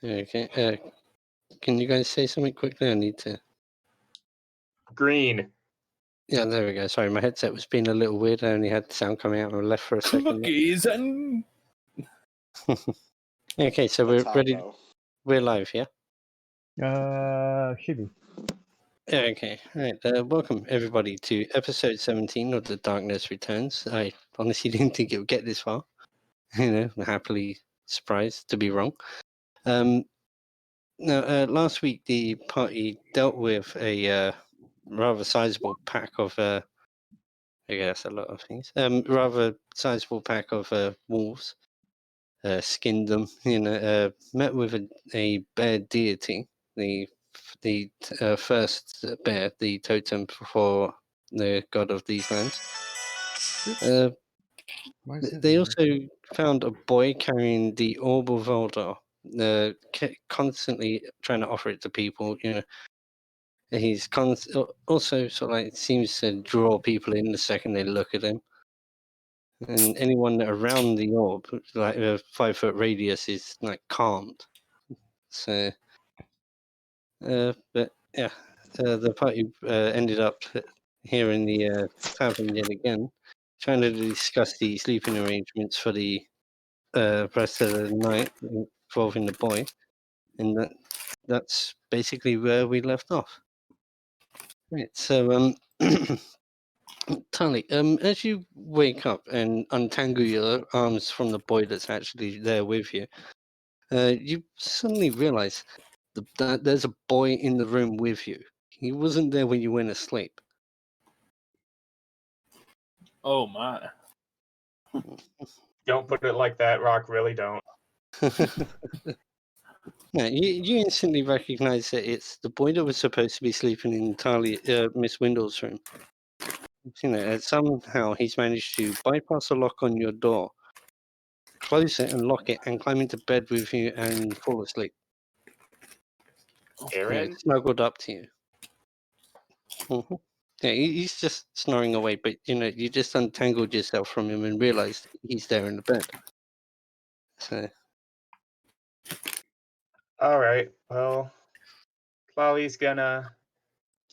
Okay. Can you guys say something quickly? I need to. Green. Yeah, there we go. Sorry, my headset was being a little weird. I only had sound coming out on the left for a second. Cookies and Okay, so we're ready. We're live, yeah? Should be. Okay, right. Welcome everybody to episode 17 of The Darkness Returns. I honestly didn't think it would get this far. I'm happily surprised to be wrong. Now, last week the party dealt with a rather sizable pack of, I guess a lot of things. Rather sizable pack of wolves. Skinned them. Met with a bear deity. The first bear, the totem for the god of these lands. They also found a boy carrying the orb of Voldor, constantly trying to offer it to people. He's also sort of like seems to draw people in the second they look at him. And anyone around the orb, like a 5-foot radius, is like calmed. So, but yeah, the party ended up here in the tavern yet again, trying to discuss the sleeping arrangements for the rest of the night involving the boy, and that's basically where we left off. Right. So, Tali, as you wake up and untangle your arms from the boy that's actually there with you, you suddenly realize that there's a boy in the room with you. He wasn't there when you went asleep. oh my. Don't put it like that, Rock. Really don't. No, you instantly recognize that it's the boy that was supposed to be sleeping in Miss Windle's room. Somehow he's managed to bypass a lock on your door, close it and lock it, and climb into bed with you and fall asleep. Aaron? Snuggled up to you. Mm-hmm. Yeah, he's just snoring away, but you just untangled yourself from him and realized he's there in the bed. So. All right. Well, Chloe's gonna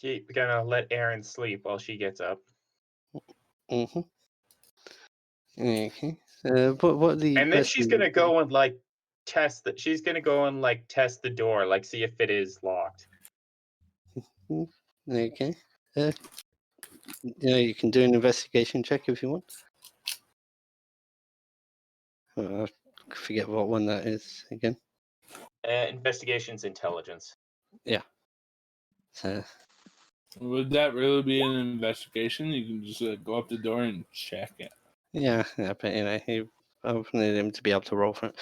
let Aaron sleep while she gets up. Mm-hmm. Okay. What are the? And then she's gonna go and test that. She's gonna go and test the door, see if it is locked. Okay. You can do an investigation check if you want. I forget what one that is again. Investigation's intelligence. Yeah. So. Would that really be an investigation? You can just go up the door and check it. Yeah, but he opened him to be able to roll for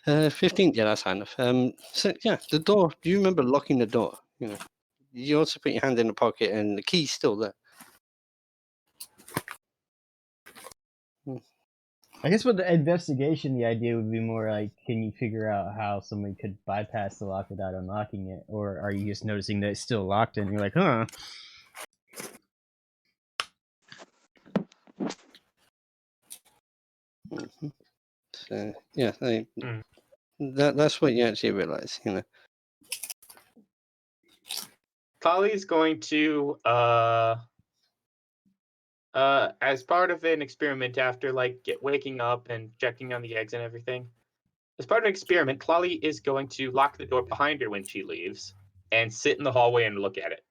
it. 15. Yeah, that's high enough. So yeah, the door. Do you remember locking the door? You also put your hand in the pocket, and the key's still there. I guess with the investigation, the idea would be more like, can you figure out how somebody could bypass the lock without unlocking it? Or are you just noticing that it's still locked and you're like, huh? Mm-hmm. So, yeah, that's what you actually realize, Polly's going to, as part of an experiment after, waking up and checking on the eggs and everything, as part of an experiment, Claulie is going to lock the door behind her when she leaves and sit in the hallway and look at it.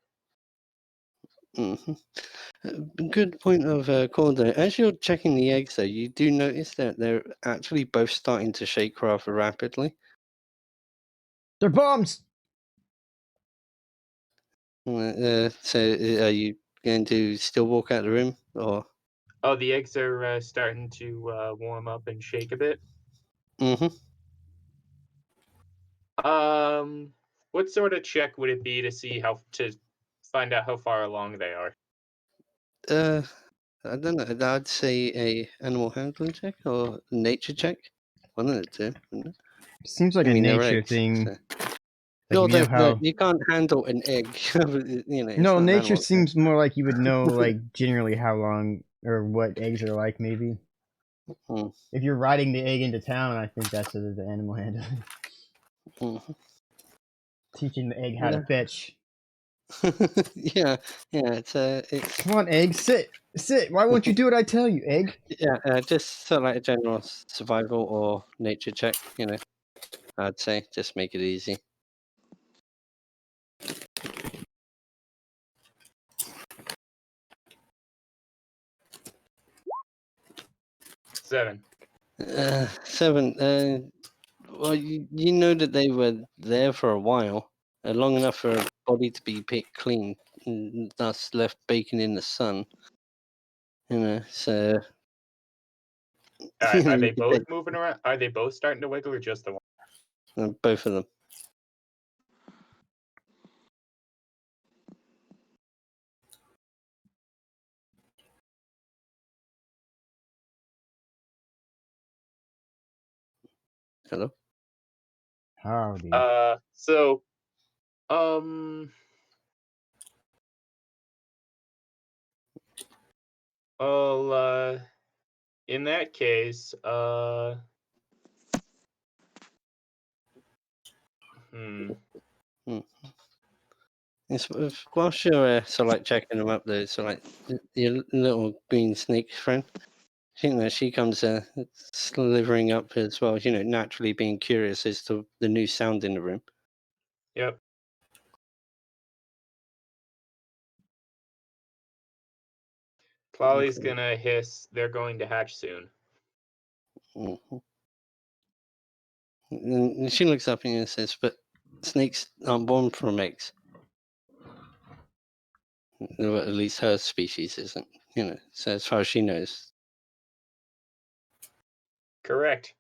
Mm-hmm. Good point of call there. As you're checking the eggs, though, you do notice that they're actually both starting to shake rather rapidly. They're bombs! So are you going to still walk out the room, or? Oh, the eggs are starting to warm up and shake a bit. Mm-hmm. What sort of check would it be to find out how far along they are? I don't know. I'd say a animal handling check or nature check. One of the two. Wouldn't it? Seems like a nature eggs, thing. So. Like You can't handle an egg. No, nature seems more like you would know, generally how long or what eggs are like, maybe. Hmm. If you're riding the egg into town, I think that's the animal handling. Mhm. Teaching the egg how to Yeah. fetch. Yeah, it's Come on, egg, sit. Why won't you do what I tell you, egg? just sort of like a general survival or nature check. I'd say just make it easy. Seven. 7. Well, you know that they were there for a while, long enough for a body to be picked clean, and thus left baking in the sun. So Are they you could both take moving around? Are they both starting to wiggle, or just the one? both of them. Hello. Howdy. So, well, in that case, Whilst you're sort of like checking them up, though, so like your little green snake friend, she comes slithering up as well. Naturally being curious as to the new sound in the room. Yep. Clolly's Okay. gonna hiss, "They're going to hatch soon." Mhm. And she looks up at you and says, "But snakes aren't born from eggs. Well, at least her species isn't. So as far as she knows." Correct.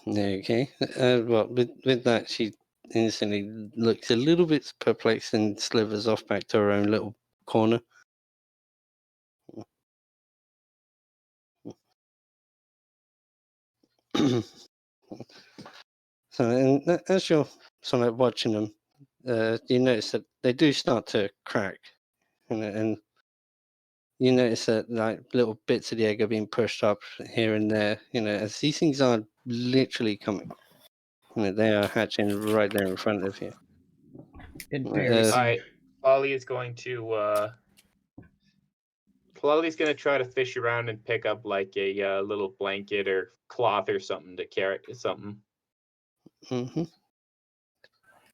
Okay. Well, with that, she instantly looks a little bit perplexed and slithers off back to her own little corner. So, and as you're sort of watching them, you notice that they do start to crack, and you notice that like little bits of the egg are being pushed up here and there. As these things are literally coming. They are hatching right there in front of you. In Uh, fairness, Alright, Clolly is going to Clolly's gonna try to fish around and pick up like a little blanket or cloth or something to carry something. Mm-hmm.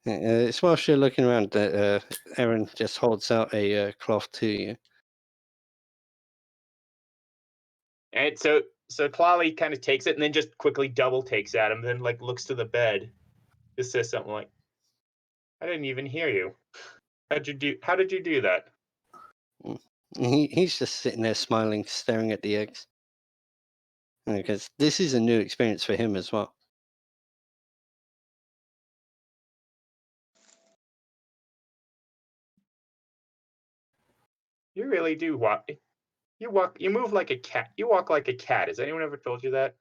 It's whilst you're looking around that Erin just holds out a cloth to you. And so Clolly kind of takes it and then just quickly double takes at him, then like looks to the bed. Just says something like, "I didn't even hear you. How did you do that?" He's just sitting there smiling, staring at the eggs. Because this is a new experience for him as well. You really do walk. You move like a cat. You walk like a cat. Has anyone ever told you that?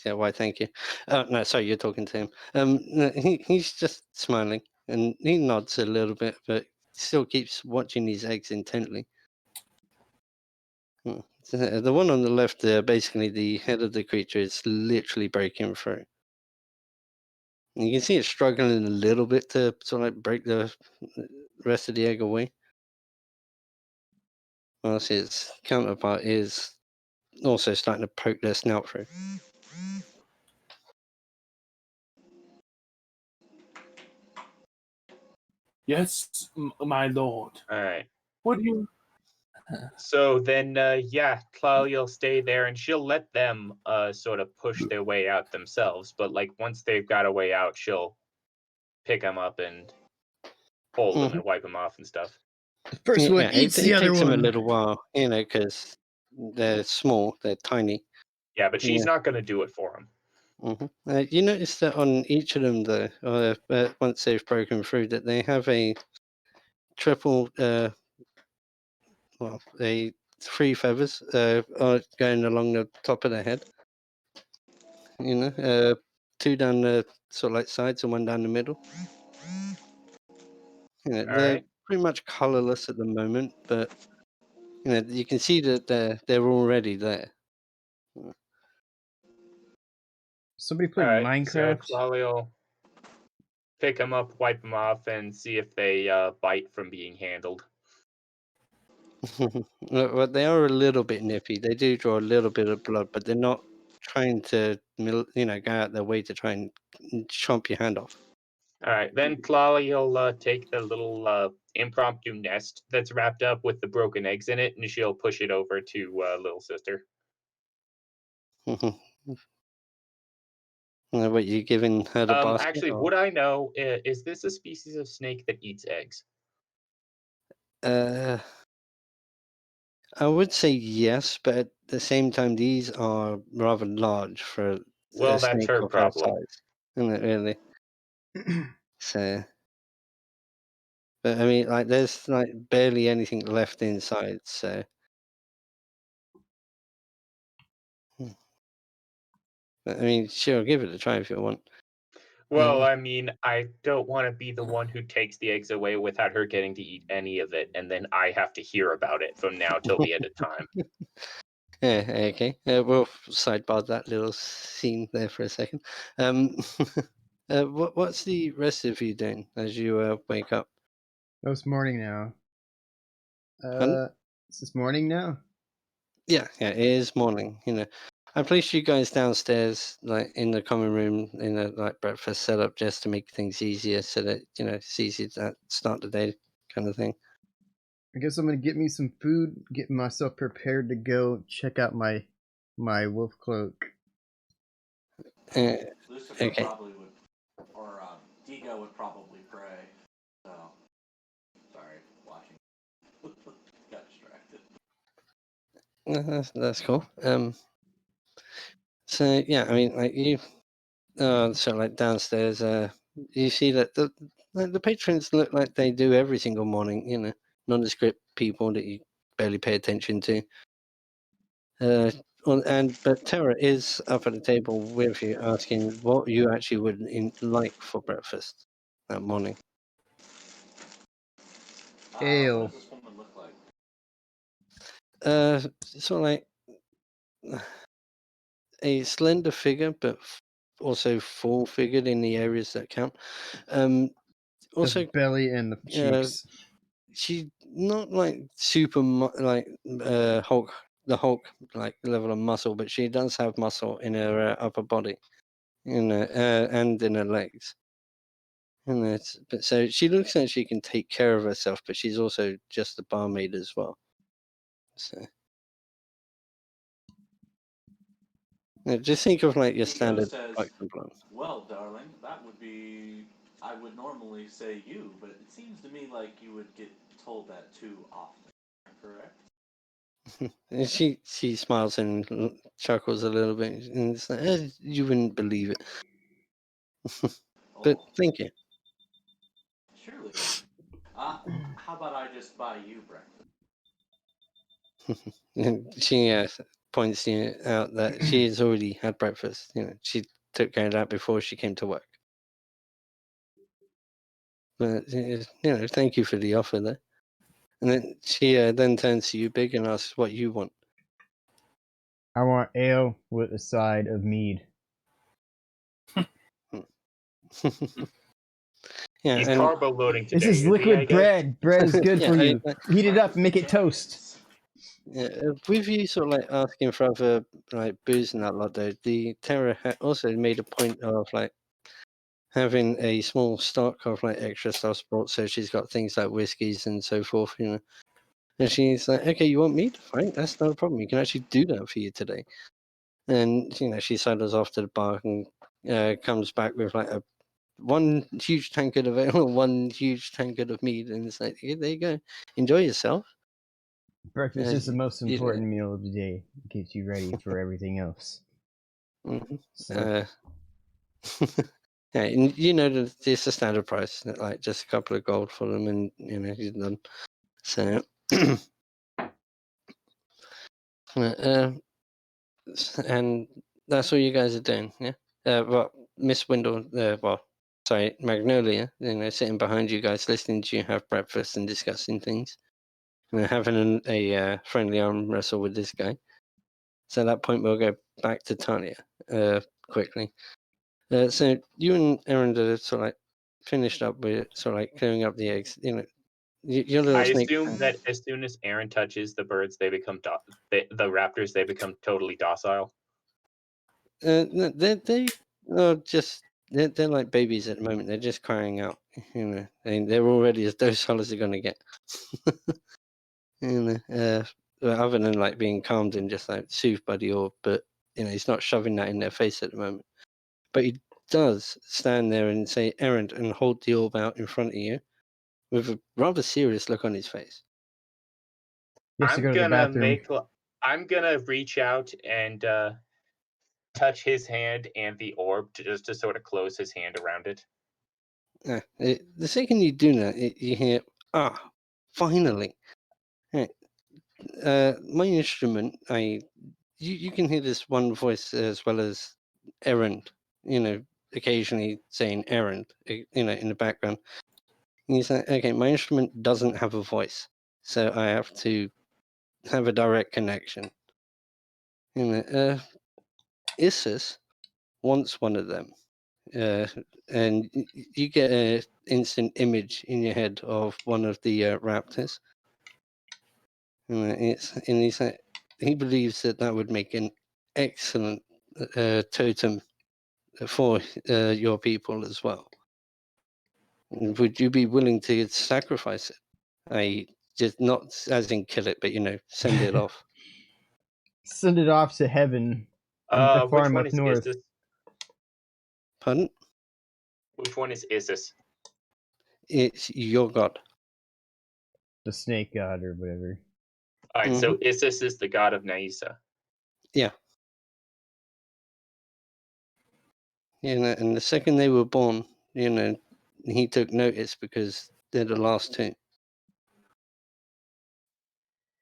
Yeah, why? Thank you. No, sorry, you're talking to him. No, he's just smiling and he nods a little bit, but still keeps watching these eggs intently. So, the one on the left there, basically the head of the creature, is literally breaking through. And you can see it struggling a little bit to sort of like break the rest of the egg away. Whilst its counterpart is also starting to poke their snout through. Yes, my lord. All right. What do you? So then, Clolly will stay there, and she'll let them sort of push their way out themselves. But like once they've got a way out, she'll pick them up and hold them and wipe them off and stuff. the first one eats it the other takes them a one. little while, because they're small, they're tiny. Yeah, but she's not going to do it for them. You notice that on each of them, though, once they've broken through, that they have a triple, a 3 feathers going along the top of their head. 2 down the sort of like sides and 1 down the middle. They're right. pretty much colorless at the moment, but you can see that they're already there. Somebody play All right, Minecraft. so Clawley will pick them up, wipe them off, and see if they bite from being handled. Well, they are a little bit nippy. They do draw a little bit of blood, but they're not trying to, go out their way to try and chomp your hand off. All right, then Clawley will take the little impromptu nest that's wrapped up with the broken eggs in it, and she'll push it over to little sister. What, you giving her the basket? Actually, or- would I know, is this a species of snake that eats eggs? I would say yes, but at the same time, these are rather large for Well, a that's snake her of her problem. size, isn't it? Really. So, but I mean, like, there's like barely anything left inside. So, but, I mean, sure, give it a try if you want. Well, I mean, I don't want to be the one who takes the eggs away without her getting to eat any of it, and then I have to hear about it from now till the end of time. Yeah, okay. We'll sidebar that little scene there for a second. What's the rest of you doing as you wake up? Oh, it's morning now. Pardon? Is this morning now? Yeah, it is morning. I placed you guys downstairs, like in the common room, in a like breakfast setup, just to make things easier, so that it's easy to start the day, kind of thing. I guess I'm gonna get me some food, get myself prepared to go check out my wolf cloak. Lucifer Okay. probably would, or Digo would probably pray. So, sorry, watching. Got distracted. That's cool. So yeah, I mean, like you, so like downstairs, you see that the patrons look like they do every single morning. Nondescript people that you barely pay attention to. But Tara is up at the table with you, asking what you actually would like for breakfast that morning. Ale. What does this woman look like? Sort of like a slender figure, but also full-figured in the areas that count. Also, The belly and the cheeks. she's not like super like Hulk, the Hulk like level of muscle, but she does have muscle in her upper body, and in her legs. But so she looks like she can take care of herself, but she's also just a barmaid as well. So just think of like your Digo standard says, Buxton blonde. "Well, darling, that would be. I would normally say you, but it seems to me like you would get told that too often. Correct?" And she smiles and chuckles a little bit, and it's like, you wouldn't believe it. But Oh, thank you. surely. How about I just buy you breakfast? And she points out that she has already had breakfast. She took care of that before she came to work. But thank you for the offer there. And then she then turns to you, Big, and asks what you want. I want ale with a side of mead. Yeah, He's and carbo loading today. This is he, I liquid guess? bread. Bread is good Yeah, for I- you. Heat it up and make it toast. with you sort of like asking for other like booze and that lot, though, the Terror also made a point of like having a small stock of like extra stuff brought, so she's got things like whiskeys and so forth. And she's like, okay, you want meat? Fine, that's not a problem. You can actually do that for you today. And she sidles off to the bar and comes back with like one huge tankard of ale, one huge tankard of meat, and it's like, here, there you go, enjoy yourself. Breakfast is the most you know. important meal of the day. It keeps you ready for everything else. Mhm. So, Yeah, and it's a standard price, like just a couple of gold for them, and you're done. So, and that's all you guys are doing, yeah. Well, Miss Windle, Magnolia, sitting behind you guys, listening to you have breakfast and discussing things, and having a friendly arm wrestle with this guy. So at that point, we'll go back to Tanya. quickly. So you and Aaron are sort of like finished up with sort of like clearing up the eggs. You know, your little I snake. assume that as soon as Aaron touches the birds, they become the raptors. They become totally docile. No, they are just they're like babies at the moment. They're just crying out. You know, and they're already as docile as they're gonna get. You know, well, other than like being calmed and just like soothed by the orb, but you know, he's not shoving that in their face at the moment. But he does stand there and say errand and hold the orb out in front of you with a rather serious look on his face. He has to go to the bathroom. I'm gonna reach out and touch his hand and the orb just to sort of close his hand around it. The second you do that, you hear, finally. Right. My instrument, you can hear this one voice as well as errand, you know, occasionally saying errand, you know, in the background. And you say, okay, my instrument doesn't have a voice, so I have to have a direct connection. You know, Isis wants one of them. And you get an instant image in your head of one of the raptors. And he believes that would make an excellent totem for your people as well. Would you be willing to sacrifice it? Just not as in kill it, but you know, send it off. Send it off to heaven. The Which farm one up is north. Isis? Pardon? Which one is Isis? It's your god. The snake god or whatever. All right, so Isis is the god of Naisa. Yeah. You know, and the second they were born, you know, he took notice because they're the last two.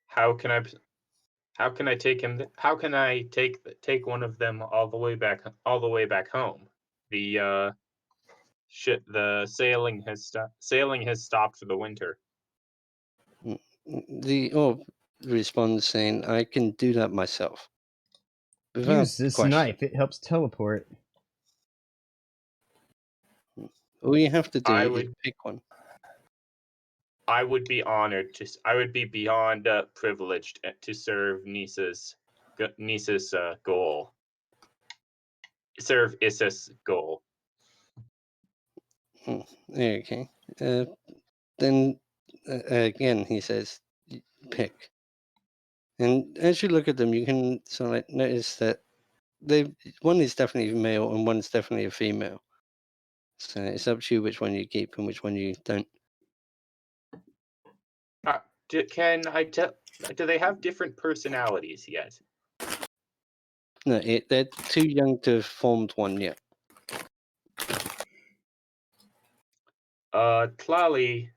How can I take him? How can I take one of them all the way back home? The the sailing has stopped for the winter. The orb responds saying, I can do that myself. Without Use this question. knife. It helps teleport. All you have to do I is would- pick one. I would be honored to. I would be beyond privileged to serve Nisa's goal. Serve Isis' goal. Okay. Then again, he says, pick. And as you look at them, you can sort of like notice that one is definitely male and one's definitely a female. So it's up to you which one you keep and which one you don't. Can I tell? Do they have different personalities yet? No, they're too young to have formed one yet. Tlali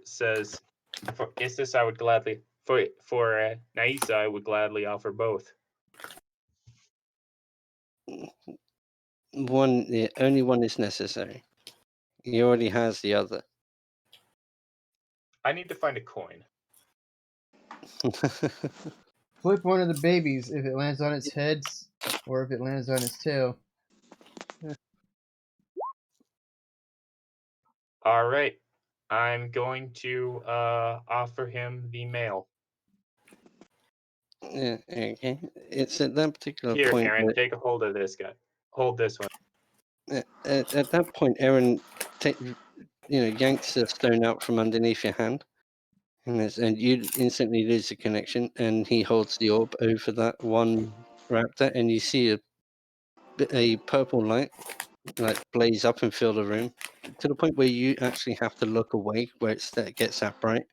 says, "For Isis, I would gladly for Naisa, I would gladly offer both." Only one is necessary. He already has the other. I need to find a coin. Flip one of the babies if it lands on its head, or if it lands on its tail. All right, I'm going to offer him the male. Yeah, okay. It's at that particular Here, point. Aaron, take a hold of this guy. Hold this one. At that point, Aaron, yanks the stone out from underneath your hand, and you instantly lose the connection. And he holds the orb over that one raptor, and you see a purple light like blaze up and fill the room to the point where you actually have to look away where it gets that bright.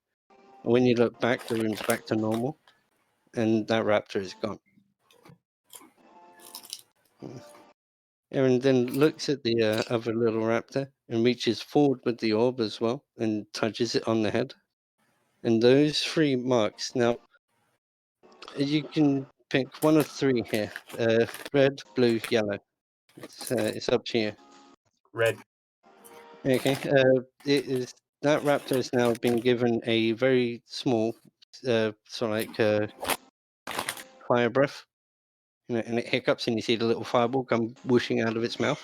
And when you look back, the room's back to normal, and that raptor is gone. Aaron then looks at the other little raptor and reaches forward with the orb as well and touches it on the head. And those three marks, now you can pick one of three here, red, blue, yellow. It's up to you. Red. Okay, that raptor has now been given a very small, sort of like fire breath, and it hiccups, and you see the little fireball come whooshing out of its mouth.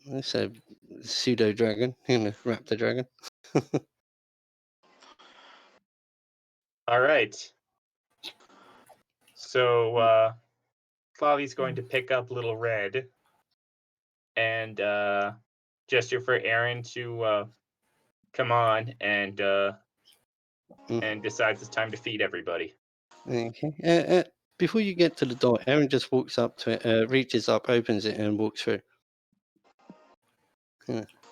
It's a pseudo dragon, raptor dragon. All right. So Claudia's going to pick up Little Red and gesture for Aaron to come on and decides it's time to feed everybody. Okay. Before you get to the door, Aaron just walks up to it, reaches up, opens it, and walks through.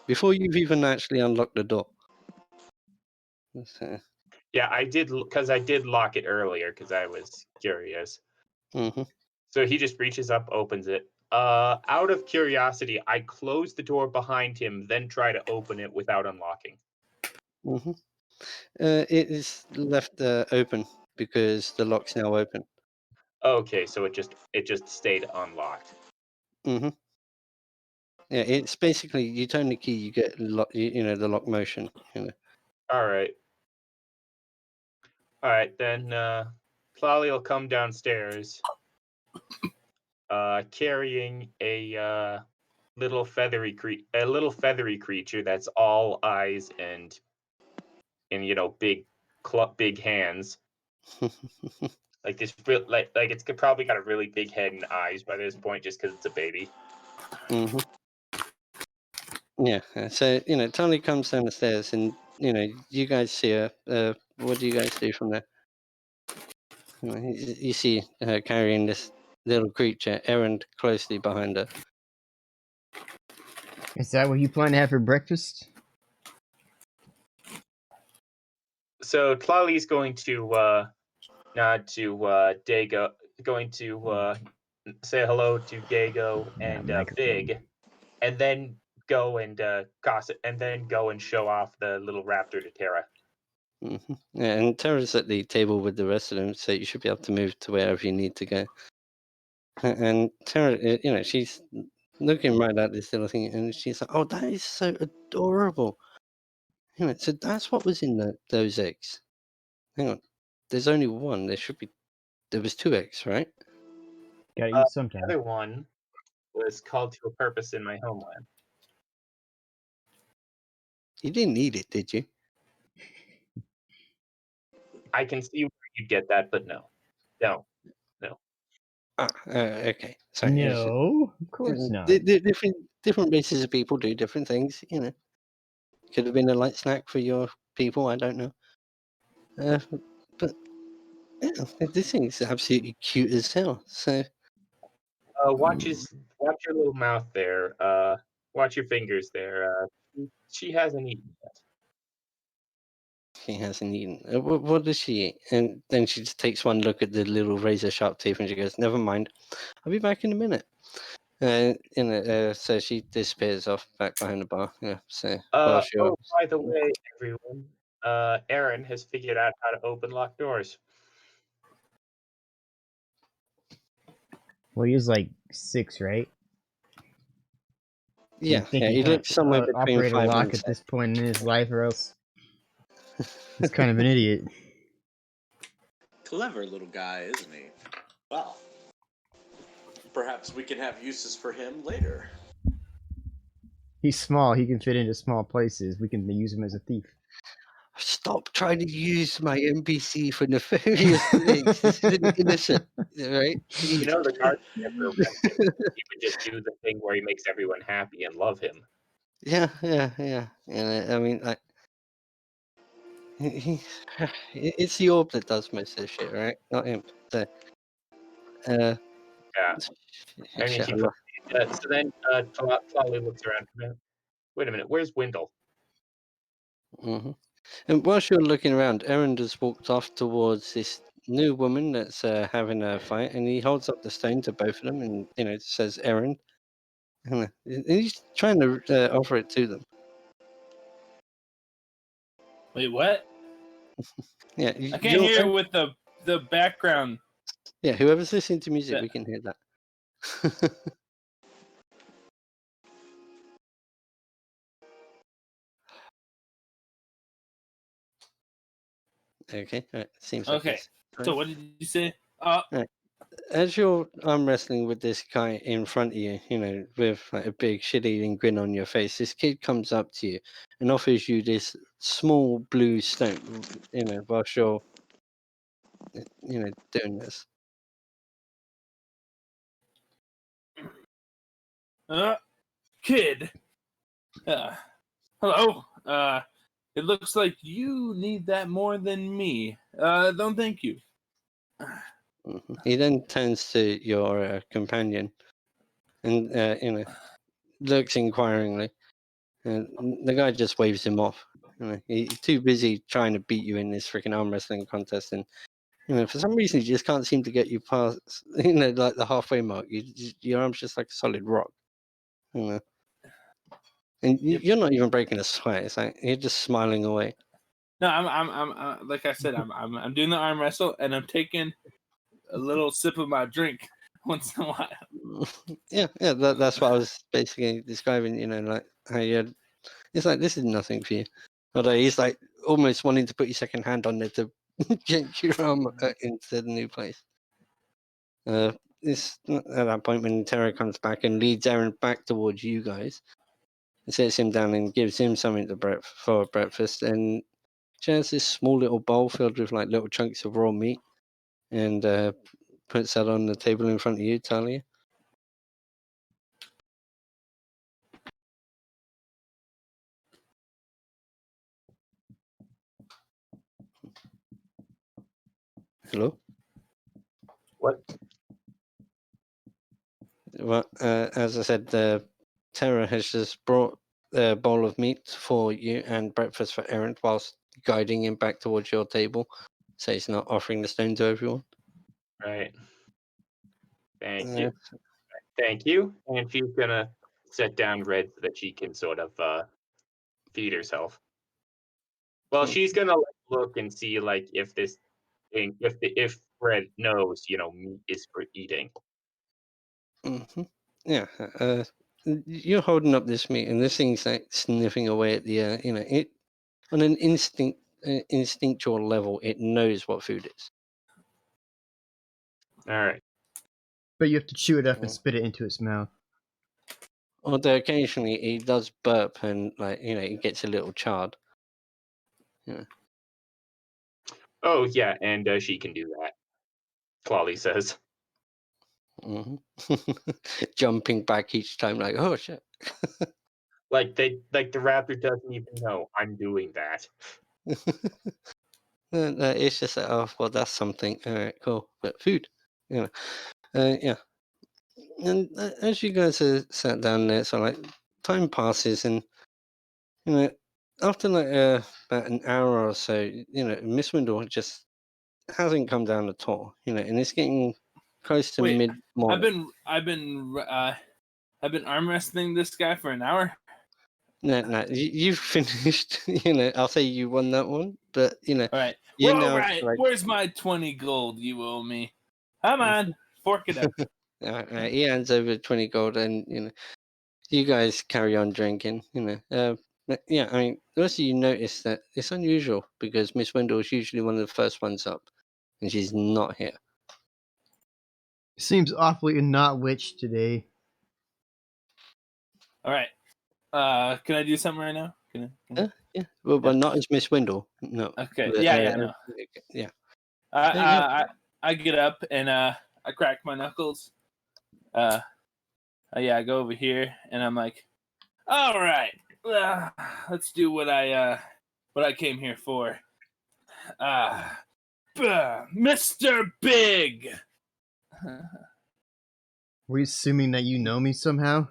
Before you've even actually unlocked the door. So, Yeah, I did because I did lock it earlier because I was curious. mhm. So he just reaches up, opens it. Out of curiosity, I close the door behind him, then try to open it without unlocking. It is left open because the lock's now open. Okay, so it just stayed unlocked. Yeah, it's basically you turn the key, you get the lock motion. All right, then Claudia will come downstairs, carrying a little feathery creature that's all eyes and big hands. Like this, like it's probably got a really big head and eyes by this point, just because it's a baby. Yeah. So Tony comes down the stairs, and you guys see her. What do you guys do from there? You see her carrying this little creature, Aaron closely behind her. Is that what you plan to have for breakfast? So Tlali's going to nod to Dago, going to say hello to Dago and Big, and then go and gossip, and then go and show off the little raptor to Terra. Yeah, and Tara's at the table with the rest of them, so you should be able to move to wherever you need to go. And Tara, she's looking right at this little thing, and she's like, "Oh, that is so adorable." So that's what was in those eggs. Hang on, there's only one. There was 2 eggs, right? Gotta eat sometime. The other one was called to a purpose in my homeland. You didn't eat it, did you? I can see where you get that, but no. Okay. Sorry. No, of course not. Different races of people do different things. Could have been a light snack for your people. I don't know. But yeah, this thing is absolutely cute as hell. So Watch your little mouth there. Watch your fingers there. She hasn't eaten yet. she hasn't eaten. What does she eat? And then she just takes one look at the little razor sharp teeth, and she goes, "Never mind. I'll be back in a minute." So she disappears off back behind the bar. Yeah. So By the way, everyone, Aaron has figured out how to open locked doors. Well, he was like 6, right? Yeah, You think he can't, looks somewhere between operate a 5 lock and at this point in his life, or else he's kind of an idiot. Clever little guy, isn't he? Well, perhaps we can have uses for him later. He's small. He can fit into small places. We can use him as a thief. Stop trying to use my NPC for nefarious things. This is innocent, right? You know, the guard never arrested him. He would just do the thing where he makes everyone happy and love him. Yeah. And I mean, like, it's the orb that does most of this shit, right? Not him. So, Yeah. shit, So then Tlali looks around. Wait a minute, where's Wendell? And whilst you're looking around, Aaron just walked off towards this new woman that's having a fight, and he holds up the stone to both of them, and it says Aaron. And he's trying to offer it to them. Wait, what? Yeah, I can't hear with the background. Yeah, whoever's listening to music, we can hear that. Okay, all right. Seems like Okay. it's So fine. what did you say? As you're arm wrestling with this guy in front of you, with like a big shit-eating grin on your face, this kid comes up to you and offers you this small blue stone, whilst you're, doing this. Kid. Hello. It looks like you need that more than me. Don't thank you. Mhm. He then turns to your companion and, looks inquiringly. And the guy just waves him off. He's too busy trying to beat you in this freaking arm wrestling contest, and for some reason he just can't seem to get you past, like the halfway mark. Your arm's just like a solid rock, you know. And Yep. you're not even breaking a sweat. It's like you're just smiling away. No, I'm like I said, I'm doing the arm wrestle, and I'm taking a little sip of my drink once in a while. Yeah, that's what I was basically describing. Like how you. It's like this is nothing for you. Although he's like almost wanting to put your second hand on there to yank your arm into the new place. This at that point when Terra comes back and leads Aaron back towards you guys, and sits him down and gives him something for breakfast, and she has this small little bowl filled with like little chunks of raw meat, and puts that on the table in front of you, Talia. Hello. What? Well, as I said, Terra has just brought a bowl of meat for you and breakfast for Aaron, whilst guiding him back towards your table, so he's not offering the stone to everyone. Right. Thank Uh, you. Thank you. And she's gonna set down Red so that she can sort of feed herself. Well, Hmm. she's gonna look and see like if this thing, if Red knows, meat is for eating. Mm-hmm. Yeah. You're holding up this meat, and this thing's like sniffing away at the, it on an instinctual level, it knows what food is. All right. But you have to chew it up and Yeah. spit it into its mouth. Although occasionally he does burp and it gets a little charred. Yeah. Oh yeah, and she can do that. Clawley says. Hmm. Jumping back each time, like, oh shit. Like the raptor doesn't even know I'm doing that. No, it's just like, oh well, that's something. All right, cool. But food, yeah. And as you guys are sat down there, so like time passes, and after like about an hour or so, Miss Windle just hasn't come down at all. And it's getting close to Wait, mid morning. I've been arm wrestling this guy for an hour. No, you've finished. I'll say you won that one, but All right. you Well, now right. like. Where's my 20 gold you owe me? Come on, fork it up. He hands over 20 gold, and you guys carry on drinking. But yeah, I mean, the rest of you notice that it's unusual because Miss Wendell is usually one of the first ones up, and she's not here. Seems awfully not witch today. All right. Can I do something right now? Can I? Yeah, well, but not as Miss Wendell. No. Okay. But, Yeah. No. Yeah. I get up and I crack my knuckles. I go over here and I'm like, all right, let's do what I came here for. Mr. Big. Were you assuming that you know me somehow?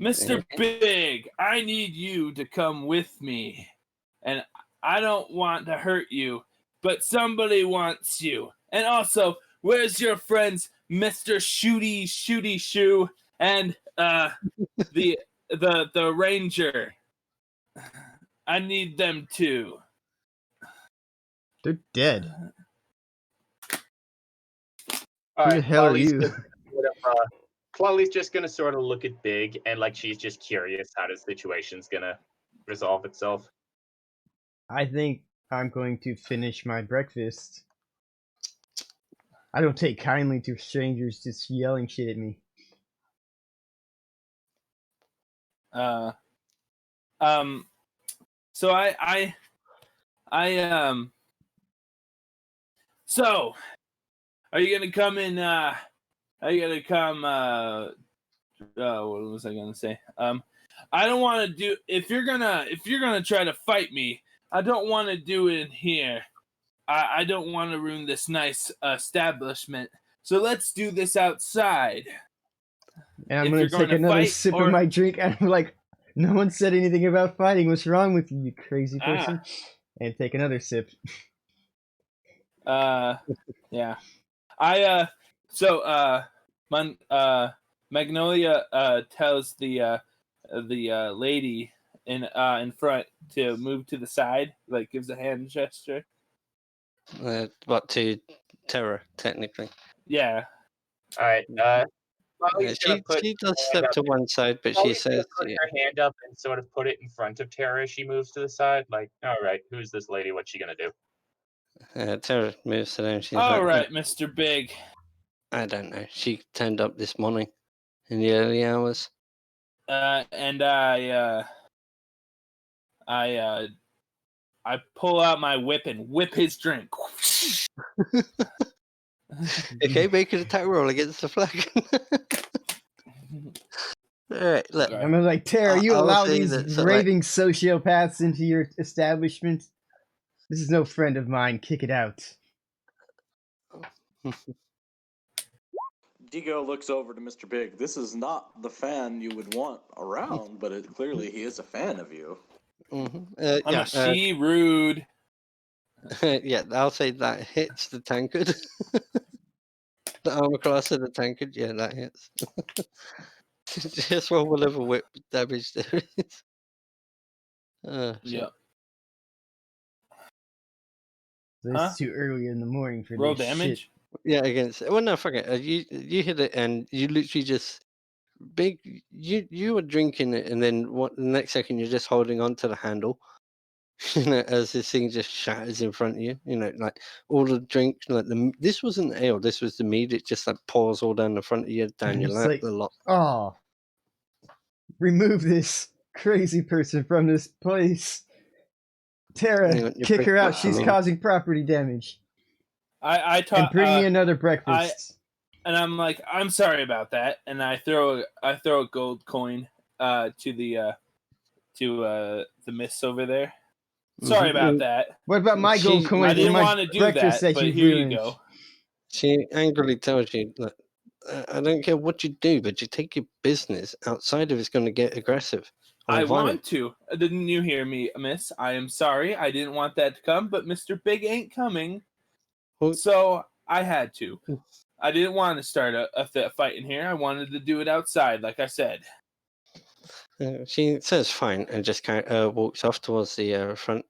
Mr. Big, I need you to come with me. And I don't want to hurt you, but somebody wants you. And also, where's your friends, Mr. Shooty Shoe and the ranger? I need them too. They're dead. All Who the right, hell are you? Clawley's just gonna sort of look at Big and like she's just curious how the situation's gonna resolve itself. I think I'm going to finish my breakfast. I don't take kindly to strangers just yelling shit at me. So so are you gonna come in? Are you gonna come? What was I gonna say? I don't want to do. If you're gonna try to fight me, I don't want to do it in here. I don't want to ruin this nice establishment. So let's do this outside. And I'm If going you're to take going to another fight, sip or- of my drink, and I'm like, no one said anything about fighting. What's wrong with you, you crazy person? And take another sip. Yeah. Magnolia tells the lady in front to move to the side, like gives a hand gesture. What to Terror, technically. Yeah. All right. Molly's gonna put She does her hand step up. to one side, but she Molly's gonna says, put her hand up and sort of put it in front of Tara as she moves to the side. Like, all right, who's this lady? What's she gonna do? Terror moves to them. She's All like, right, Mr. Big. I don't know. She turned up this morning in the early hours. And I pull out my whip and whip his drink. Okay, make an attack roll against the flag. Alright, look. Okay. I'm like, Tara, you I'll allow say these that, so, like- raving sociopaths into your establishment? This is no friend of mine. Kick it out. Digo looks over to Mr. Big. This is not the fan you would want around, but clearly he is a fan of you. I'm she rude. Yeah, I'll say that hits the tankard. The armor class of the tankard, yeah, that hits. Just roll whatever whip damage there is. Shit. Yep. It's Huh? too early in the morning for Roll this damage. shit. Yeah, against. Well, no, fuck it. You hit it, and you literally just You were drinking it, and then the next second you're just holding on to the handle. As this thing just shatters in front of you. Like all the drink, like this wasn't ale. This was the mead. It just like pours all down the front of you, down your It's lap, like- a lot. Oh. Remove this crazy person from this place. Tara, You kick her out. break- She's I mean- causing property damage. I And talk. bring me another breakfast. And I'm like, I'm sorry about that. And I throw a gold coin to the miss over there. Sorry about that. What about my gold She- coins I and didn't my want to do breakfast that, that but you here ruined? you go. She angrily tells you, "Look, I don't care what you do, but you take your business outside of it's going to get aggressive. or I violent." want to. Didn't you hear me, miss? I am sorry. I didn't want that to come, but Mr. Big ain't coming. Well- So I had to. I didn't want to start a fight in here. I wanted to do it outside, like I said. She says fine and just kind of walks off towards the front.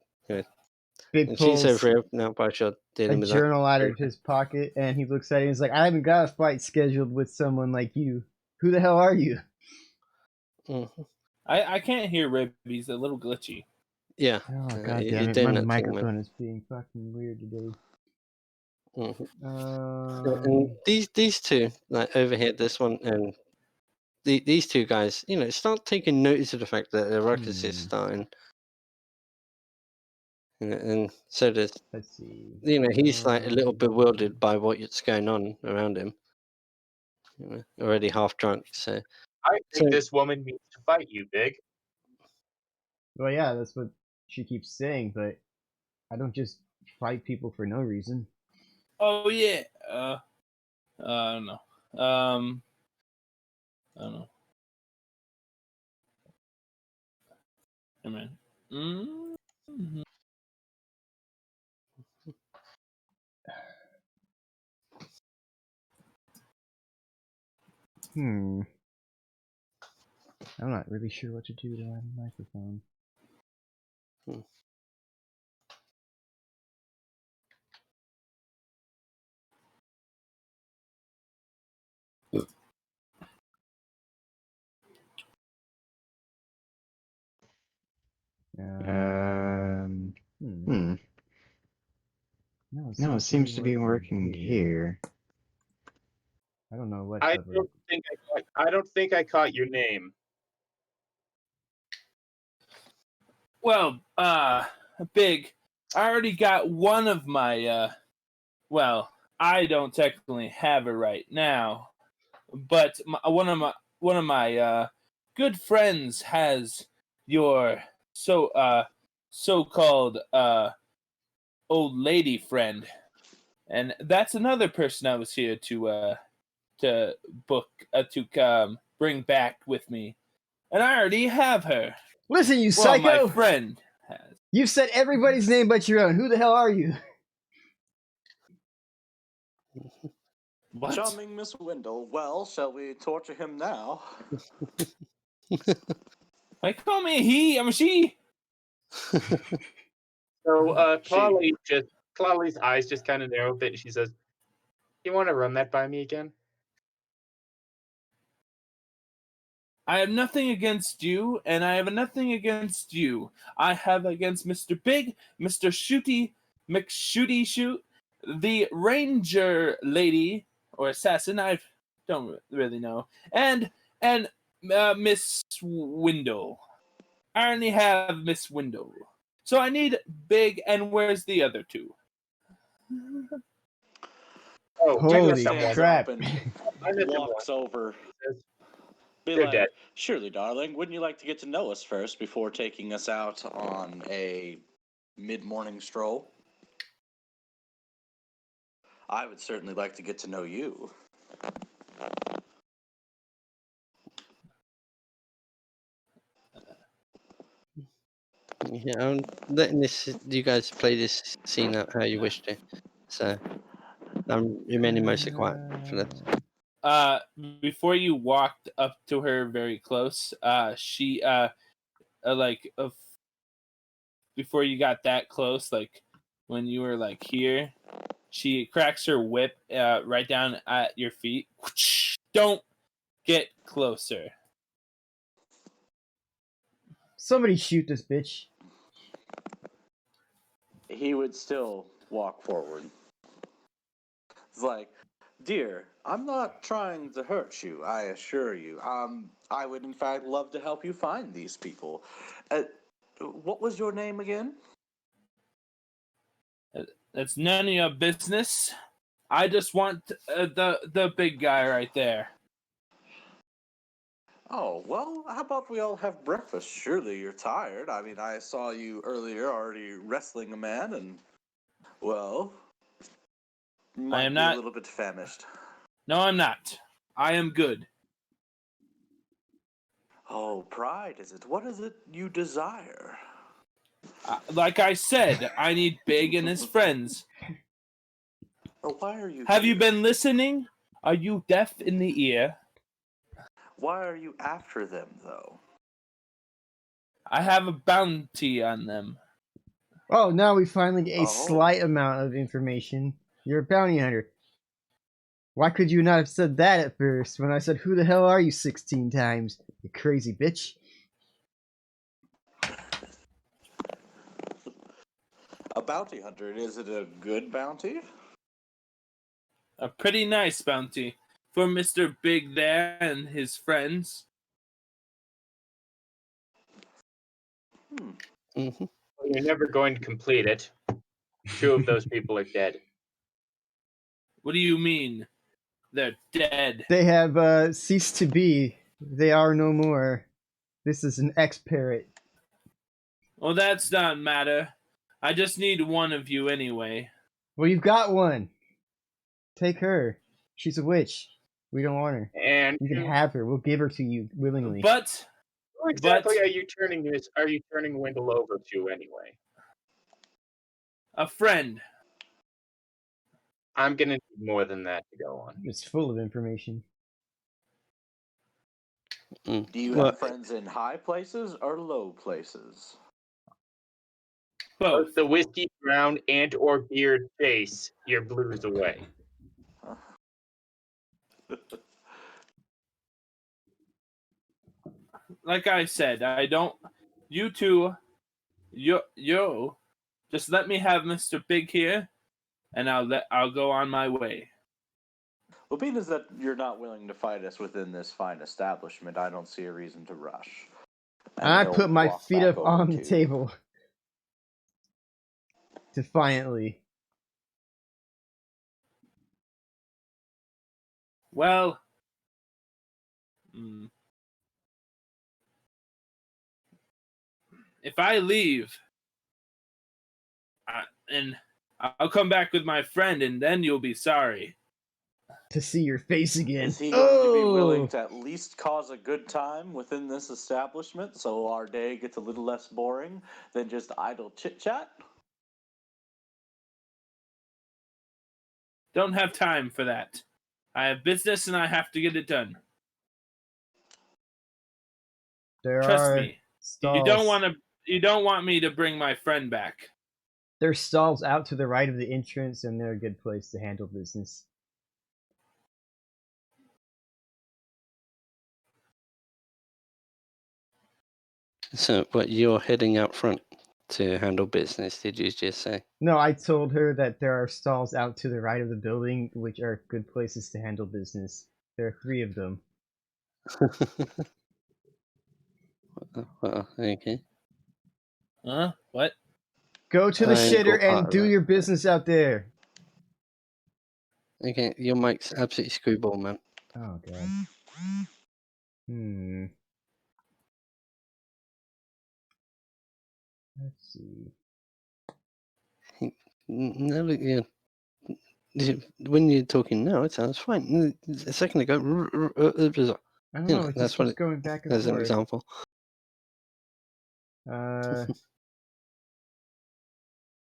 Big And pulls she's over here now, by sure a dealing with journal out of his pocket and he looks at it and he's like, I haven't got a fight scheduled with someone like you. Who the hell are you? that. Mhm. I can't hear Rib. He's a little glitchy. Yeah. Oh, you're god damn it. doing My that thing, man. microphone is being fucking weird today. Mhm. And these two, like over here, this one and these two guys, start taking notice of the fact that the ruckus is starting. And so does, Let's see. he's like a little bewildered by what's going on around him. Already half drunk, so. I think So- this woman needs to fight you, Big. Well, yeah, that's what she keeps saying, but I don't just fight people for no reason. Oh yeah. I don't know. I don't know. Hey man. Mm-hmm. I'm not really sure what to do to my microphone. No, it seems to be working here. I don't know what. I don't think I caught your name. Well, Big, I already got one of my, well, I don't technically have it right now, but one of my good friends has your so-called old lady friend, and that's another person I was here to book to bring back with me, and I already have her. Listen, you Well, psycho! my friend has. You've said everybody's name but your own. Who the hell are you? What? Charming Miss Wendell. Well, shall we torture him now? Why call me a he? I'm a she. So Clawley's eyes just kind of narrow a bit, and she says, "You want to run that by me again?" I have nothing against you, and I have nothing against you. I have against Mr. Big, Mr. Shooty, McShooty Shoot, the Ranger lady or assassin. I don't really know, and Miss Windle. I only have Miss Windle, so I need Big. And where's the other two? Oh, Holy Stands crap. up and I met them walks over. Be They're like, dead. surely, darling, wouldn't you like to get to know us first before taking us out on a mid-morning stroll? I would certainly like to get to know you. Yeah, I'm letting you guys play this scene out how you wish to. So I'm remaining mostly quiet for this. Before you walked up to her very close, she before you got that close, like when you were like here, she cracks her whip right down at your feet. Don't get closer. Somebody shoot this bitch. He would still walk forward. It's like, dear, I'm not trying to hurt you, I assure you. I would in fact love to help you find these people. What was your name again? That's none of your business. I just want the big guy right there. Oh, well, how about we all have breakfast? Surely you're tired. I mean, I saw you earlier already wrestling a man, and, well, might am be not- a little bit famished. No, I'm not. I am good. Oh, pride, is it? What is it you desire? Like I said, I need Big and his friends. Why are you Have you here? been listening? Are you deaf in the ear? Why are you after them, though? I have a bounty on them. Oh, now we finally get a Oh. slight amount of information. You're a bounty hunter. Why could you not have said that at first when I said, who the hell are you 16 times, you crazy bitch? A bounty hunter, is it a good bounty? A pretty nice bounty for Mr. Big there and his friends. Mm-hmm. You're never going to complete it. 2 of those people are dead. What do you mean? They're dead. They have ceased to be. They are no more. This is an ex-parrot. Well, that's not matter. I just need one of you anyway. Well, you've got one. Take her. She's a witch. We don't want her. And You can have her. We'll give her to you willingly. But who exactly are you turning Wendell over to anyway? a friend. I'm gonna need more than that to go on. It's full of information. Mm. Do you Well, have friends in high places or low places? Both. Both the whiskey brown and or beard face your blues away. Like I said, I don't. You two Yo, just let me have Mr. Big here, and I'll go on my way. Well, being as that you're not willing to fight us within this fine establishment, I don't see a reason to rush. And I he'll put my walk feet back up over on the to- table. Defiantly. Well, if I leave, and I'll come back with my friend, and then you'll be sorry. To see your face again. Is he going to be willing Oh! to at least cause a good time within this establishment so our day gets a little less boring than just idle chit-chat? Don't have time for that. I have business, and I have to get it done. There Trust are me. stalls. You don't want me to bring my friend back. There's stalls out to the right of the entrance, and they're a good place to handle business. So, what, you're heading out front to handle business, did you just say? No, I told her that there are stalls out to the right of the building, which are good places to handle business. There are 3 of them. Well, okay. Huh? What? Go to the I ain't shitter got part and of do that. your business out there. Okay, your mic's absolutely screwball, man. Oh, God. Let's see. No, when you're talking now, it sounds fine. A second ago, I don't know, it that's just what keeps going back and as an forth. example.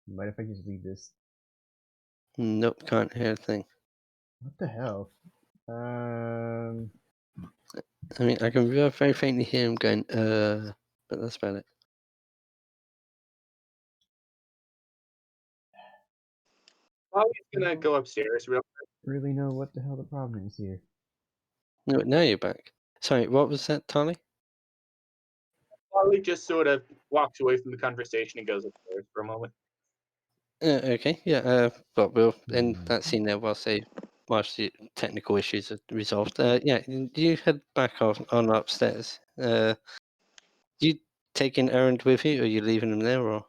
What if I just leave this? Nope, can't hear a thing. What the hell? I mean, I can very faintly hear him going, but that's about it. Probably gonna go upstairs real Really know what the hell the problem is here. No, now you're back. Sorry, what was that, Tolly? Probably just sort of walks away from the conversation and goes upstairs for a moment. Okay, yeah, but we'll end that scene there whilst the technical issues are resolved. Yeah, you head back on upstairs. You taking Errand with you, or are you leaving him there, or?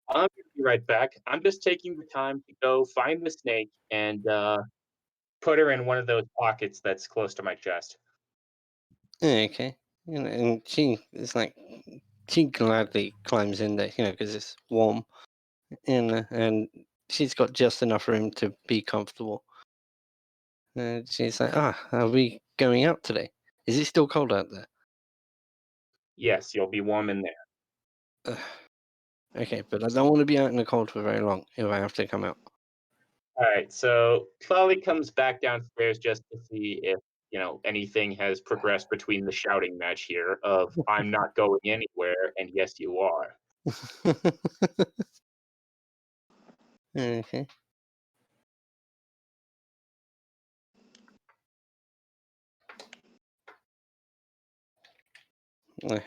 I'm gonna be right back. I'm just taking the time to go find the snake and put her in one of those pockets that's close to my chest. Okay, and she is like, she gladly climbs in there, because it's warm, and she's got just enough room to be comfortable. And she's like, are we going out today? Is it still cold out there? Yes, you'll be warm in there. Okay, but I don't want to be out in the cold for very long if I have to come out. All right, so Chloe comes back downstairs just to see if anything has progressed between the shouting match here of "I'm not going anywhere" and "Yes, you are." Okay.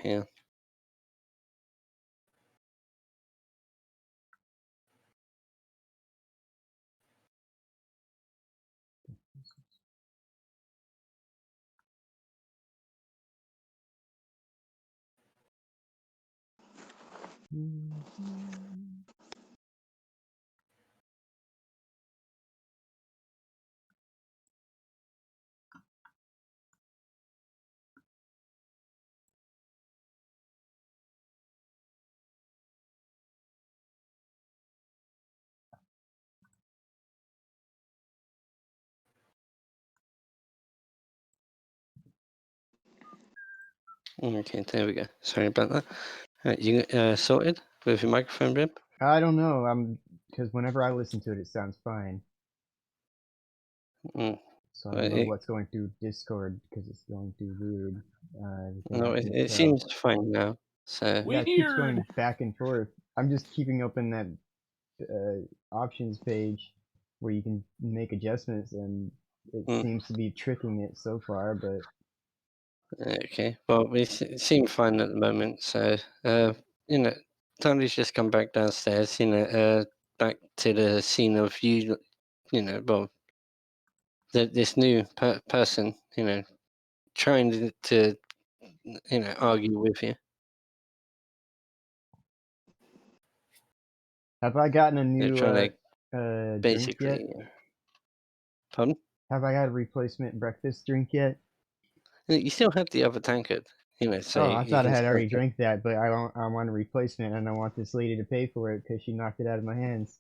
Yeah. Okay, there we go. Sorry about that. You sorted with your microphone, Bib? I don't know. Because whenever I listen to it, it sounds fine. Mm. So I don't know what's going through Discord because it's going through weird. No, it seems fine now. So yeah, it keeps going back and forth. I'm just keeping open that options page where you can make adjustments, and it seems to be tricking it so far. But okay, well, we seem fine at the moment. So Tony's just come back downstairs, back to the scene of you, well, this new person, trying to argue with you. Have I gotten a They're new trying to drink yet? basically. Pardon? Have I got a replacement breakfast drink yet? You still have the other tankard, so Oh, I you thought I can had still already drank that, but I want a replacement, and I want this lady to pay for it because she knocked it out of my hands.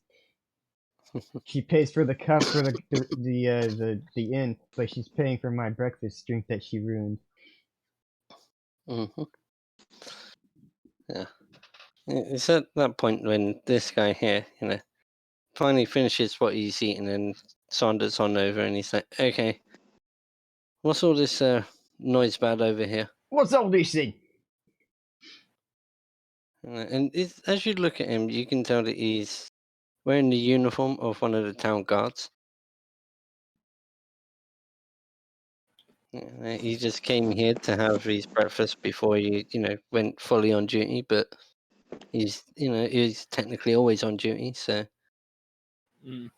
She pays for the cup for the inn, but she's paying for my breakfast drink that she ruined. Mm-hmm. Yeah. It's at that point when this guy here, finally finishes what he's eating and saunters on over, and he's like, "Okay, what's all this noise about over here?" What's all this thing? And as you look at him, you can tell that he's wearing the uniform of one of the town guards. He just came here to have his breakfast before he, went fully on duty. But he's technically always on duty. So It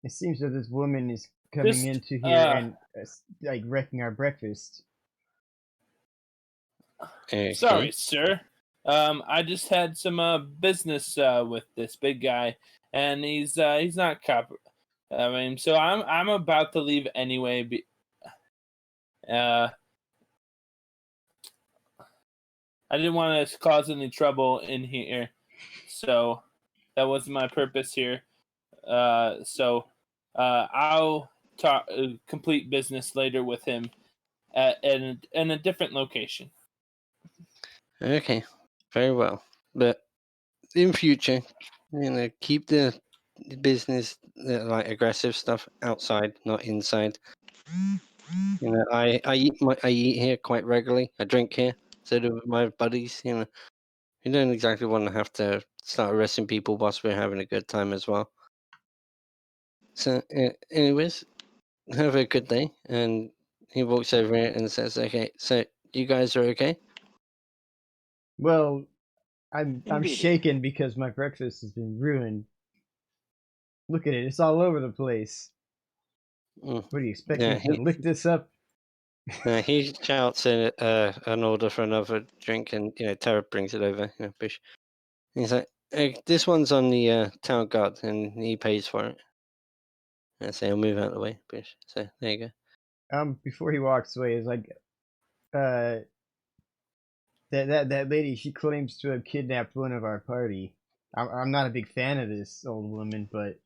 seems that this woman is coming into here and like wrecking our breakfast. okay. Sorry, sir. I just had some business with this big guy, and he's not so I'm about to leave anyway. I didn't want to cause any trouble in here, so that wasn't my purpose here. So I'll talk complete business later with him in a different location. Okay, very well. But in future, keep the business, like aggressive stuff, outside, not inside. I eat here quite regularly. I drink here, so do my buddies. You don't exactly want to have to start arresting people whilst we're having a good time as well. So, anyways, have a good day. And he walks over here and says, "Okay, so you guys are okay?" Well, I'm Indeed. shaken because my breakfast has been ruined. Look at it; it's all over the place. Mm. What do you expect Yeah, me to lick this up? He shouts an order for another drink, and Tara brings it over. Bush. He's like, "Hey, this one's on the town guard, and he pays for it." I say, "I'll move out of the way, Bush." So there you go. Before he walks away, is like, that lady. She claims to have kidnapped one of our party. I'm not a big fan of this old woman, but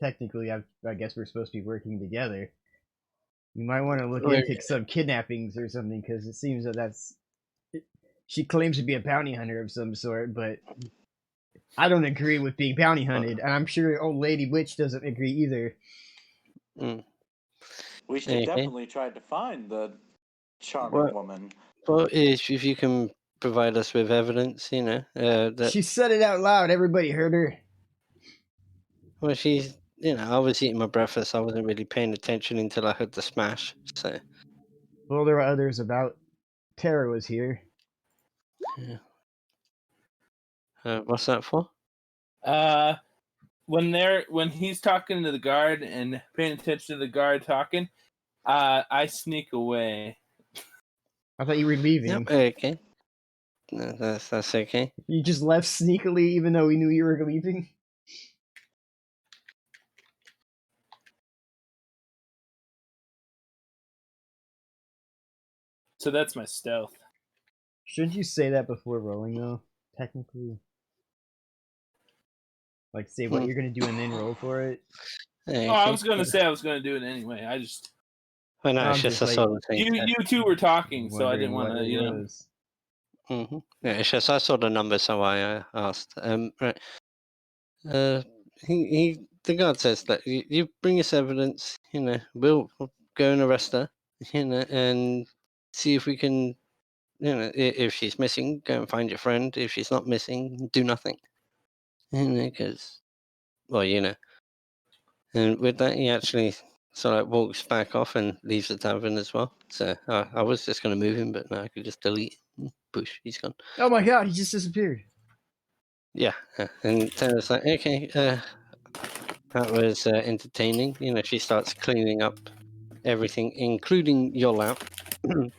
technically, I guess we're supposed to be working together. You might want to look into some kidnappings or something, because it seems that's. She claims to be a bounty hunter of some sort, but I don't agree with being bounty hunted, and I'm sure old lady witch doesn't agree either. Mm. We should definitely try to find the charming woman. Well, if you can provide us with evidence, that She said it out loud. Everybody heard her. well, she's I was eating my breakfast. I wasn't really paying attention until I heard the smash. So Well, there were others about. Tara was here. yeah. What's that for? When he's talking to the guard and paying attention to the guard talking, I sneak away. I thought you were leaving. Yep, okay. No, that's okay. You just left sneakily, even though we knew you were leaving. So that's my stealth. Shouldn't you say that before rolling, though? Technically, like say what you're gonna do and then roll for it. Okay. Oh, I was gonna say I was gonna do it anyway. I just. Well, no, I'm it's just a just, sort of thing. You two were talking, so I Wondering didn't want what to, it was. Mm-hmm. Yeah, it's just I saw the number, so I asked. Right. The guard says that you bring us evidence. We'll go and arrest her. And see if we can. If she's missing, go and find your friend. If she's not missing, do nothing. Because, well, And with that, he actually sort of walks back off and leaves the tavern as well. So I was just going to move him, but now I could just delete. Bush, he's gone. Oh my god, he just disappeared. Yeah, and Tanner's like, okay, that was entertaining. You know, she starts cleaning up everything, including your lap, and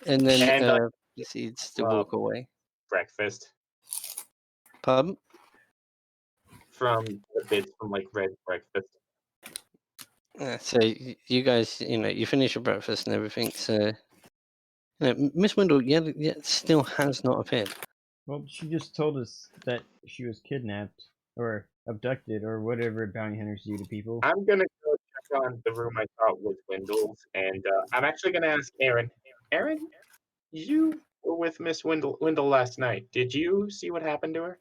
then And proceeds to walk away. breakfast Pardon? from the bits from like Red breakfast. So you guys, you know, you finish your breakfast and everything. So, you know, Miss Wendell, still has not appeared. Well, she just told us that she was kidnapped or abducted or whatever bounty hunters do to people. I'm gonna go check on the room I thought was Wendell's, and I'm actually gonna ask Aaron. Aaron, you were with Miss Wendell last night. Did you see what happened to her?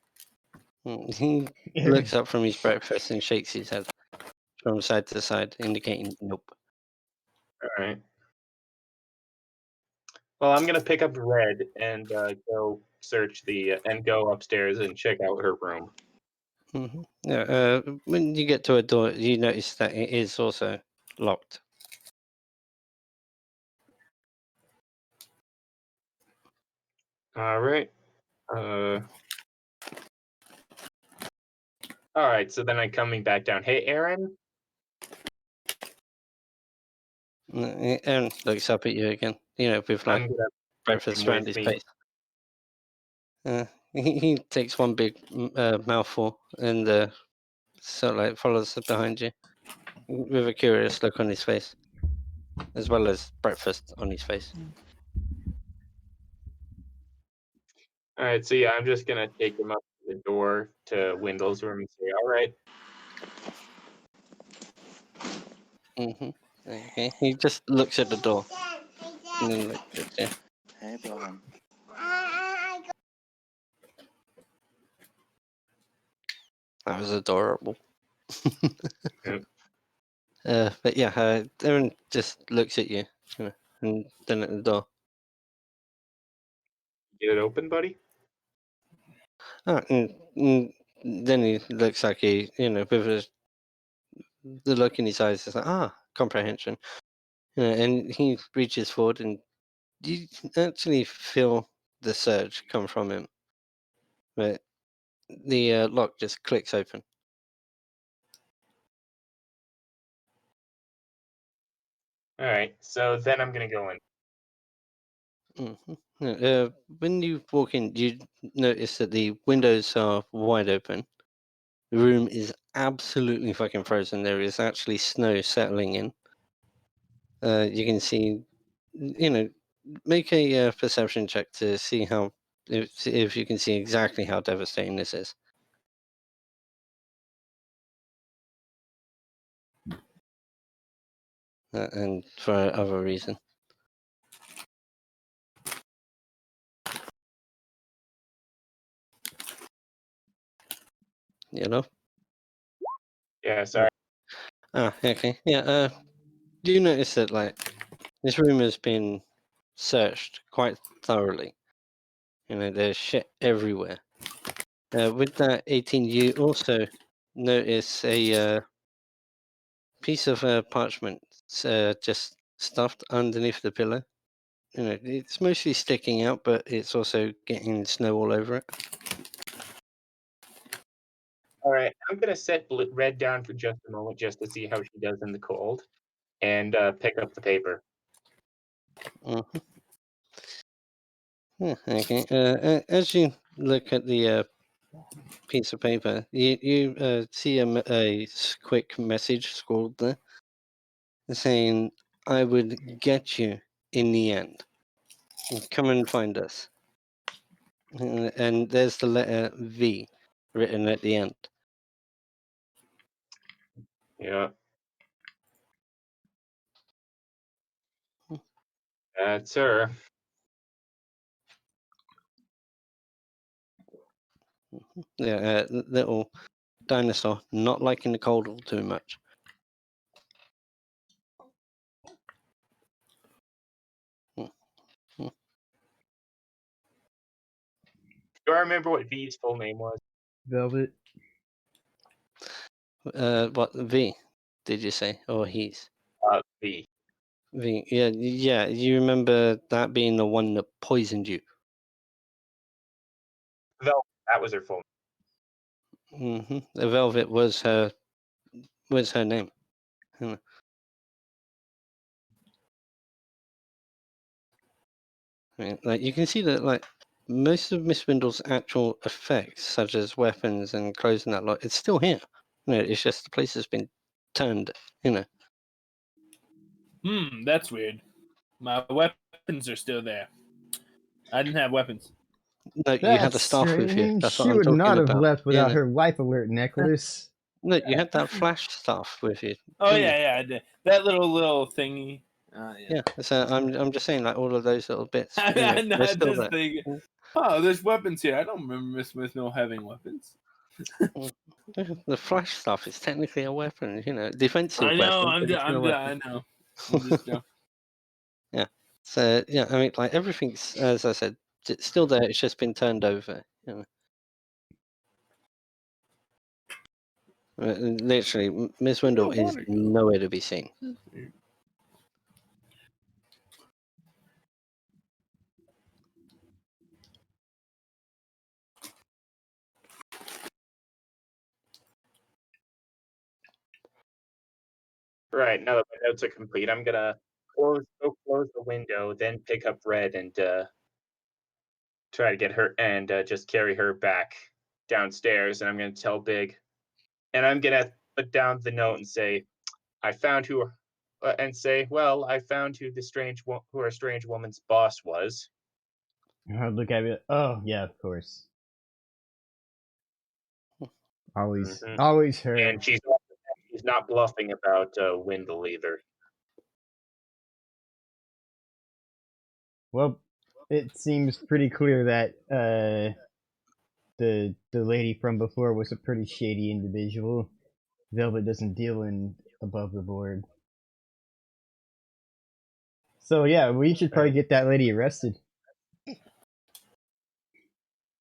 He looks up from his breakfast and shakes his head from side to side, indicating nope. All right. Well, I'm gonna pick up Red and go search and go upstairs and check out her room. Mm-hmm. Yeah. When you get to a door, you notice that it is also locked. All right. All right. So then I'm coming back down. Hey, Aaron. Aaron looks up at you again. You know, with like I'm gonna breakfast him around with his me. face. He takes one big mouthful and sort of like follows behind you with a curious look on his face, as well as breakfast on his face. All right. So yeah, I'm just gonna take him up to the door to Wendell's room and say, "All right." Mm-hmm. Okay. He just looks at the door and then looks at you. Hey, Bohan. That was adorable. Yep. But yeah, Aaron just looks at you, you know, and then at the door. Get it open, buddy. And then he looks like you know, with the look in his eyes, is like, comprehension. You know, and he reaches forward, and you actually feel the surge come from him. But the lock just clicks open. All right. So then I'm gonna go in. Mm-hmm. When you walk in, you notice that the windows are wide open. The room is absolutely fucking frozen. There is actually snow settling in. You can see, you know, make a perception check to see how, if you can see exactly how devastating this is. And for other reason. You know? Yeah. Sorry. Okay. Yeah, do you notice that, like, this room has been searched quite thoroughly? You know, there's shit everywhere. With that 18, you also notice a piece of parchment just stuffed underneath the pillow. You know, it's mostly sticking out, but it's also getting snow all over it. All right. I'm gonna set Red down for just a moment, just to see how she does in the cold, and pick up the paper. Mm-hmm. Yeah, okay. As you look at the piece of paper, you see a quick message scrawled there saying, "I would get you in the end. Come and find us." And there's the letter V written at the end. Yeah. That's her. Yeah, little dinosaur, not liking the cold all too much. Do I remember what V's full name was? Velvet. What V did you say? Or he's V. V? Yeah. You remember that being the one that poisoned you? That was her full The Velvet was her name. Hmm. I mean, like you can see that like most of Miss Windle's actual effects, such as weapons and clothes and that lot, it's still here. It's just the place has been turned. That's weird. My weapons are still there. I didn't have weapons. No, you had a That's staff with you. strange. That's what She I'm would talking not have about. left without her life alert necklace. No, you had that flash staff with you. Oh didn't you? yeah, I did. That little thingy. Yeah. So I'm just saying, like all of those little bits. I They're still just there. thinking, oh, there's weapons here. I don't remember Miss Windle having weapons. The flash stuff is technically a weapon, defensive I know. weapon. but it's still a weapon. I know. I'm just joking. Yeah. So yeah, I mean, like everything's, as I said, it's still there. It's just been turned over. Literally, Miss Windle is nowhere to be seen. Right, now that my notes are complete, I'm gonna close the window, then pick up Red and try to get her and just carry her back downstairs. And I'm gonna tell Big, and I'm gonna put down the note and say, "I found who," and say, "Well, I found who who our strange woman's boss was." I'd look at me. Oh yeah, of course. Always her. And she's not bluffing about Windle either. Well, it seems pretty clear that the lady from before was a pretty shady individual. Velvet doesn't deal in above the board. So yeah, we should probably get that lady arrested.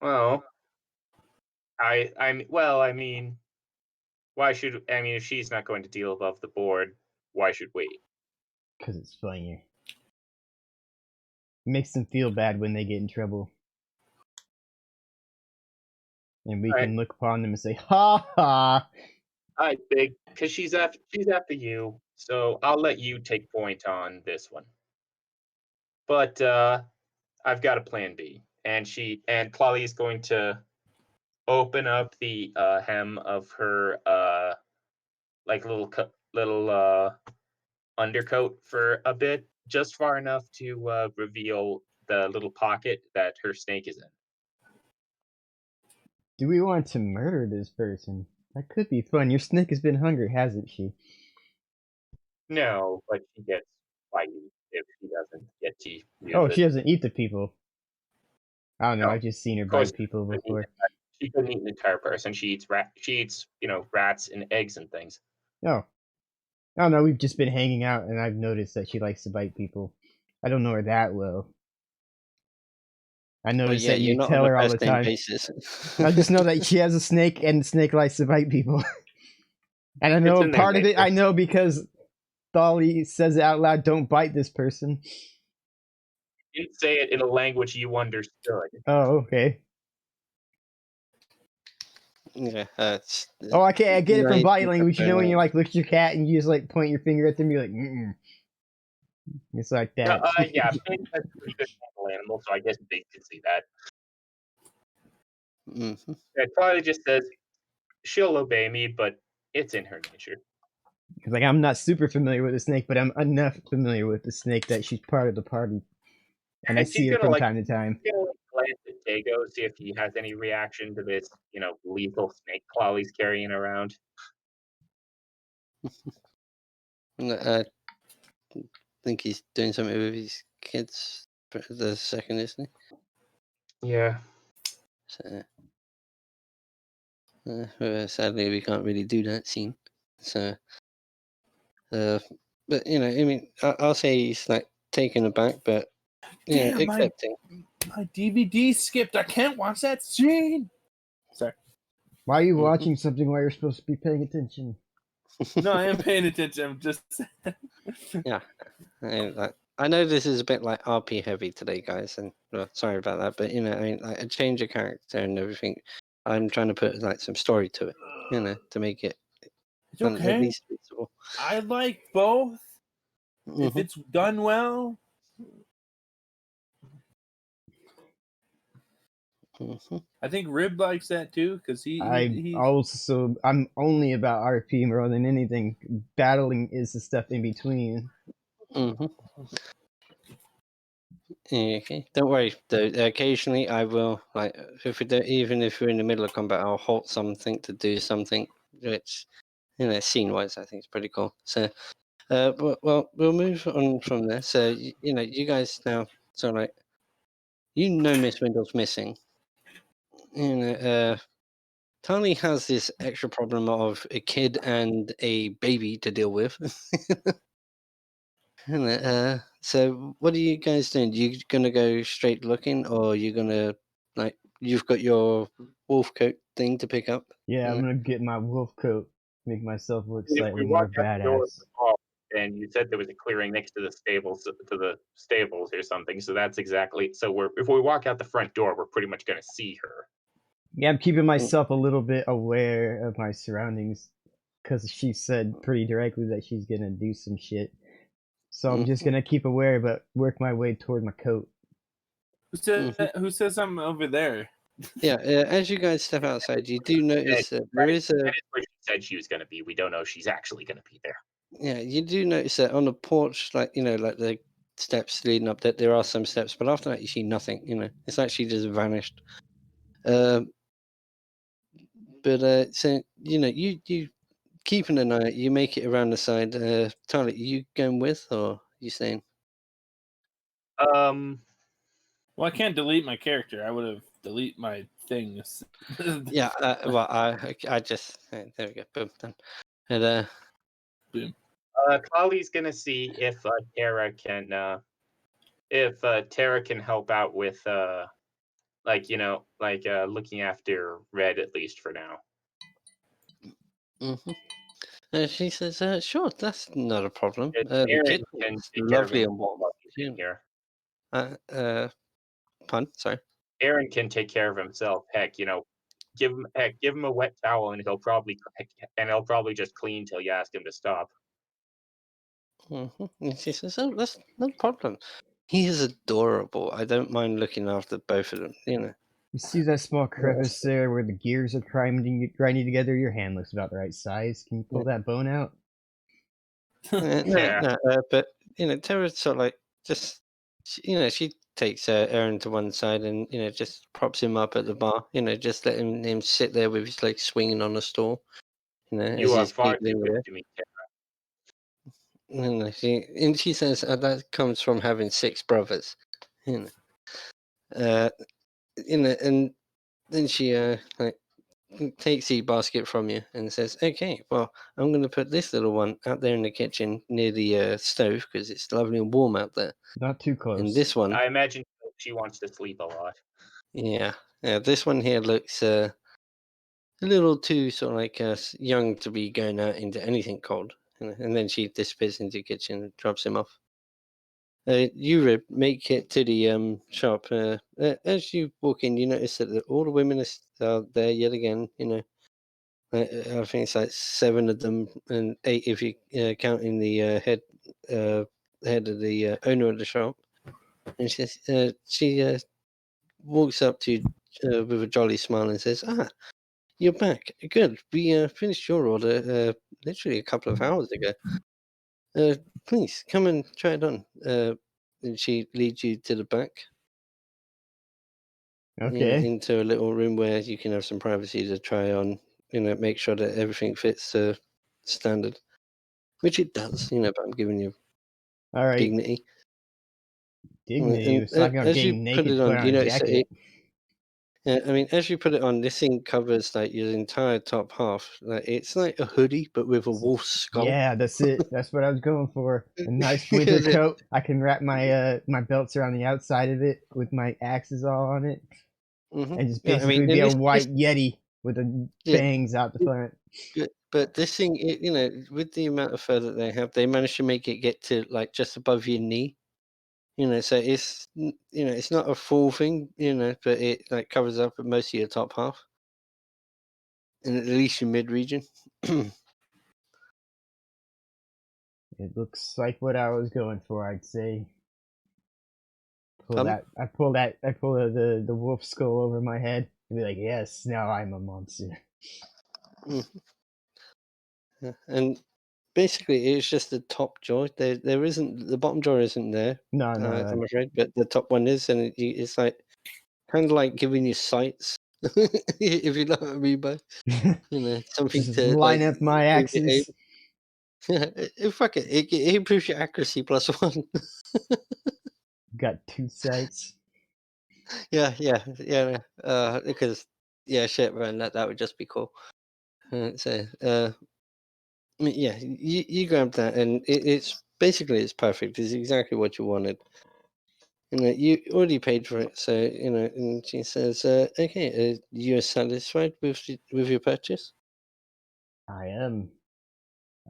Well, I mean, if she's not going to deal above the board, why should we? Because it's funnier. Makes them feel bad when they get in trouble. And we can look upon them and say, ha ha! Alright, Big, because she's after you, so I'll let you take point on this one. But I've got a plan B. And Claudia is going to open up the hem of her like little undercoat for a bit, just far enough to reveal the little pocket that her snake is in. Do we want to murder this person? That could be fun. Your snake has been hungry, hasn't she? No, but she gets fighty if she doesn't get to use it. She doesn't eat the people. I don't know. No, I've just seen her bite people she before. She couldn't eat an entire person. She eats rats and eggs and things. No. I don't know. We've just been hanging out, and I've noticed that she likes to bite people. I don't know her that well. I noticed that you tell her all the time. I just know that she has a snake, and the snake likes to bite people. And I know part of it, I know because Dolly says it out loud, don't bite this person. You didn't say it in a language you understood. Oh, okay. Yeah. I get it from body language. You know when you like look at your cat and you just like point your finger at them, you're like, mm-mm. It's like that. Yeah, pigs are pretty good animal, so I guess Big could see that. Mm-hmm. It probably just says she'll obey me, but it's in her nature. Because like I'm not super familiar with the snake, but I'm enough familiar with the snake that she's part of the party, and I see her from time to time. Glance at Dago, see if he has any reaction to this, lethal snake claw he's carrying around. I think he's doing something with his kids for the second, isn't he? Yeah. So, sadly, we can't really do that scene. So, but I mean, I'll say he's like taken aback, but yeah, accepting. My DVD skipped. I can't watch that scene. Sorry. Why are you watching something while you're supposed to be paying attention? No, I am paying attention. I'm just. Yeah, like I know this is a bit like RP heavy today, guys, and well, sorry about that. But I mean, like a change of character and everything. I'm trying to put like some story to it, to make it It's at okay. least reasonable. I like both. If it's done well. I think Rib likes that too, because I'm only about RP more than anything. Battling is the stuff in between. Okay, don't worry. Though occasionally I will, like, if we don't, even if we're in the middle of combat, I'll halt something to do something, which scene-wise, I think is pretty cool. So, well, we'll move on from there. So, you guys now, so like, Miss Windle's missing. Tali has this extra problem of a kid and a baby to deal with. So what are you guys doing? You gonna go straight looking, or you gonna you've got your wolf coat thing to pick up? Yeah, I'm gonna get my wolf coat, make myself look If slightly we more walked out the door of badass. the hall, and you said there was a clearing next to the stables or something, so that's exactly. So if we walk out the front door, we're pretty much going to see her. Yeah, I'm keeping myself a little bit aware of my surroundings, because she said pretty directly that she's gonna do some shit. So I'm just gonna keep aware, but work my way toward my coat. Who says I'm over there? Yeah, as you guys step outside, you do notice that there is a. That is where she said she was going to be. We don't know if she's actually going to be there. Yeah, you do notice that on the porch, like like the steps leading up, that there are some steps, but after that you see nothing. It's like she just vanished. But so you keeping an eye. You make it around the side. Tyler, you going with, or you staying? Well, I can't delete my character. I would have delete my things. Yeah. Well, I just there we go. Boom. Done. And Boom. Kali's going to see if Tara can help out with looking after Red, at least for now. she says, "Sure, that's not a problem. If The Aaron kid can is take care of lovely him and warm." while he's in here. Pun. Sorry. Aaron can take care of himself. Heck, give him a wet towel, and he'll probably just clean till you ask him to stop. And she says, "Oh, that's no problem. He is adorable. I don't mind looking after both of them. You see that small crevice there where the gears are grinding together? Your hand looks about the right size. Can you pull that bone out? Yeah. But Tara's sort of like just she takes Aaron to one side and just props him up at the bar. Just letting him sit there with his legs swinging on the stool. You as are he's far too giggling good away. to me, Tara. She says that comes from having 6 brothers. And then she takes the basket from you and says, "Okay, well, I'm going to put this little one out there in the kitchen near the stove because it's lovely and warm out there. Not too close. And this one, I imagine she wants to sleep a lot. yeah, this one here looks a little too sort of like young to be going out into anything cold." And then she disappears into the kitchen and drops him off. You make it to the shop. As you walk in, you notice that all the women are there yet again. I think it's like 7 of them, and 8 if you counting the head of the owner of the shop. And she walks up to you with a jolly smile and says, "Ah, you're back. Good. We finished your order literally a couple of hours ago. Please come and try it on." And she leads you to the back. Okay. Into a little room where you can have some privacy to try on, make sure that everything fits standard, which it does, but I'm giving you All right. dignity. Dignity. And It's like I'm as you getting put naked, it put on, on a notice that jacket. as you put it on, this thing covers like your entire top half. Like it's like a hoodie, but with a wolf skull. Yeah, that's it. That's what I was going for. A nice winter coat. I can wrap my my belts around the outside of it with my axes all on it, and just basically be a white yeti with the fangs out the front. But this thing, with the amount of fur that they have, they managed to make it get to like just above your knee. So it's it's not a full thing, but it like covers up most of your top half, and at least your mid region. It looks like what I was going for, I'd say. Pardon? I pull the wolf skull over my head and be like, yes, now I'm a monster. Yeah, and basically, it's just the top jaw. There isn't the bottom jaw isn't there. No, I'm afraid, but the top one is, and it's like kind of like giving you sights, if you know what I mean by something just to line like up my move your aim. axes. Fuck it. It improves your accuracy +1. Got 2 sights. Yeah. Because shit, man, that would just be cool. Yeah, you grab that, and it's basically it's perfect. It's exactly what you wanted. You already paid for it, so And she says, "Okay, you're satisfied with your purchase?" I am.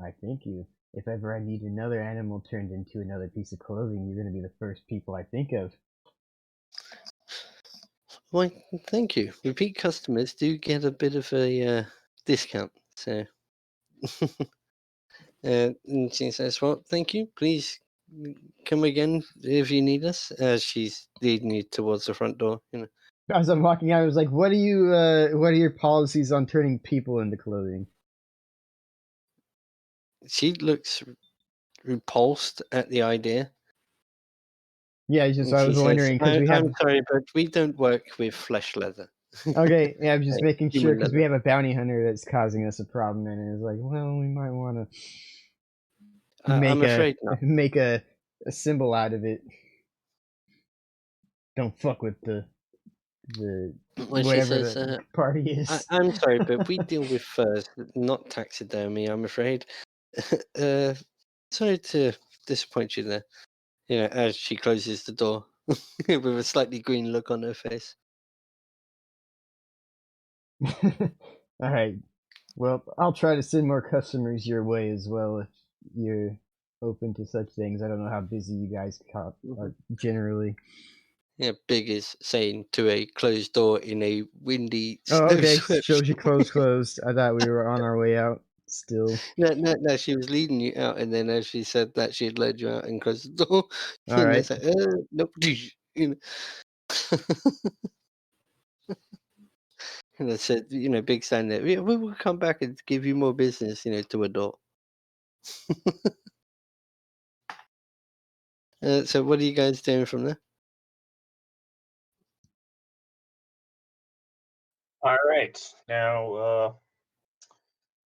I thank you. If ever I need another animal turned into another piece of clothing, you're going to be the first people I think of. Why, thank you. Repeat customers do get a bit of a discount, so. And she says, "Well, thank you. Please come again if you need us." As she's leading you towards the front door. As I'm walking out, I was like, what are your policies on turning people into clothing? She looks repulsed at the idea. Yeah, it's just I was wondering because we have. I'm sorry, but we don't work with flesh leather. Okay, yeah, I'm just making sure Human because we leather. have a bounty hunter that's causing us a problem, and it's like, well, we might want to I'm afraid not. make a symbol out of it. Don't fuck with the When she whatever says, the party is. I'm sorry, but we deal with furs, not taxidermy, I'm afraid. Sorry to disappoint you there. As she closes the door with a slightly green look on her face. All right. Well, I'll try to send more customers your way as well if you're open to such things. I don't know how busy you guys are generally. Yeah, Big is saying to a closed door in a windy Oh, okay. snowswept. Shows you closed. I thought we were on our way out still. No, she was leading you out, and then as she said that, she had led you out and closed the door. All And right. it's like, nope. And I said, Big stand there. Yeah, we will come back and give you more business, to a door. So what are you guys doing from there? All right. Now,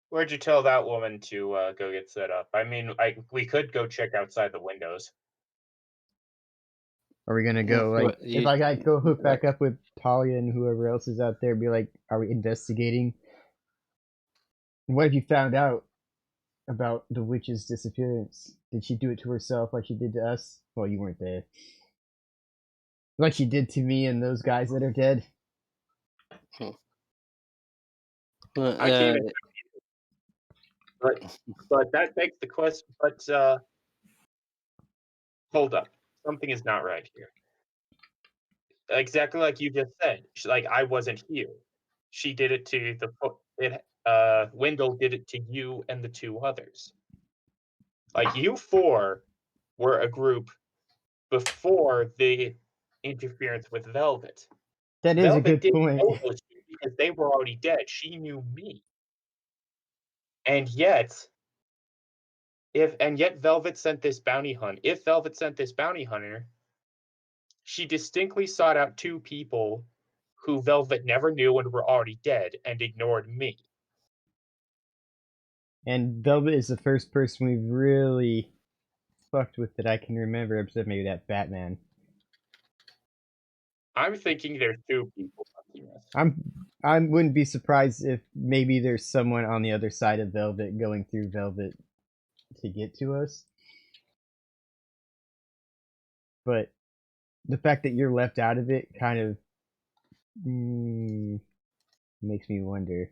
where'd you tell that woman to go get set up? I mean, we could go check outside the windows. Are we gonna go like if I go hook back up with Talia and whoever else is out there? Be like, are we investigating? What have you found out about the witch's disappearance? Did she do it to herself like she did to us? Well, you weren't there. Like she did to me and those guys that are dead. I came in, but that begs the question. But hold up, something is not right here. Exactly like you just said. Like I wasn't here. She did it to Wendell did it to you and the 2 others. Like you 4 were a group before the interference with Velvet. That is Velvet a good didn't point. know those 2 because they were already dead. She knew me. And yet Velvet sent this bounty hunt. If Velvet sent this bounty hunter, she distinctly sought out 2 people who Velvet never knew and were already dead and ignored me. And Velvet is the first person we've really fucked with that I can remember, except maybe that Batman. I'm thinking there's 2 people. I wouldn't be surprised if maybe there's someone on the other side of Velvet going through Velvet to get to us. But the fact that you're left out of it kind of makes me wonder.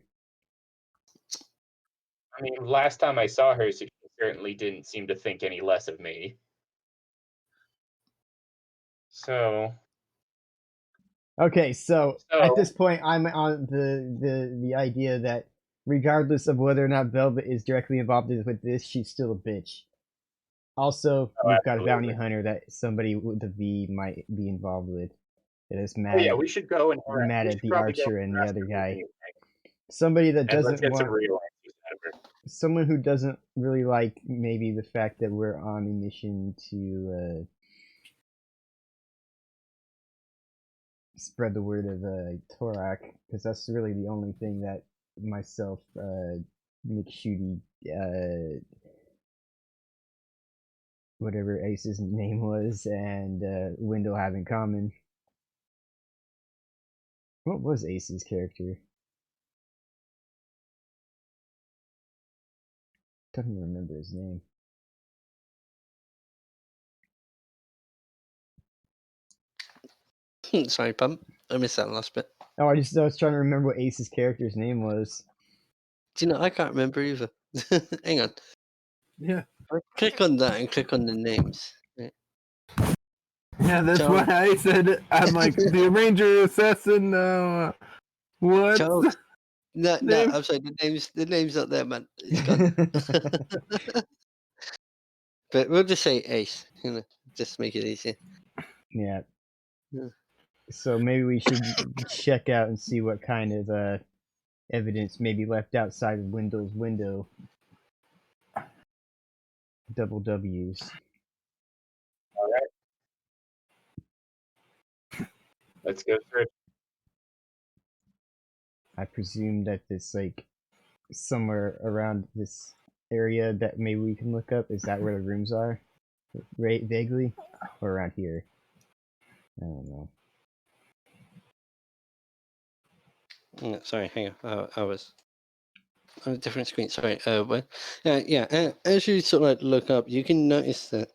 I mean, last time I saw her, she certainly didn't seem to think any less of me. So Okay, so at So- this point, I'm on the idea that regardless of whether or not Velvet is directly involved with this, she's still a bitch. Also, we've got a bounty absolutely. hunter that somebody with the V might be involved with. That is oh mad, yeah, we should go and mad we at should the probably go archer and the harass other her guy. anyway. Somebody that And let's doesn't get some want, real answers out of her. someone who doesn't really like maybe the fact that we're on a mission to spread the word of Torak, because that's really the only thing that myself, McShooty, whatever Ace's name was, and Wendell have in common. What was Ace's character? Don't even remember his name. Sorry, Pump. I missed that last bit. Oh, I was trying to remember what Ace's character's name was. Do you know, I can't remember either. Hang on. Yeah. Click on that and click on the names. Yeah. Yeah, that's Charles. why I said it. I'm like, the Ranger Assassin, what? Charles. No, Name? I'm sorry, the name's not there, man. It's gone. But we'll just say Ace, just to make it easier. Yeah. Yeah. So maybe we should check out and see what kind of evidence may be left outside of Wendell's window. Double W's. All right. Let's go through it. I presume that it's like somewhere around this area that maybe we can look up. Is that where the rooms are? Right, vaguely? Or around here? I don't know. Sorry, hang on. I was on a different screen. Sorry. As you sort of like look up, you can notice that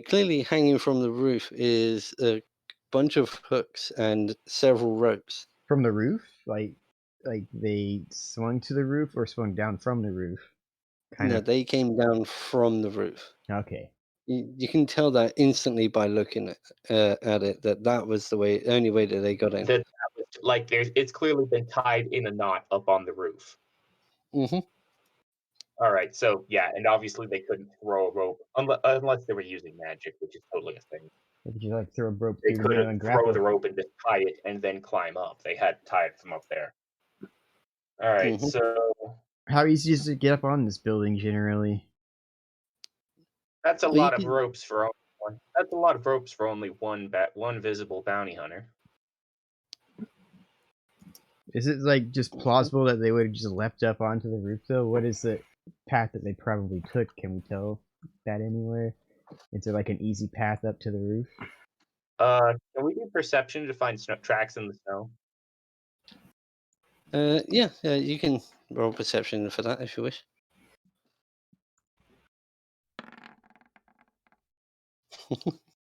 clearly hanging from the roof is a bunch of hooks and several ropes. From the roof? Like they swung to the roof or swung down from the roof? No, they came down from the roof. Okay. You can tell that instantly by looking at it. That was the only way that they got in. That was, like it's clearly been tied in a knot up on the roof. Mm-hmm. All right, so yeah, and obviously they couldn't throw a rope unless they were using magic, which is totally a thing. Would you like throw a rope They through the middle couldn't and throw grapple? the rope and just tie it and then climb up. They had to tie it from up there. All right, Mhm. so How easy is it to get up on this building generally? that's a Well, you lot of can- ropes for only one. That's a lot of ropes for only one visible bounty hunter. Is it like just plausible that they would have just leapt up onto the roof though? What is the path that they probably took? Can we tell that anywhere? Is there like an easy path up to the roof? Can we do perception to find tracks in the snow? Yeah, you can roll perception for that if you wish.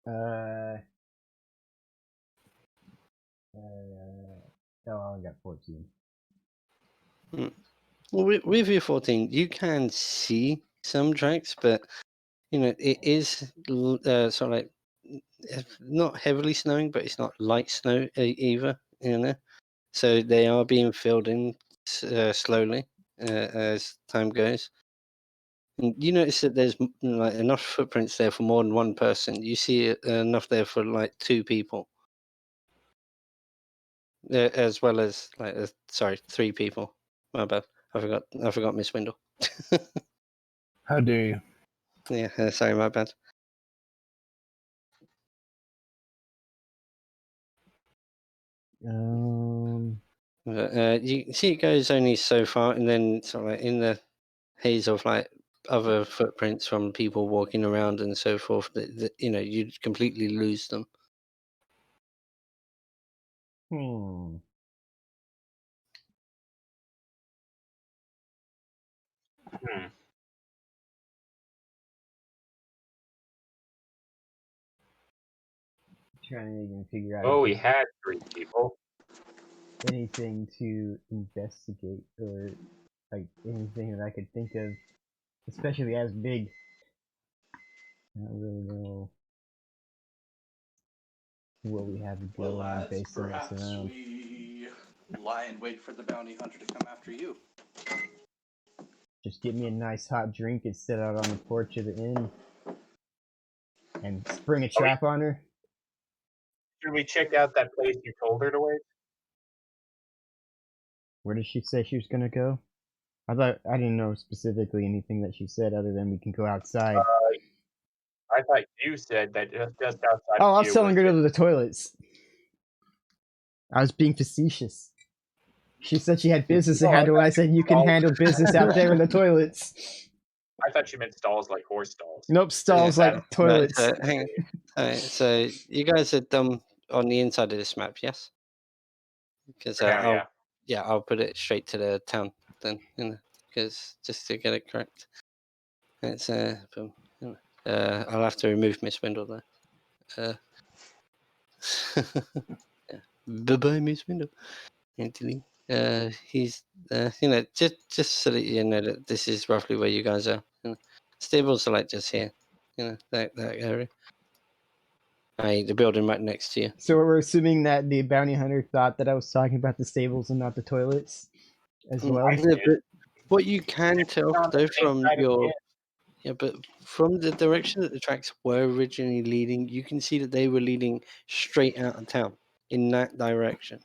Oh, I only got 14. Well, with your 14, you can see some tracks, but it is sort of like not heavily snowing, but it's not light snow either. So they are being filled in slowly as time goes. And you notice that there's like enough footprints there for more than one person. You see enough there for like two people, as well as like three people. My bad. I forgot Miss Windle. How dare you? Yeah, sorry, my bad. You see, it goes only so far, and then sort of like in the haze of like other footprints from people walking around and so forth, you completely lose them. Hmm. Trying to even figure out Oh, if we there's had three people. anything to investigate or like anything that I could think of, especially as big. I don't really know. what we have to go Well, on lads, based on what's perhaps around. we lie in wait for the bounty hunter to come after you. Just get me a nice hot drink and sit out on the porch of the inn and spring a trap on her. Should we check out that place you told her to wait? Where did she say she was gonna go? I didn't know specifically anything that she said other than we can go outside. I thought you said that just outside. Oh, I of was you telling her to was go to the toilets. I was being facetious. She said she had business to Oh, I handle, and I thought said you can stalls. handle business out there in the toilets. I thought you meant stalls like horse stalls. Nope, stalls Yeah. like No, toilets. so, hang on. Alright, so you guys are done on the inside of this map, yes? Because For now, yeah. I'll put it straight to the town then, because just to get it correct. It's boom, I'll have to remove Miss Windle there. Yeah. Bye bye, Miss Windle. Anthony. He's just so that you know that this is roughly where you guys are. Stables are like just here, that area. The building right next to you. So we're assuming that the bounty hunter thought that I was talking about the stables and not the toilets as well. Yeah, but what you can tell on the though same from side of the your inn. but from the direction that the tracks were originally leading, you can see that they were leading straight out of town in that direction.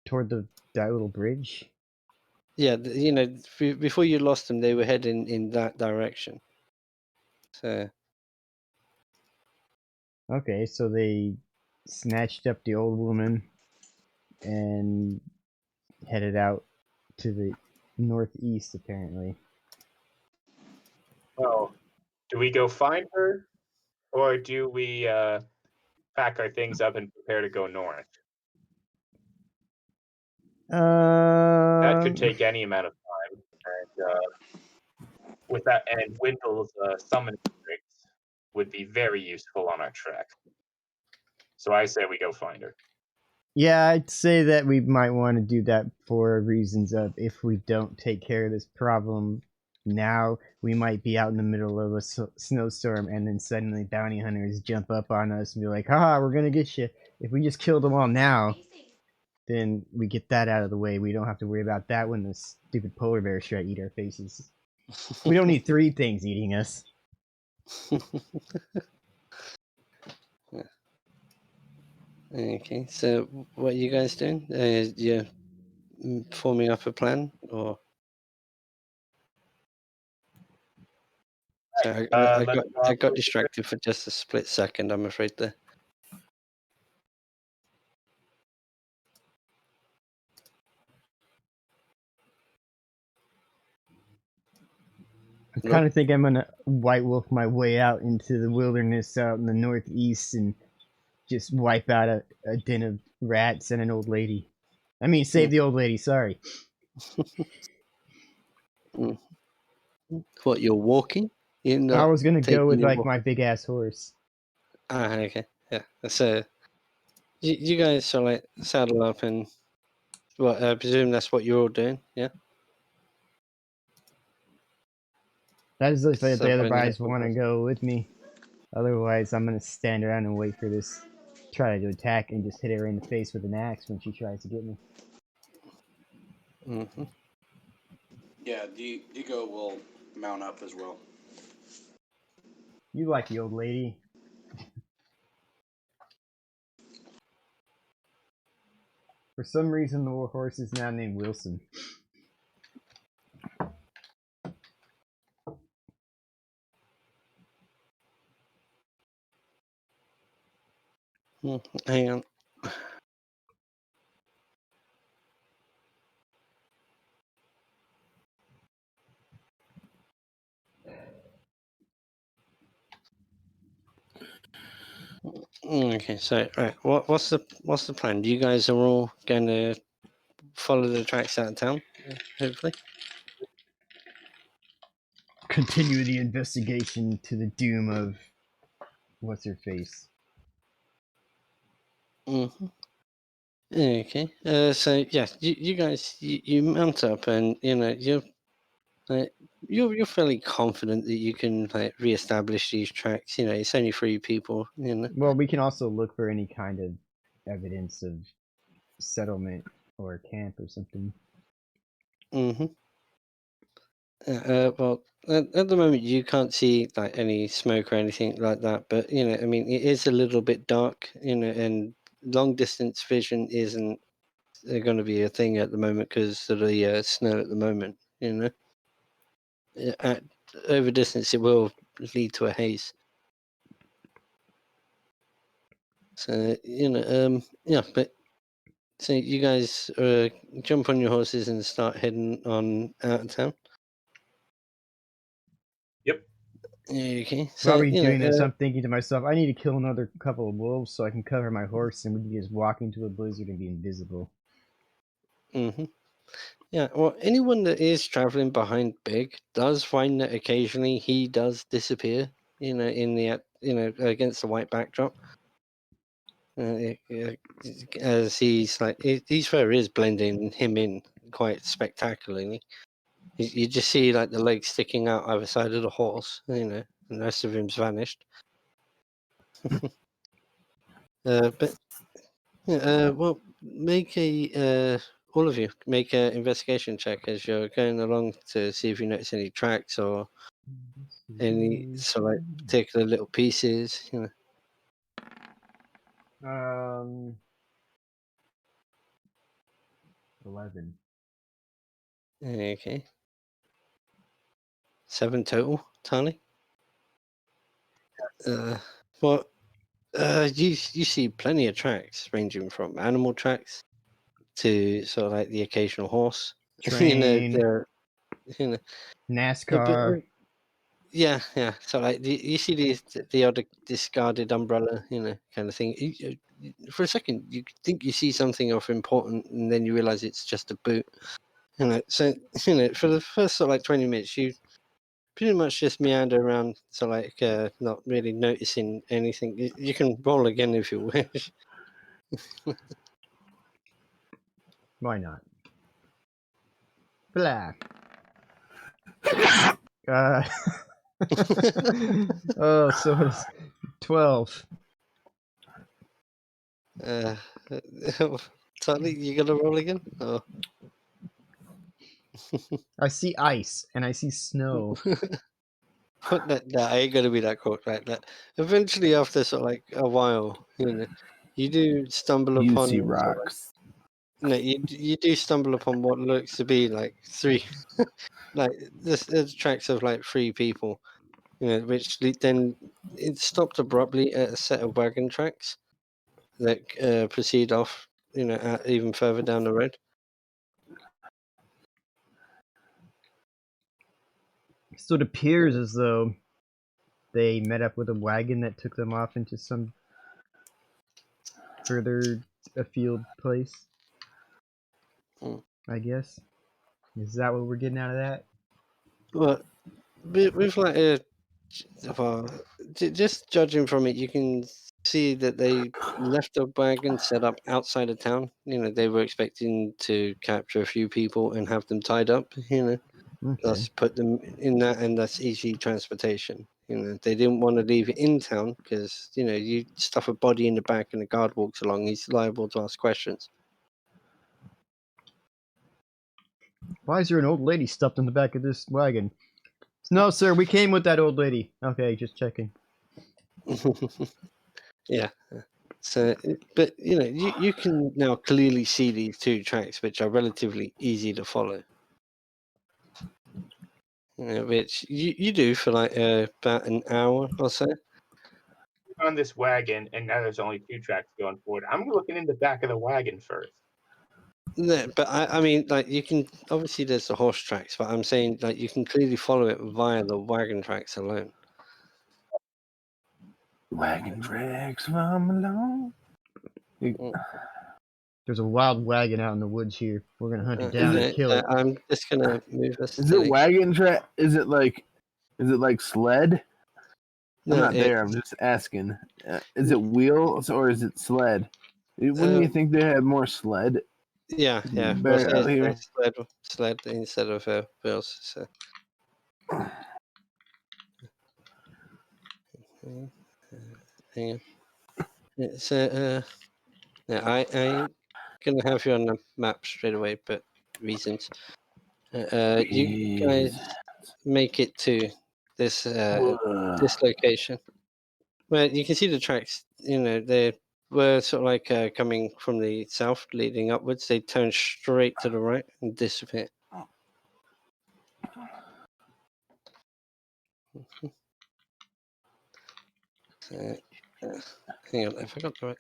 Toward that little bridge. Yeah, before you lost them, they were heading in that direction. So Okay, so they snatched up the old woman and headed out to the northeast, apparently. Oh, do we go find her, or do we pack our things up and prepare to go north? That could take any amount of time, and with that, and Windle's summoning tricks would be very useful on our trek. So I say we go find her. Yeah, I'd say that we might want to do that for reasons of if we don't take care of this problem now, we might be out in the middle of a snowstorm and then suddenly bounty hunters jump up on us and be like, haha, we're gonna get you. If we just kill them all now, then we get that out of the way. We don't have to worry about that when the stupid polar bears try to eat our faces. We don't need 3 things eating us. Okay, so what are you guys doing? You're forming up a plan, or? So I got distracted for just a split second, I'm afraid there. I kind of think I'm gonna white wolf my way out into the wilderness out in the northeast and just wipe out a den of rats and an old lady. I mean, save the old lady, sorry. What, you're walking? I was gonna go with like walk? my big ass horse. Okay, yeah. So you guys are like saddle up and I presume that's what you're all doing, yeah? That is if the other guys So, want to go with me. Otherwise, I'm gonna stand around and wait for this try to attack and just hit her in the face with an axe when she tries to get me. Mm-hmm. Yeah, Digo will mount up as well. You like the old lady. For some reason, the horse is now named Wilson. Hang on. Okay, so right, what's the plan? You guys are all going to follow the tracks out of town, hopefully. Continue the investigation to the doom of what's her face. Mm-hmm. Okay. So yeah, you guys you mount up and you're you're fairly confident that you can like reestablish these tracks. It's only 3 people. Well, we can also look for any kind of evidence of settlement or camp or something. Mm-hmm. Well, at the moment you can't see like any smoke or anything like that, but I mean, it is a little bit dark, and long distance vision isn't going to be a thing at the moment because of the snow at the moment. At over distance, it will lead to a haze. So yeah, but so you guys jump on your horses and start heading on out of town. Yep. Okay. So While we're doing this, I'm thinking to myself, I need to kill another couple of wolves so I can cover my horse and we can just walk into a blizzard and be invisible. Mm-hmm. Yeah, well, anyone that is traveling behind Big does find that occasionally he does disappear, in the against the white backdrop. As he's like, his fur is blending him in quite spectacularly. You just see like the legs sticking out either side of the horse, and the rest of him's vanished. But well, make all of you make an investigation check as you're going along to see if you notice any tracks or any like particular little pieces. 11. Okay. 7 total, Tony. Well, you see plenty of tracks ranging from animal tracks to sort of like the occasional horse. Train, But, NASCAR. yeah. So like you see the odd discarded umbrella, kind of thing. For a second, you think you see something of important, and then you realize it's just a boot. So for the first sort of like 20 minutes, you pretty much just meander around, so like not really noticing anything. You can roll again if you wish. Why not? Blah. Oh, so it's 12. Totally, you gonna roll again? Oh. I see ice and I see snow. That ain't gonna be that quick like that. Eventually, after sort of like a while, you do stumble You upon. see rocks. No, you do stumble upon what looks to be like 3, like there's tracks of like 3 people, which then it stopped abruptly at a set of wagon tracks that proceed off, even further down the road. So it appears as though they met up with a wagon that took them off into some further afield place. I guess. Is that what we're getting out of that? Well, with like just judging from it, you can see that they left the wagon set up outside of town. They were expecting to capture a few people and have them tied up. Okay. Thus put them in that, and that's easy transportation. They didn't want to leave it in town because you stuff a body in the back and the guard walks along, he's liable to ask questions. Why is there an old lady stuffed in the back of this wagon? No, sir, we came with that old lady. Okay, just checking. Yeah. So, but you can now clearly see these 2 tracks, which are relatively easy to follow. Which you do for like about an hour or so. On this wagon, and now there's only 2 tracks going forward. I'm looking in the back of the wagon first. No, but I mean, like you can obviously there's the horse tracks, but I'm saying like you can clearly follow it via the wagon tracks alone. Wagon tracks from along. There's a wild wagon out in the woods here. We're gonna hunt it down and kill it. I'm just gonna move us. Is it wagon track? Is it like sled? No, I'm not there. I'm just asking. Is it wheels or is it sled? Wouldn't you think they had more sled? Yeah. Better out here. Sled instead of wheels. So. Hang on. It's yeah, I ain't gonna have you on the map straight away, but reasons. You guys make it to this this location. Well, you can see the tracks. You know, they were sort of like coming from the south, leading upwards. They turn straight to the right and disappear. So, hang on, if I got the right.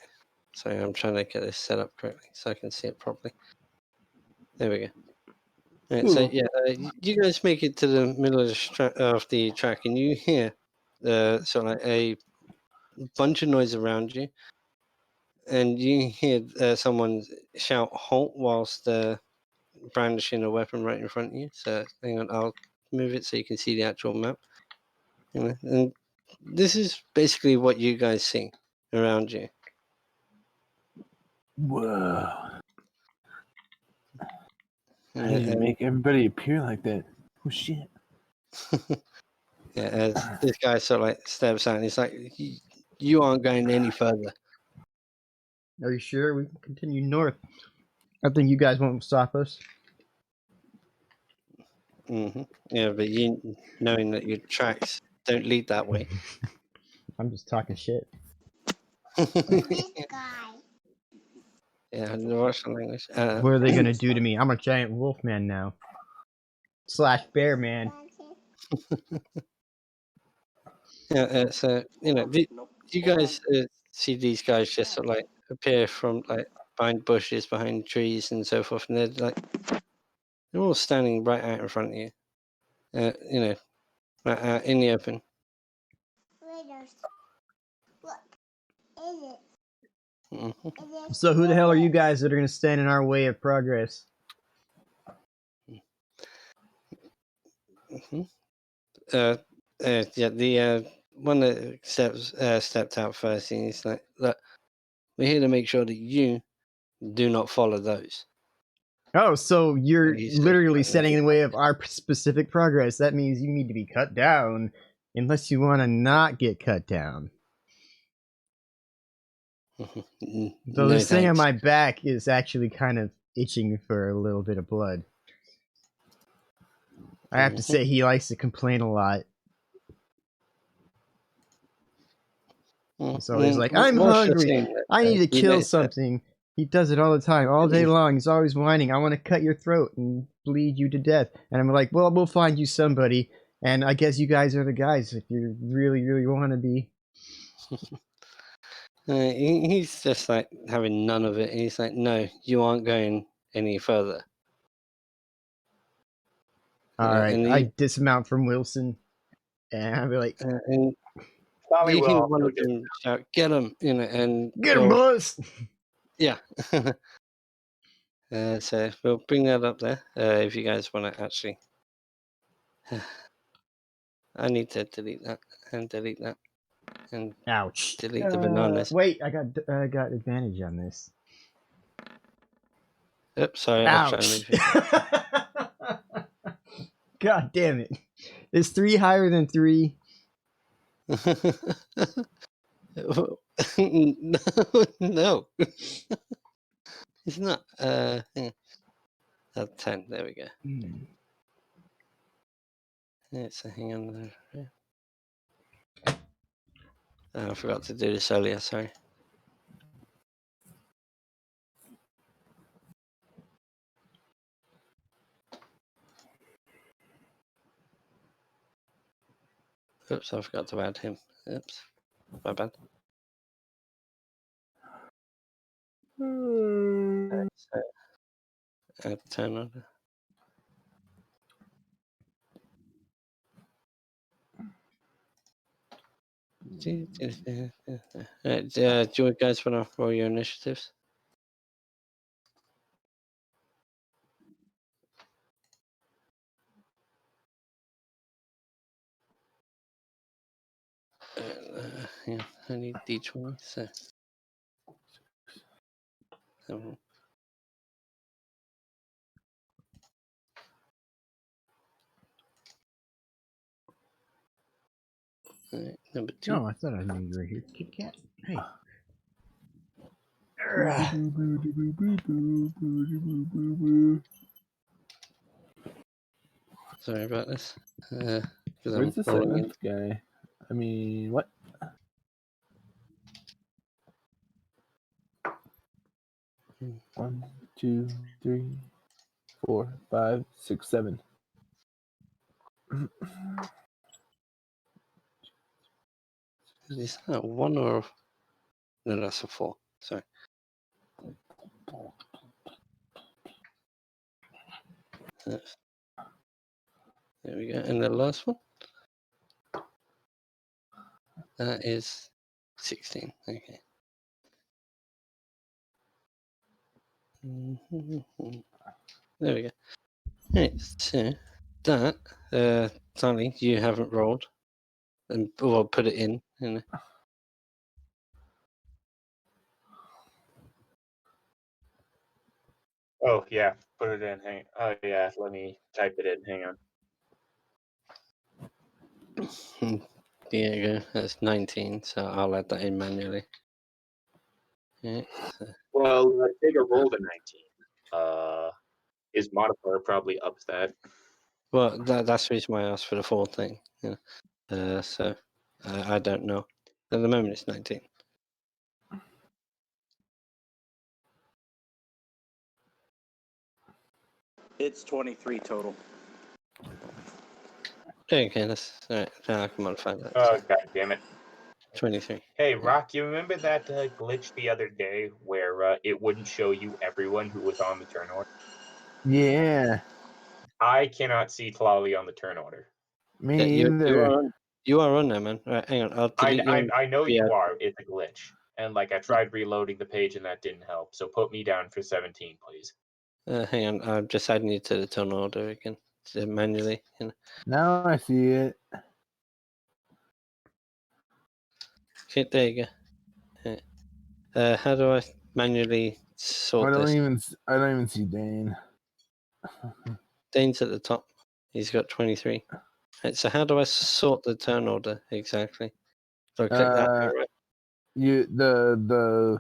Sorry, I'm trying to get this set up correctly so I can see it properly. There we go. Right, so yeah, you guys make it to the middle of the track, and you hear sort of like a bunch of noise around you, and you hear someone shout "halt" whilst brandishing a weapon right in front of you. So hang on, I'll move it so you can see the actual map. You know, and this is basically what you guys see around you. Whoa. You How know, did you make everybody appear like that? Oh, shit. yeah, as this guy sort of like steps out, and he's like, "You aren't going any further." Are you sure we can continue north? I think you guys won't stop us. Yeah, but you knowing that your tracks don't lead that way. I'm just talking shit. Yeah, the Russian language. What are they gonna do to me? I'm a giant wolf man now. / bear man. Yeah, so you know, you guys see these guys just sort of like appear from like behind bushes, behind trees, and so forth, and they're all standing right out in front of you. You know, right out in the open. So who the hell are you guys that are gonna stand in our way of progress? Yeah, the one that stepped out first, and he's like, "Look, we're here to make sure that you do not follow those." Oh, so you're He says, literally standing in the way of our specific progress. That means you need to be cut down, unless you want to not get cut down. So No, this thing on thanks. my back is actually kind of itching for a little bit of blood. I have to say, he likes to complain a lot. So he's like, I'm hungry. I need to kill something. He does it all the time, all day long. He's always whining. I want to cut your throat and bleed you to death. And I'm like, well, we'll find you somebody. And I guess you guys are the guys if you really, really want to be. He's just like having none of it. He's like, no, you aren't going any further. All right, I dismount from Wilson, and I'll be like, and Probably you hear will. one of them shout, "Get him!" You know, and get him, boys! Yeah. So we'll bring that up there if you guys want to actually. I need to delete that and delete that and ouch! delete the bananas. Wait, I got advantage on this. Oops, sorry. I was trying to move it. God damn it! Is 3 higher than 3? No. It's not. Hang on. 10. There we go. Yeah, so hang on. I forgot to do this earlier. Sorry. Oops, I forgot to add him. Oops, my bad. So, add 10 on. Do you guys want to roll your initiatives? Yeah, I need D20. So. Alright, number 2. No, I thought I knew you were here. Kit Kat. Hey. Sorry about this. Because Where's the I'm rolling in. seventh guy? I mean, what? Hmm. 1, 2, 3, 4, 5, 6, 7. Is that 1 or... No, that's a 4. Sorry. There we go. And the last one? That is 16. Okay. There we go. Right, so that, Sally, you haven't rolled. And well, put it in. Oh yeah, put it in. Oh yeah, let me type it in. Hang on. There you go. That's 19, so I'll add that in manually. Yeah, so. Well, Tega rolled a 19. His modifier probably ups that. Well, that's the reason why I asked for the 4 thing. Yeah. So I don't know. At the moment, it's 19. It's 23 total. Okay, that's all right. Now I can modify that. Oh god damn it! 23. Hey Rock, you remember that glitch the other day where it wouldn't show you everyone who was on the turn order? Yeah, I cannot see Tlali on the turn order. me Yeah, either. you are on there, man. All right, hang on. I'll delete you. I know Yeah. you are. It's a glitch, and like I tried reloading the page and that didn't help. So put me down for 17, please. Hang on. I'm just adding you to the turn order again, manually. Now I see it. Okay, there you go. How do I manually sort this? I don't even see Dane. Dane's at the top. He's got 23. Right, so how do I sort the turn order exactly? Do I click that arrow? You the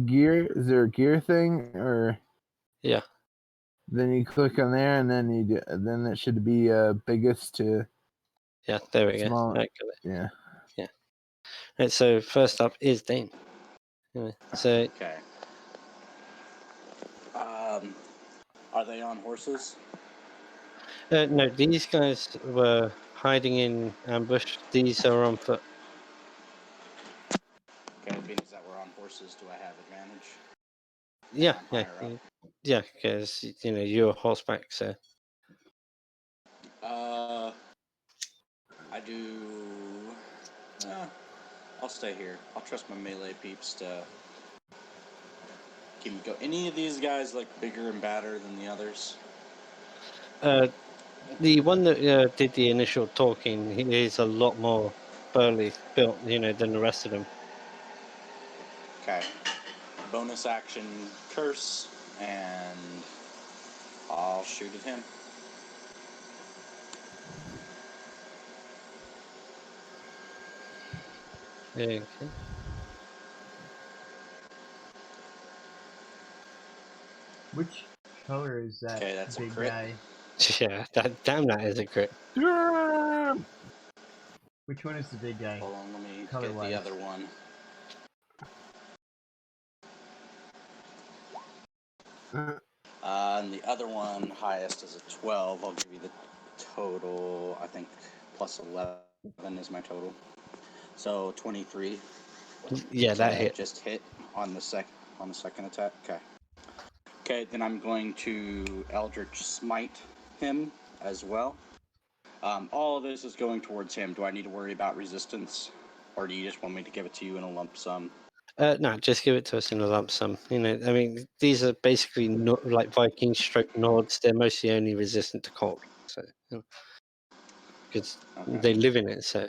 gear, is there a gear thing, or Yeah. then you click on there and then then it should be biggest to Yeah, there we small. go. Right, got it. Yeah. Right, so first up is Dane. Anyway, so Okay. Are they on horses? no, these guys were hiding in ambush. These are on foot. Okay, being as that we're on horses, do I have advantage? Yeah, I'm yeah, higher up. yeah, because you're horseback, so I do. I'll stay here. I'll trust my melee peeps to keep me go. Any of these guys like bigger and badder than the others? the one that did the initial talking, he is a lot more burly built, than the rest of them. Okay. Bonus action curse, and I'll shoot at him. Okay. Which color is that Okay, that's a big crit. guy? Yeah, that is a crit. Which one is the big guy? Hold on, let me get Color-wise. the other one. And the other one, highest is a 12. I'll give you the total. I think plus 11 is my total. So 23. Yeah, that hit. Just hit on the second attack. Okay. Okay, then I'm going to Eldritch Smite him as well. All of this is going towards him. Do I need to worry about resistance, or do you just want me to give it to you in a lump sum? No, just give it to us in a lump sum. I mean, these are basically not like Viking stroke Nords. They're mostly only resistant to cold, so because they live in it. So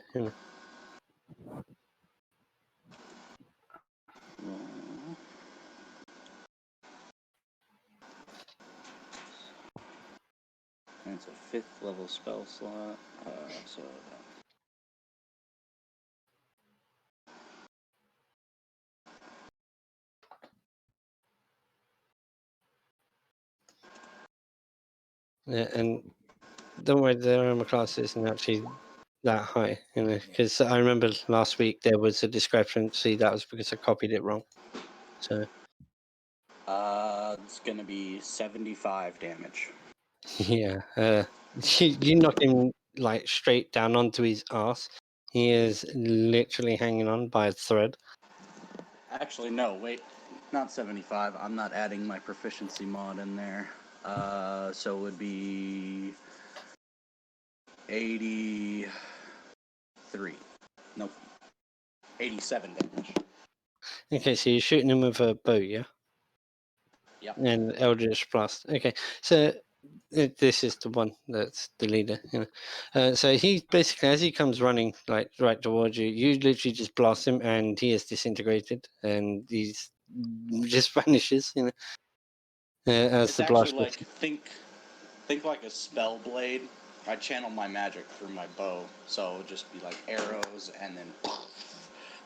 And it's a 5th level spell slot. So Yeah, and don't worry, the armor class isn't actually that high, because I remember last week there was a discrepancy. That was because I copied it wrong. So It's gonna be 75 damage. yeah, you knock him like straight down onto his ass. He is literally hanging on by a thread. Actually, no, wait, not 75. I'm not adding my proficiency mod in there. So it would be 83. Nope. 87 damage. Okay, so you're shooting him with a bow, yeah? Yep. And Eldritch Blast. Okay, so this is the one that's the leader. So he basically, as he comes running like right towards you, you literally just blast him, and he is disintegrated, and he's just vanishes. As It's the actually blast. like think like a spell blade. I channel my magic through my bow, so it would just be like arrows and then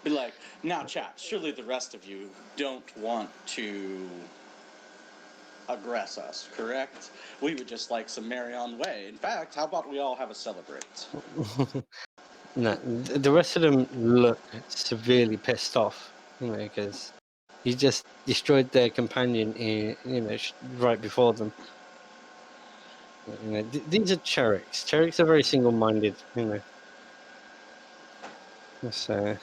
be like, now chat, surely the rest of you don't want to aggress us, correct? We would just like some merry on way. In fact, how about we all have a celebrate? No, the rest of them look severely pissed off, because he just destroyed their companion, right before them. These are Cherrics. Cherrics are very single-minded, So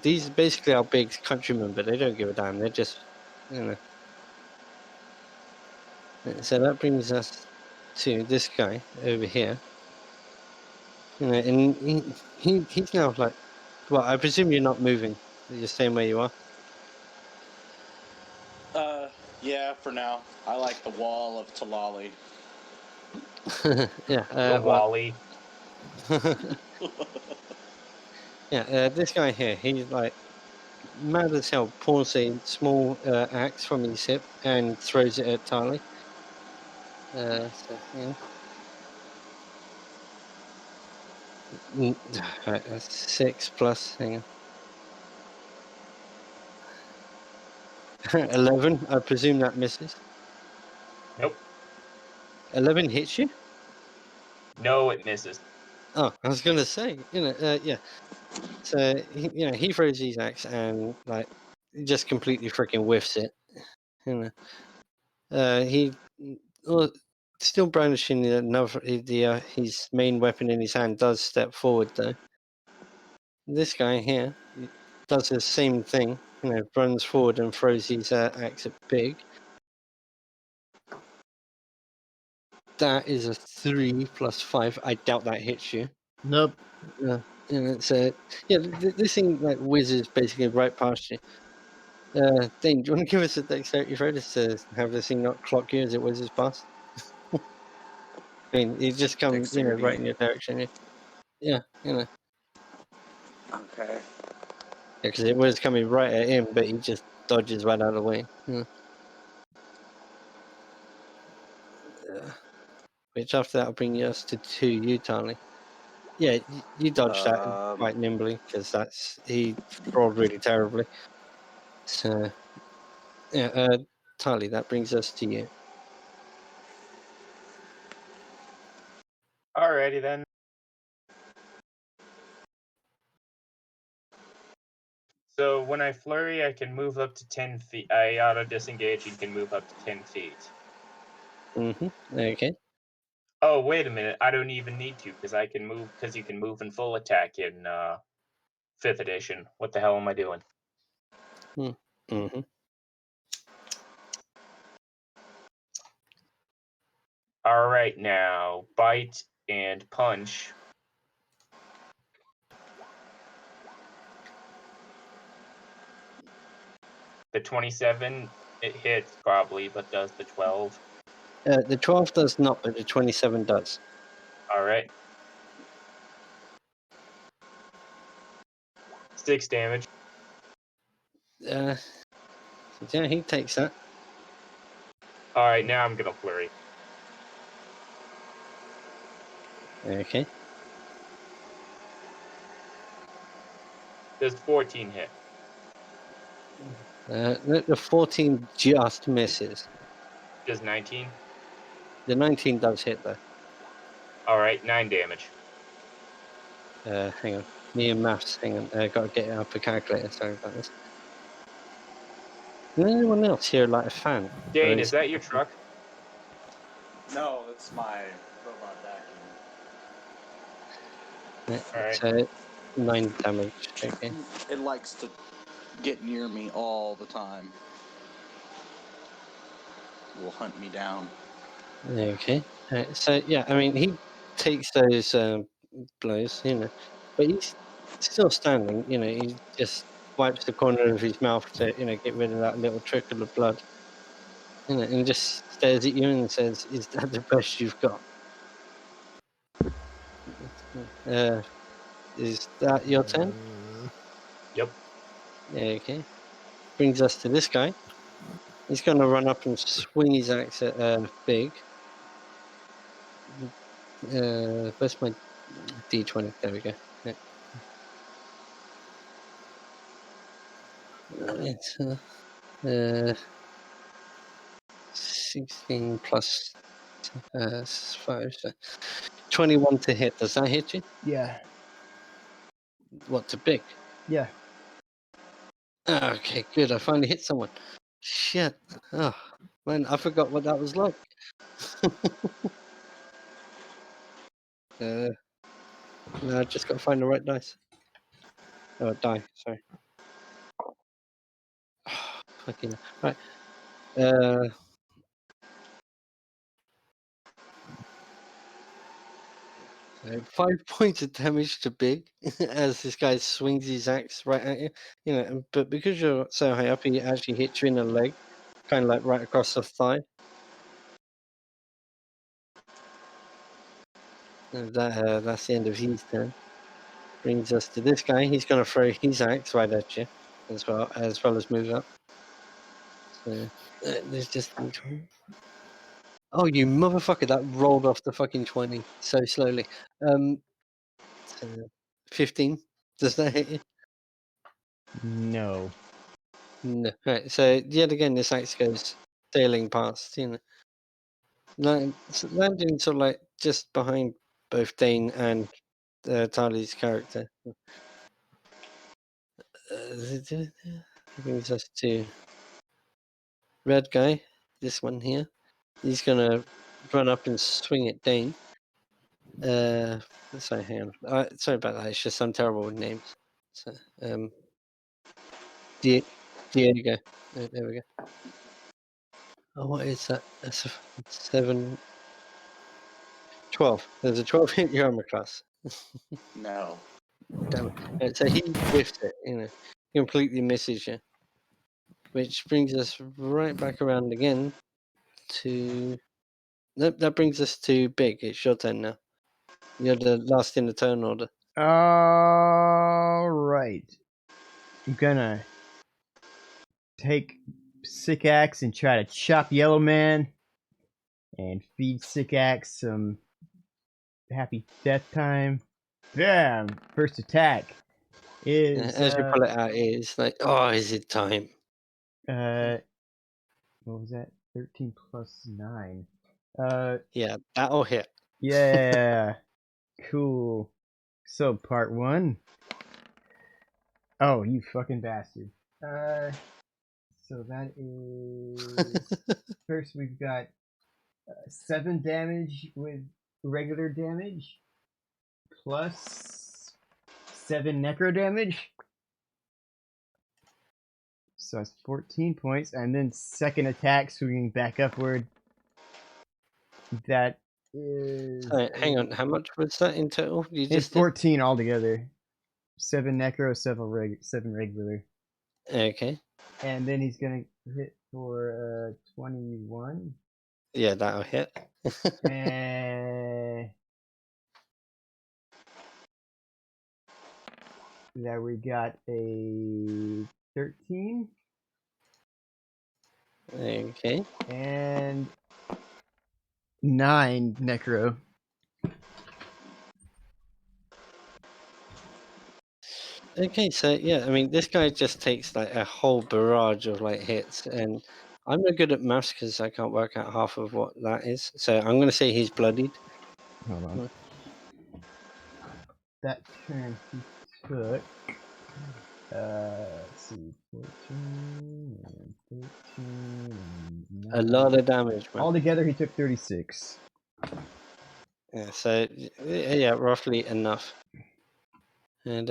these are basically our big countrymen, but they don't give a damn. They're just, So that brings us to this guy over here. And he's now like, well, I presume you're not moving. You're staying where you are. Yeah, for now. I like the wall of Talali. Yeah. The Wally. Yeah. This guy here, he's like mad as hell. Pulls a small axe from his hip and throws it at Tali. So yeah. Right, that's 6 plus. Hang on. 11. I presume that misses. Nope. 11 hits you. No, it misses. Oh, I was gonna say, yeah. So he throws his axe and like just completely freaking whiffs it. He still brandishing his main weapon in his hand does step forward though. This guy here does the same thing. Runs forward and throws his axe at Big. That is a 3 plus 5. I doubt that hits you. Nope. So this thing like whizzes basically right past you. Dane, do you want to give us a dexterity throw just to have this thing not clock you as it whizzes past? I mean, it just comes, Dexterity. right in your direction. Yeah, Okay. because it was coming right at him, but he just dodges right out of the way. Which after that will bring us to 2, you, Tali. Yeah, you dodged that quite nimbly because he rolled really terribly. So yeah, Tali, that brings us to you. Alrighty then. So when I flurry, I can move up to 10 feet. I auto disengage and can move up to 10 feet. Okay. Oh, wait a minute. I don't even need to because I can move because you can move in full attack in 5th edition. What the hell am I doing? All right, now bite and punch. The 27, it hits probably, but does the 12? The 12 does not, but the 27 does. All right. 6 damage. Yeah, he takes that. All right, now I'm gonna flurry. Okay. Does 14 hit? The 14 just misses. Does 19? The 19 does hit though. All right, 9 damage. Hang on. Me and maths. Hang on. Got to get up a calculator. Sorry about this. Does anyone else here light a fan? Dane, Or is that your truck? No, it's my robot vacuum. Alright. So 9 damage. Okay. It likes to get near me all the time. It will hunt me down. Okay. So yeah, I mean, he takes those blows, but he's still standing. He just wipes the corner of his mouth to, get rid of that little trickle of blood. And just stares at you and says, "Is that the best you've got?" Is that your turn? Yep. Okay. Brings us to this guy. He's going to run up and swing his axe at Big. Where's my D20? There we go. Yeah. Right, 16 plus 5, so 21 to hit. Does that hit you? Yeah. What, to Big? Yeah. Okay, good. I finally hit someone. Shit. Oh, man, I forgot what that was like. No, I just got to find the right dice. Oh, die. Sorry. Fucking right. 5 points of damage to Big as this guy swings his axe right at you. But because you're so high up, he actually hits you in the leg, kind of like right across the thigh. And that's the end of his turn. Brings us to this guy. He's going to throw his axe right at you as well as move up. So there's just. Oh, you motherfucker! That rolled off the fucking 20 so slowly. 15. Does that hit you? No. No. Right. So yet again, this axe goes sailing past. Landing sort of like just behind both Dane and Tali's character. Brings us to red guy. This one here. He's gonna run up and swing at Dane. Sorry, hang on. Sorry about that. It's just I'm terrible with names. So, Diego. There we go. Oh, what is that? That's a 7, 12. There's a 12 hit your armor class. No. Damn it. Right, so he whiffs it, completely misses you. Which brings us right back around again to. Nope, that brings us to Big. It's your turn now. You're the last in the turn order. All right. I'm gonna take Sick Axe and try to chop Yellow Man and feed Sick Axe some happy death time. Bam! First attack is As you pull it out, it's like, oh, is it time? what was that? 13 plus 9. Yeah, that'll hit. Yeah. Cool. So part 1. Oh, you fucking bastard. So that is first we've got 7 damage with regular damage plus 7 necro damage. So that's 14 points, and then second attack swinging back upward. That is. Hang on, how much was that in total? You It's just 14 altogether. 7 necro, 7 regular. Okay. And then he's gonna hit for 21. Yeah, that'll hit. And there we got a 13 Okay. and 9 necro. Okay, so yeah, I mean, this guy just takes like a whole barrage of like hits, and I'm not good at maths because I can't work out half of what that is. So I'm going to say he's bloodied. Hold on. That turn he took. Let's see, 14 and 13 and 9. A lot of damage, man. Altogether, he took 36. Yeah, so yeah, roughly enough. And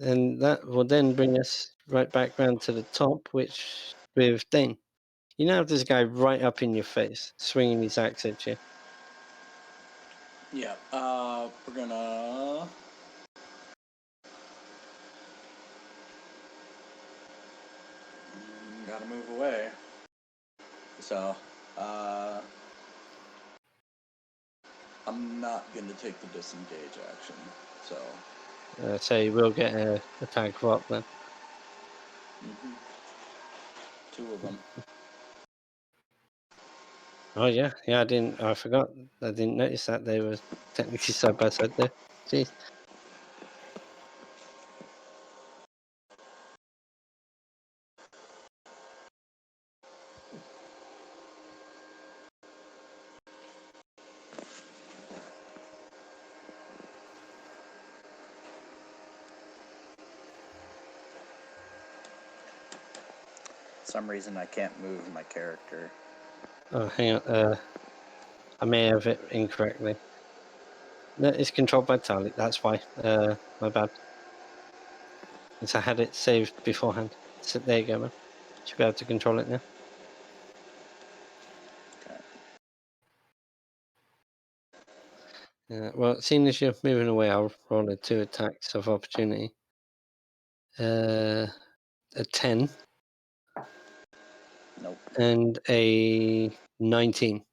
that will then bring us right back round to the top, which with Dane. You now have this guy right up in your face, swinging his axe at you. Yeah, we're gonna... Gotta move away. So, I'm not gonna take the disengage action, so... So you will get a attack of up then. Mm-hmm. 2 of them. Oh yeah, I forgot. I didn't notice that they were technically side by side there. Jeez. For some reason I can't move my character. Oh, hang on. I may have it incorrectly. No, it's controlled by Tali. That's why. My bad. Because I had it saved beforehand. So there you go, man. Should be able to control it now. Okay. Well, seeing as you're moving away, I'll roll 2 attacks of opportunity. A 10 Nope. and a 19.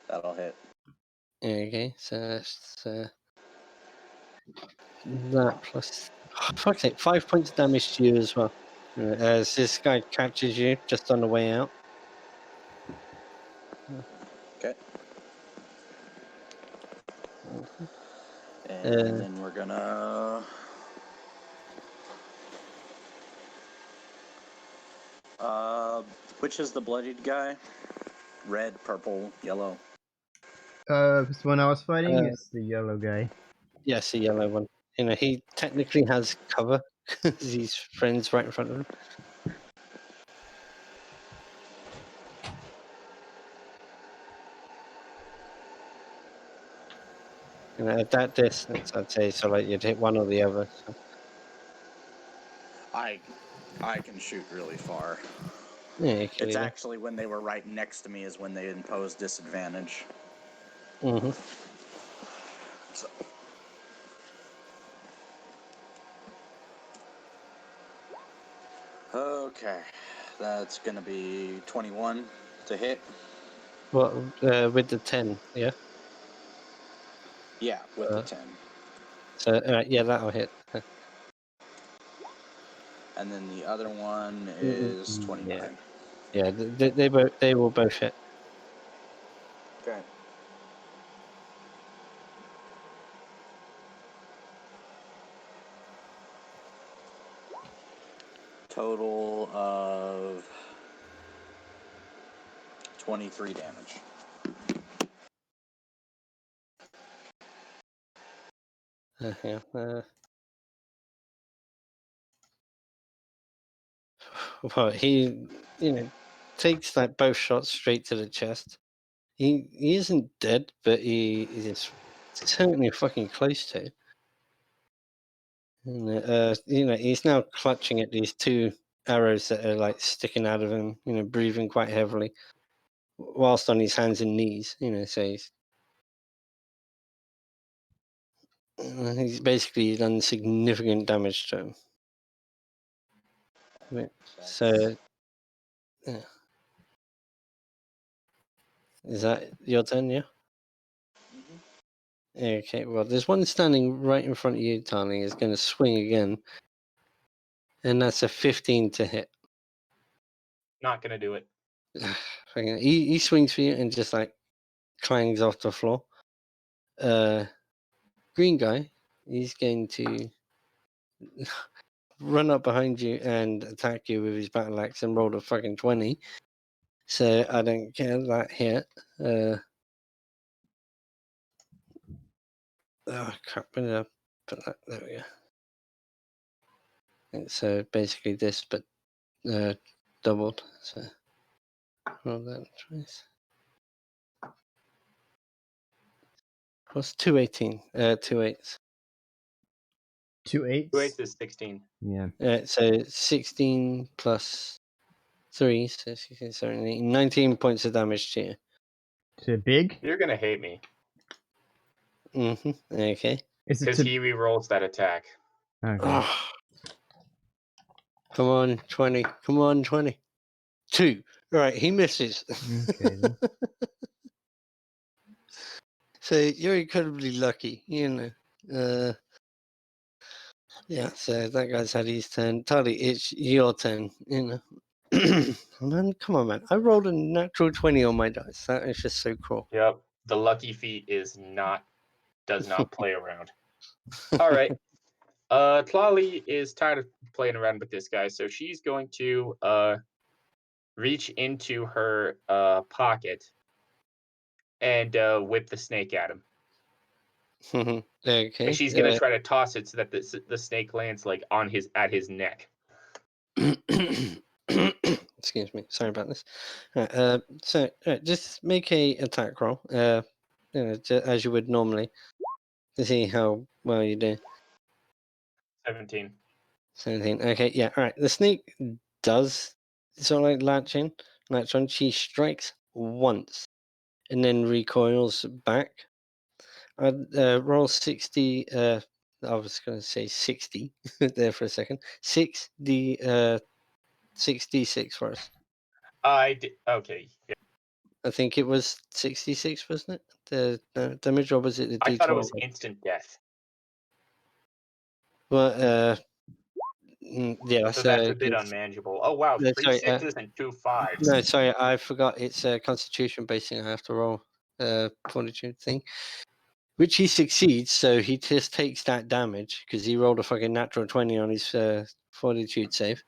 That'll hit. Okay, so that's that plus... Oh, fuck's sake, 5 points of damage to you as well. As this guy catches you just on the way out. Okay. Mhm. And then we're gonna... which is the bloodied guy? Red, purple, yellow? This one I was fighting Uh, is the yellow guy. Yes, the yellow one. He technically has cover because his friend's right in front of him. At that distance, I'd say so. Like you'd hit one or the other. So. I can shoot really far. Yeah, you can It's either. actually when they were right next to me is when they imposed disadvantage. Mm-hmm. So. Okay, that's gonna be 21 to hit. Well, with the 10, yeah. Yeah, with the 10. So yeah, that'll hit. And then the other one is 29. Yeah, they will both hit. Okay. Total of 23 damage. Yeah. Well, he takes like both shots straight to the chest. He isn't dead, but he is certainly fucking close to. And, he's now clutching at these 2 arrows that are like sticking out of him. Breathing quite heavily, whilst on his hands and knees. So he's basically done significant damage to him. So, yeah. Is that your turn? Yeah. Okay, well, there's one standing right in front of you, Tani, is going to swing again. And that's a 15 to hit. Not gonna do it. He swings for you and just like clangs off the floor. Green guy, he's going to run up behind you and attack you with his battle axe and rolled a fucking 20. So I don't care that hit. Oh crap! Put that. There we go. And so basically this, but doubled. So roll that twice. What's 218? 2 8s. 2 8s? 2 8 is 16. Yeah. So 16 plus 3, so 16, 17, 18, 19 points of damage to you. Is it big? You're gonna hate me Okay. Is it because he re-rolls that attack. Okay. Oh. Come on, 20. Come on, 20. 2. Right, he misses. Okay. So you're incredibly lucky, you know. Yeah, so that guy's had his turn. Tali, it's your turn, you know. Man, come on, man. I rolled a natural 20 on my dice. That is just so cruel. Yep. The lucky feat does not play around. All right. Tlali is tired of playing around with this guy, so she's going to reach into her pocket and whip the snake at him. Okay. And she's gonna try to toss it so that the snake lands like at his neck. Excuse me. Sorry about this. So just make a attack roll. You know, as you would normally, to see how well you do. 17. 17. Okay. Yeah. All right. The snake does sort of like latch on. She strikes once, and then recoils back. I'd roll 60. I was going to say 60 there for a second. 66 for us. Okay. Yeah. I think it was 66, wasn't it? The damage, or was it the D12? I thought it was instant death. Well, yeah. So that's a bit unmanageable. Oh wow, No, 3 sorry, 6s and 2 5s. No, sorry, I forgot. It's a Constitution based thing. I have to roll fortitude thing, which he succeeds. So he just takes that damage because he rolled a fucking natural 20 on his fortitude save.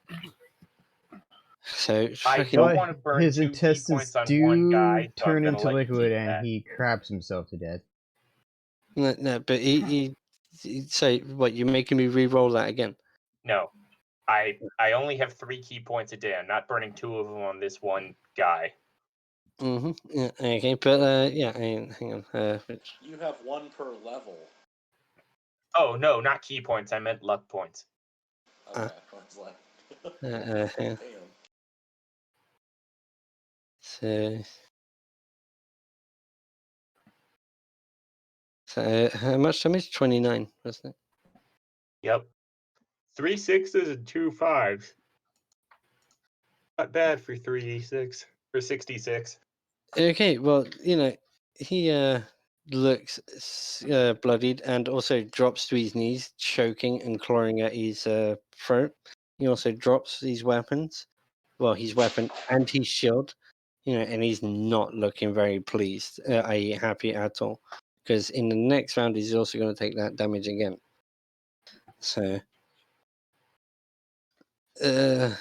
So I fucking don't want to burn his 2 key intestines points on one guy. So turn I'm gonna into let you liquid keep and that. he craps himself to death. no, but he say what? You're making me re-roll that again? No. I only have 3 key points a day. I'm not burning 2 of them on this one guy. Mm-hmm. Yeah. Okay, but yeah. Hang on. Which... You have 1 per level. Oh no, not key points. I meant luck points. Okay, I was like, yeah. damn. So how much damage? 29, wasn't it? Yep. 3 6s and 2 5s. Not bad for 3d6 for 66. Okay, well, you know, he looks bloodied and also drops to his knees, choking and clawing at his throat. He also drops his weapons, well, his weapon and his shield, you know, and he's not looking very pleased, i.e., happy at all, because in the next round he's also going to take that damage again. So, you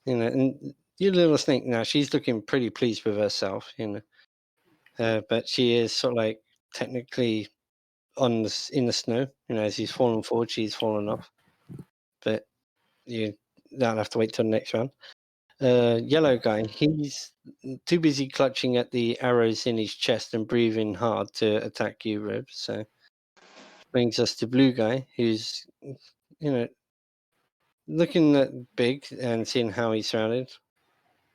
know, and your little snake now, she's looking pretty pleased with herself, you know. But she is sort of like technically in the snow. You know, as he's fallen forward, she's fallen off. But you don't have to wait till the next round. Yellow guy, he's too busy clutching at the arrows in his chest and breathing hard to attack you, Rib. So brings us to blue guy, who's, you know, looking at big and seeing how he's surrounded.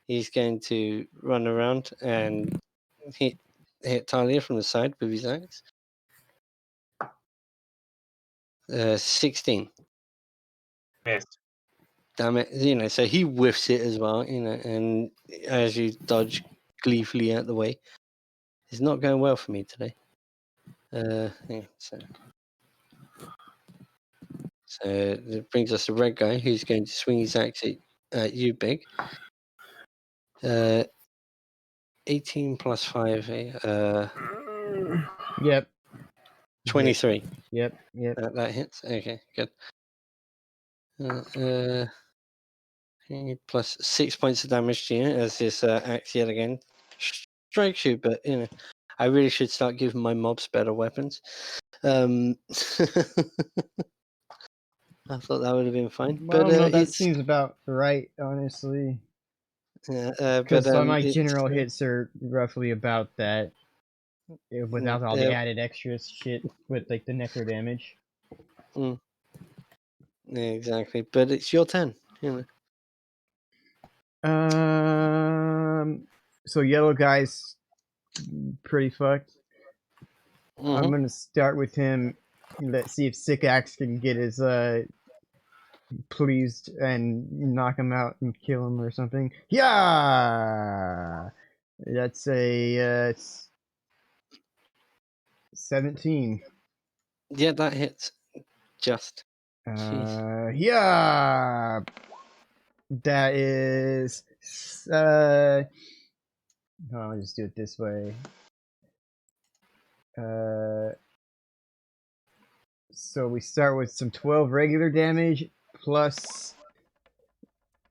He's going to run around and hit Talia from the side with his axe. 16. Missed. Damn it. You know, so he whiffs it as well, you know, and as you dodge gleefully out the way. It's not going well for me today. Yeah, so it brings us the red guy who's going to swing his axe at you, Big. 18 plus 5, Yep. 23. Yep. That hits. Okay, good. Okay, plus 6 points of damage to you as this axe yet again strikes you. But I really should start giving my mobs better weapons. I thought that would have been fine. Well, But no, that it's seems about right, honestly. but Because my it's general hits are roughly about that, without all the added extra shit with like the necro damage. yeah, exactly. But it's your turn. So yellow guy's pretty fucked. Mhm. I'm gonna start with him. Let's see if Sick Axe can get his pleased and knock him out and kill him or something. Yeah, that's a 17. Yeah, that hits. Just. Jeez. Yeah, that is. I'll just do it this way. So we start with some 12 regular damage plus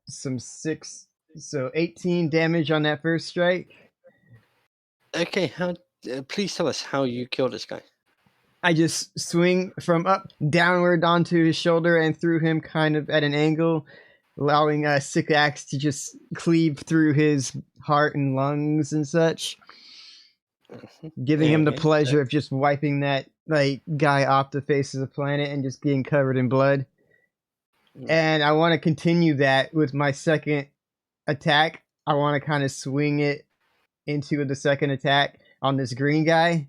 some 6, so 18 damage on that first strike. Okay, how? Please tell us how you killed this guy. I just swing from up downward onto his shoulder and threw him kind of at an angle, allowing Sick Axe to just cleave through his heart and lungs and such, giving him the Okay, pleasure of just wiping that guy off the face of the planet and just getting covered in blood. And I want to continue that with my second attack. I want to kind of swing it into the second attack on this green guy.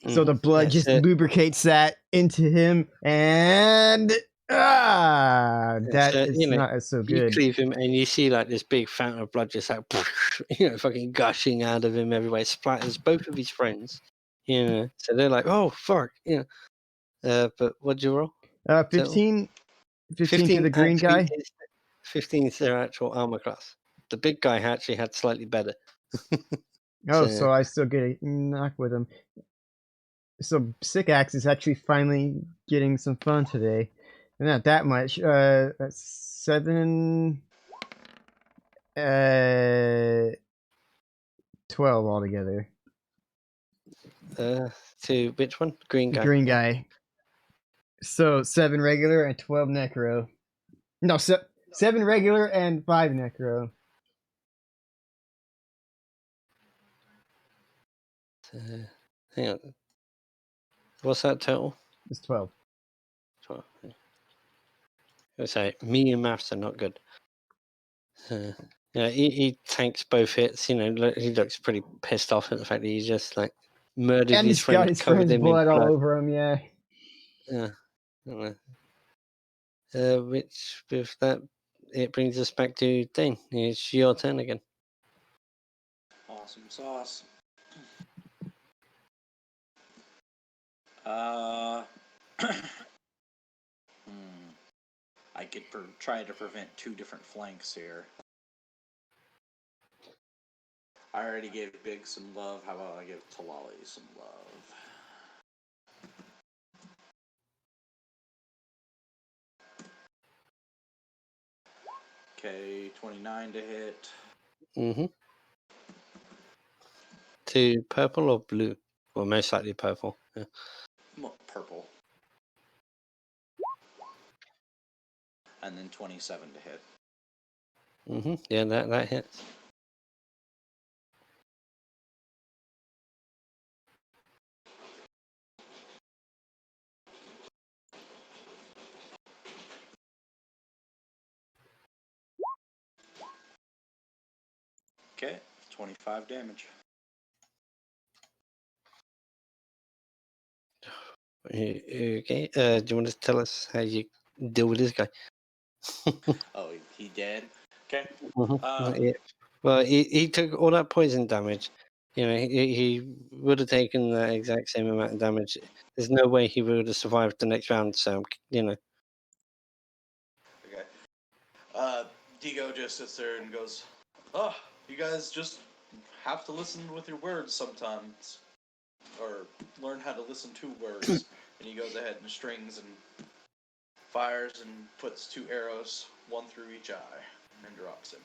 So the blood just lubricates that into him, and that is not so good. You cleave him, and you see like this big fountain of blood just like fucking gushing out of him everywhere. It splatters both of his friends. So they're like, "Oh fuck!" But what'd you roll? 15 to the green guy. 15 is their actual armor class. The big guy actually had slightly better. So I still get a knock with him. So Sick Axe is actually finally getting some fun today. Not that much. That's 7, 12 altogether. To which one? Green guy. Green guy. So 7 regular and 12 necro. No, 7 regular and 5 necro. Hang on. What's that total? It's 12. 12. I would say me and maths are not good. He tanks both hits. He looks pretty pissed off at the fact that he just like murdered and his friend, got his covered friend's him blood in all blood. over him. Yeah. Which with that, it brings us back to Dane. It's your turn again. Awesome sauce. I could try to prevent 2 different flanks here. I already gave Big some love. How about I give Talali some love? Okay, 29 to hit. Mm-hmm. To purple or blue? Well, most likely purple. Yeah. Purple. And then 27 to hit. Mm-hmm. Yeah, that hits. Okay, 25 damage. Okay. Do you want to tell us how you deal with this guy? Oh, he dead? Okay. Yeah. Well, he took all that poison damage. He would have taken the exact same amount of damage. There's no way he would have survived the next round. So, Okay. Digo just sits there and goes, "Oh, you guys just have to listen with your words sometimes, or learn how to listen to words." And he goes ahead and strings and fires and puts 2 arrows, one through each eye, and drops him.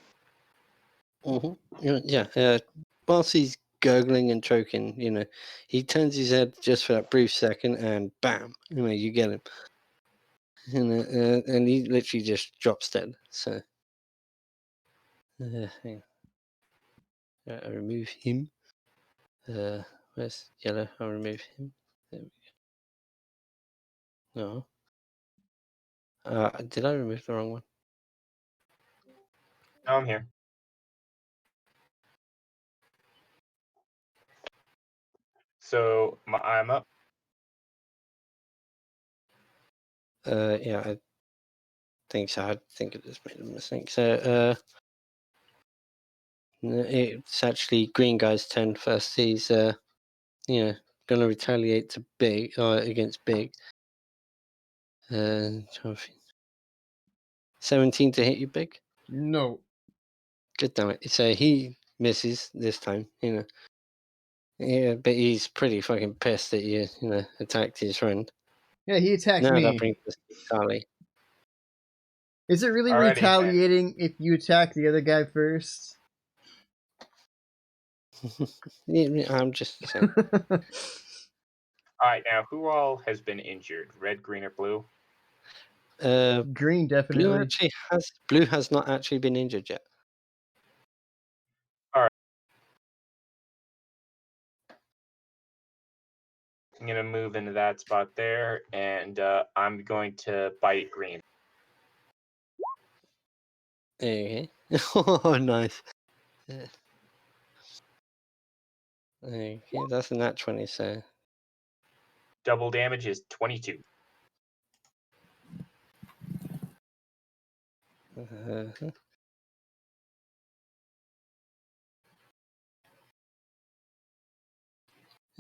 Yeah. Whilst he's gurgling and choking, he turns his head just for that brief second, and bam, you get him. And he literally just drops dead. So, hang on. I remove him. Where's yellow? I'll remove him. There we go. No. Did I remove the wrong one? No, I'm here. So I'm up. Yeah, I think so. I think I just made a mistake. So, it's actually green guy's turn first. He's gonna retaliate to Big against Big. 17 to hit you, Big. No. Good damn it. So he misses this time. Yeah, but he's pretty fucking pissed that you attacked his friend. Yeah, he attacked Now that me. brings us to Charlie. Is it really Alrighty, retaliating if you attack the other guy first? Yeah, I'm just saying. All right, now who all has been injured? Red, green, or blue? Green, definitely. Blue has not actually been injured yet. I'm gonna move into that spot there, and I'm going to bite green. Okay. Oh, nice. Yeah. Okay, that's a nat 20, so. Double damage is 22.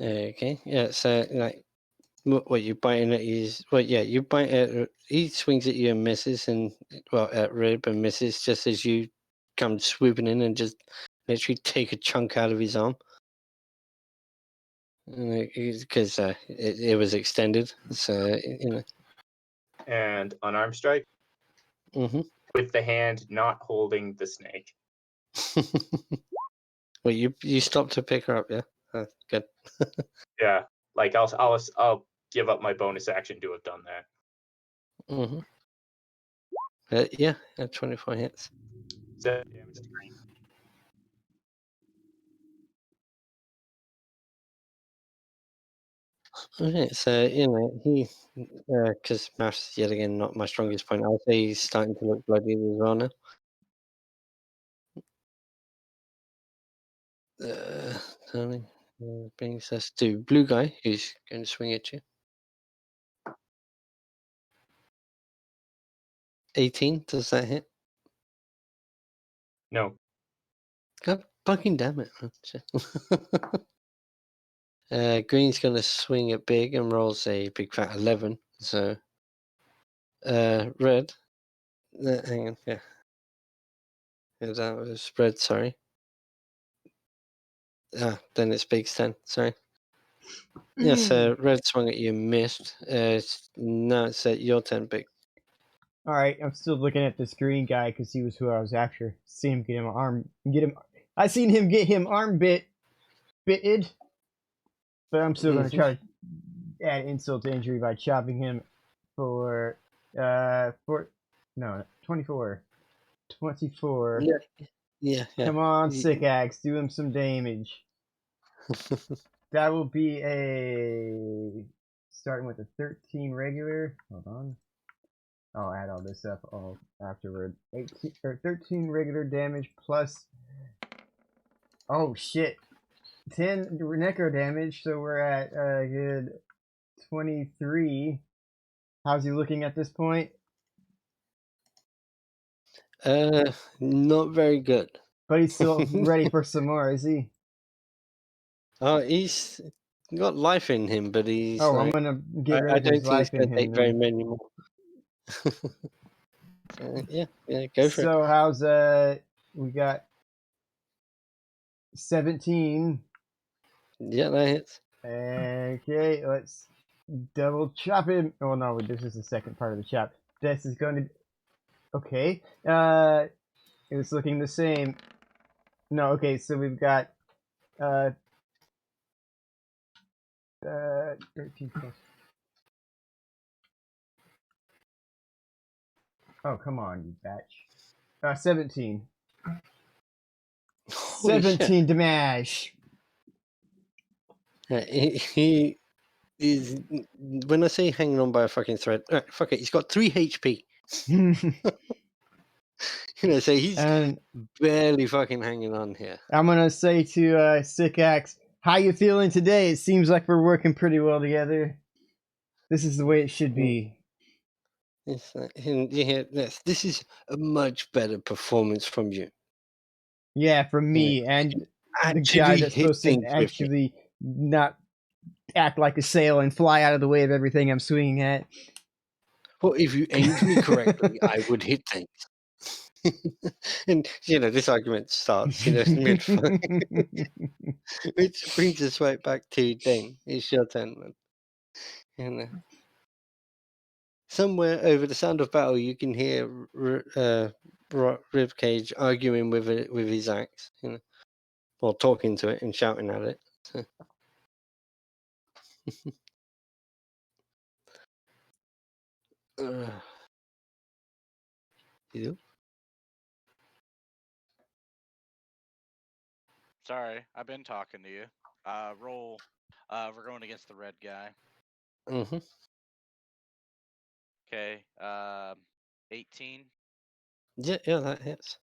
Okay, yeah, so, what you biting at his... Well, yeah, you bite at... He swings at you and misses, and, at Rib and misses, just as you come swooping in and just literally take a chunk out of his arm. Because it was extended, so, And unarmed strike with the hand not holding the snake. Well, you stopped to pick her up, yeah? Good. Yeah, like I'll give up my bonus action to have done that. Yeah, 24 hits. So damage to green. Okay, so he, because maths yet again not my strongest point. I'll say he's starting to look bloody as well now. Turning brings us to blue guy, who's going to swing at you. 18, does that hit? No. God fucking damn it! Green's going to swing at big and rolls a big fat 11. So, red. Hang on, yeah. That was red. Sorry. Then it's big's 10. Sorry. Yeah, so red swung at you and missed. Now it's your turn, big. Alright, I'm still looking at this green guy because he was who I was after. See him get him I seen him get him bitted. But I'm still gonna try to add insult to injury by chopping him for 24. 24. Yeah. Come on, sick axe, do him some damage. That will be starting with a 13 regular. Hold on. I'll add all this up all afterward. 13 regular damage plus. Oh shit! 10 necro damage, so we're at a good 23. How's he looking at this point? Not very good. But he's still ready for some more, is he? Oh, he's got life in him, but he's. Oh, I'm gonna get rid of his life in him. I don't think he's gonna take very many more. Yeah, go for it. So how's we got 17. Yeah, that hits. Okay, let's double chop him. Oh no, this is the second part of the chop. this is going to... Okay. It's looking the same. No, okay, so we've got 13 plus. Oh, come on, you batch. 17. Holy shit. 17 damage. He is. When I say hanging on by a fucking thread, fuck it, he's got 3 HP. So he's And barely fucking hanging on here. I'm gonna say to Sick Axe, how you feeling today? It seems like we're working pretty well together. This is the way it should be. And you hear this. This is a much better performance from you. Yeah, from me and the guy Actually that's hit supposed to things with me. actually not act like a sail and fly out of the way of everything I'm swinging at. Well, if you aimed me correctly, I would hit things. And this argument starts, mid-fight, which brings us right back to Dane. It's your turn, man. Somewhere over the sound of battle, you can hear Ribcage arguing with his axe, or talking to it and shouting at it. So. You? Sorry, I've been talking to you. Roll. We're going against the red guy. Mm-hmm. Okay. 18. Yeah, that hits.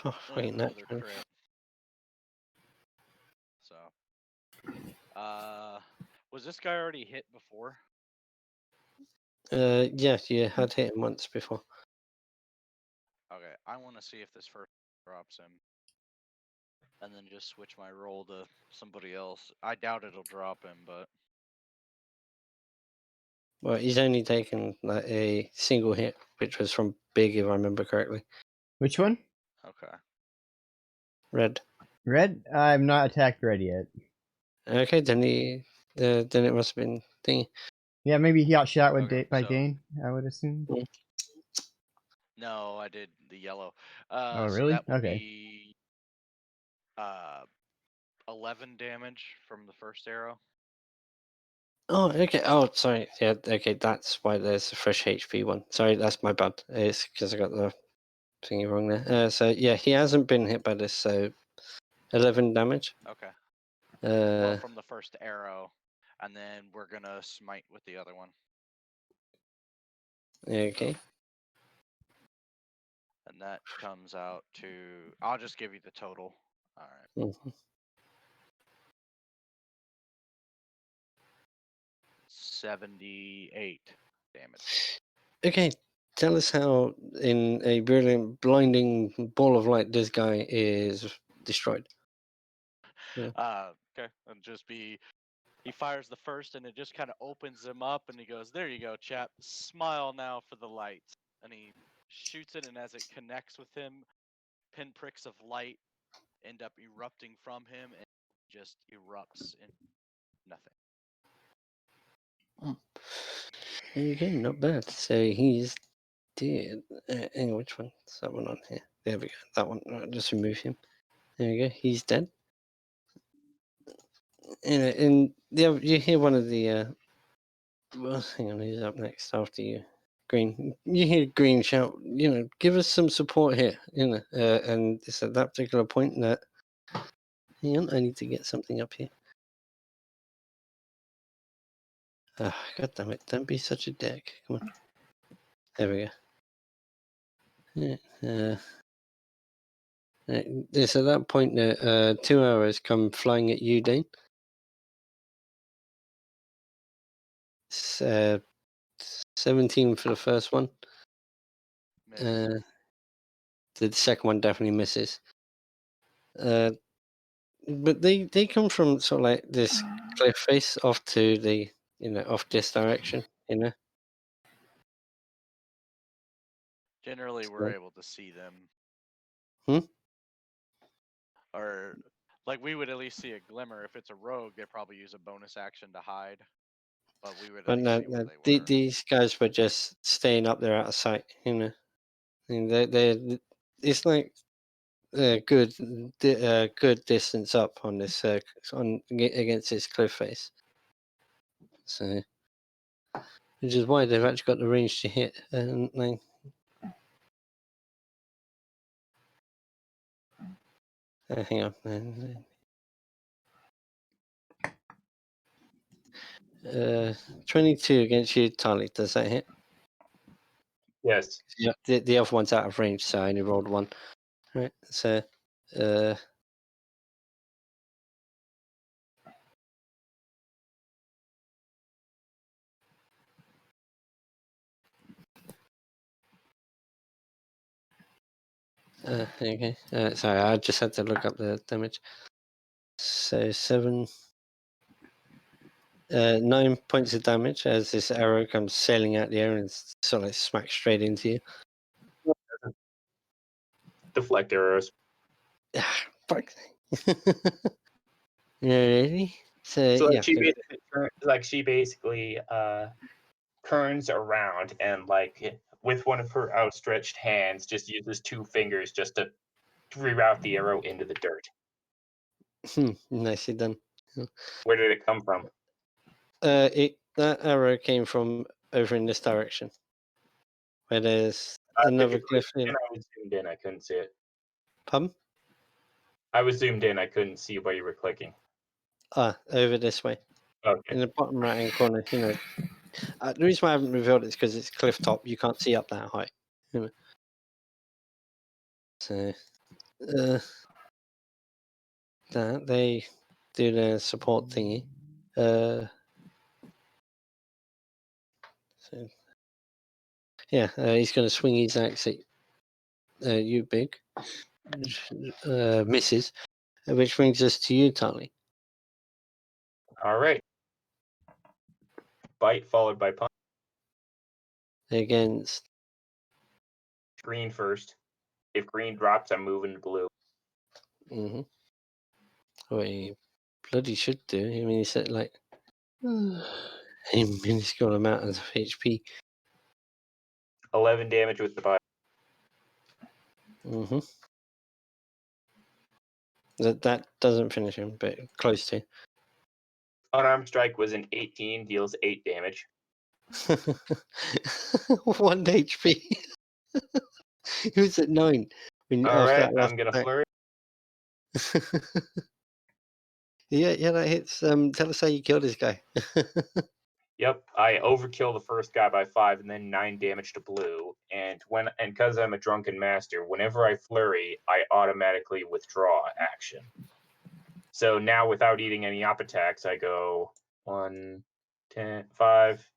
Oh, wait, Another no. crit. So. Was this guy already hit before? Yes, you had hit him once before. Okay, I want to see if this first drops him. And then just switch my roll to somebody else. I doubt it'll drop him, but... Well, he's only taken like a single hit, which was from Big, if I remember correctly. Which one? Okay. Red. Red? I'm not attacked red yet. Okay, then it must have been thingy. Yeah, maybe he got shot with Okay, by so- Dane, I would assume. No, I did the yellow. Oh, So really? that would Okay. be 11 damage from the first arrow. Oh, okay. Oh, sorry. Yeah, okay. That's why there's a fresh HP one. Sorry, that's my bad. It's because I got the thingy wrong there. So yeah, he hasn't been hit by this. So 11 damage. Okay. Well, from the first arrow, and then we're gonna smite with the other one. Okay. And that comes out to... I'll just give you the total. All right. Mhm. 78 damage. Okay. Tell us how, in a brilliant, blinding ball of light, this guy is destroyed. Okay. And just be... He fires the first, and it just kind of opens him up, and he goes, "There you go, chap. Smile now for the light." And he shoots it, and as it connects with him, pinpricks of light end up erupting from him, and just erupts in nothing. Okay, not bad. So he's dead. Hang on, which one? Is that one on here? There we go. That one. Just remove him. There we go. He's dead. And you hear one of the. Well, hang on. Who's up next after you? Green. You hear Green shout. Give us some support here. And it's at that particular point that. Hang on. I need to get something up here. God damn it! Don't be such a dick. Come on. There we go. Yeah. It's at that point that 2 arrows come flying at you, Dane. 17 for the first one. Miss. The second one definitely misses. But they come from sort of like this cliff face off to the off this direction. Generally, we're able to see them. Or like we would at least see a glimmer. If it's a rogue, they probably use a bonus action to hide. But we would at But least no, see where no, they were. these guys were just staying up there out of sight. And it's like a good distance up on this against this cliff face. So, which is why they've actually got the range to hit. And like, hang on. 22 against you, Tali. Does that hit? Yes. Yeah. The other one's out of range, so I only rolled one. Right. So, okay. Sorry, I just had to look up the damage. So 9 points of damage as this arrow comes sailing out the air and sort of smacks straight into you. Deflect arrows. Fuck. Really? So, So yeah. she basically turns around and with one of her outstretched hands just uses 2 fingers just to reroute the arrow into the dirt. Nicely done. Where did it come from? That arrow came from over in this direction, where there's another cliff And here. I was zoomed in. I couldn't see it. Pardon? I was zoomed in. I couldn't see where you were clicking. Over this way. Okay. In the bottom right hand corner, the reason why I haven't revealed it is because it's cliff top. You can't see up that high. So, that they do the support thingy. So, yeah, he's going to swing his axe at you, Big. Misses, which brings us to you, Tali. All right. Bite followed by punch. Against Green first. If green drops, I'm moving to blue. What he bloody should do. I mean, he's at like a minuscule amount of HP. 11 damage with the bite. That doesn't finish him, but close to. Unarmed strike was an 18, deals 8 damage. 1 HP. He was at 9. All right, I'm gonna flurry. Yeah, that hits. Tell us how you killed this guy. Yep, I overkill the first guy by 5 and then 9 damage to blue. And because I'm a drunken master, whenever I flurry, I automatically withdraw action. So now without eating any op attacks, I go 1, 10, 5,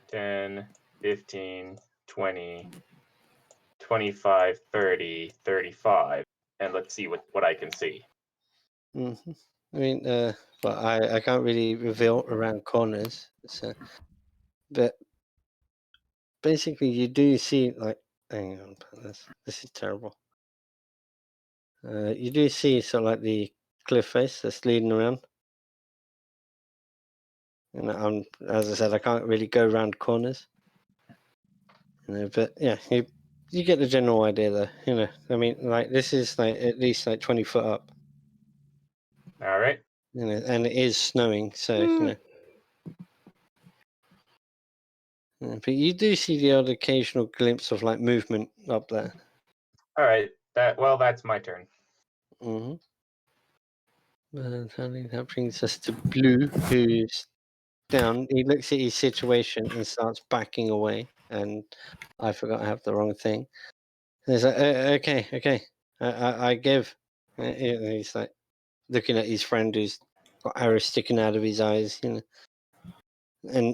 10, 15, 20, 25, 30, 35. And let's see what I can see. I mean, but I can't really reveal around corners. So, but basically, you do see like. Hang on, this is terrible. You do see sort of like the cliff face that's leading around. And as I said, I can't really go around corners. But yeah, you get the general idea though. I mean, like this is like at least like 20 foot up. All right. And it is snowing, so but you do see the odd occasional glimpse of like movement up there. All right. That's my turn. That brings us to Blue, who's down. He looks at his situation and starts backing away. And I forgot I have the wrong thing. And he's like, okay, I give. And he's like looking at his friend who's got arrows sticking out of his eyes, and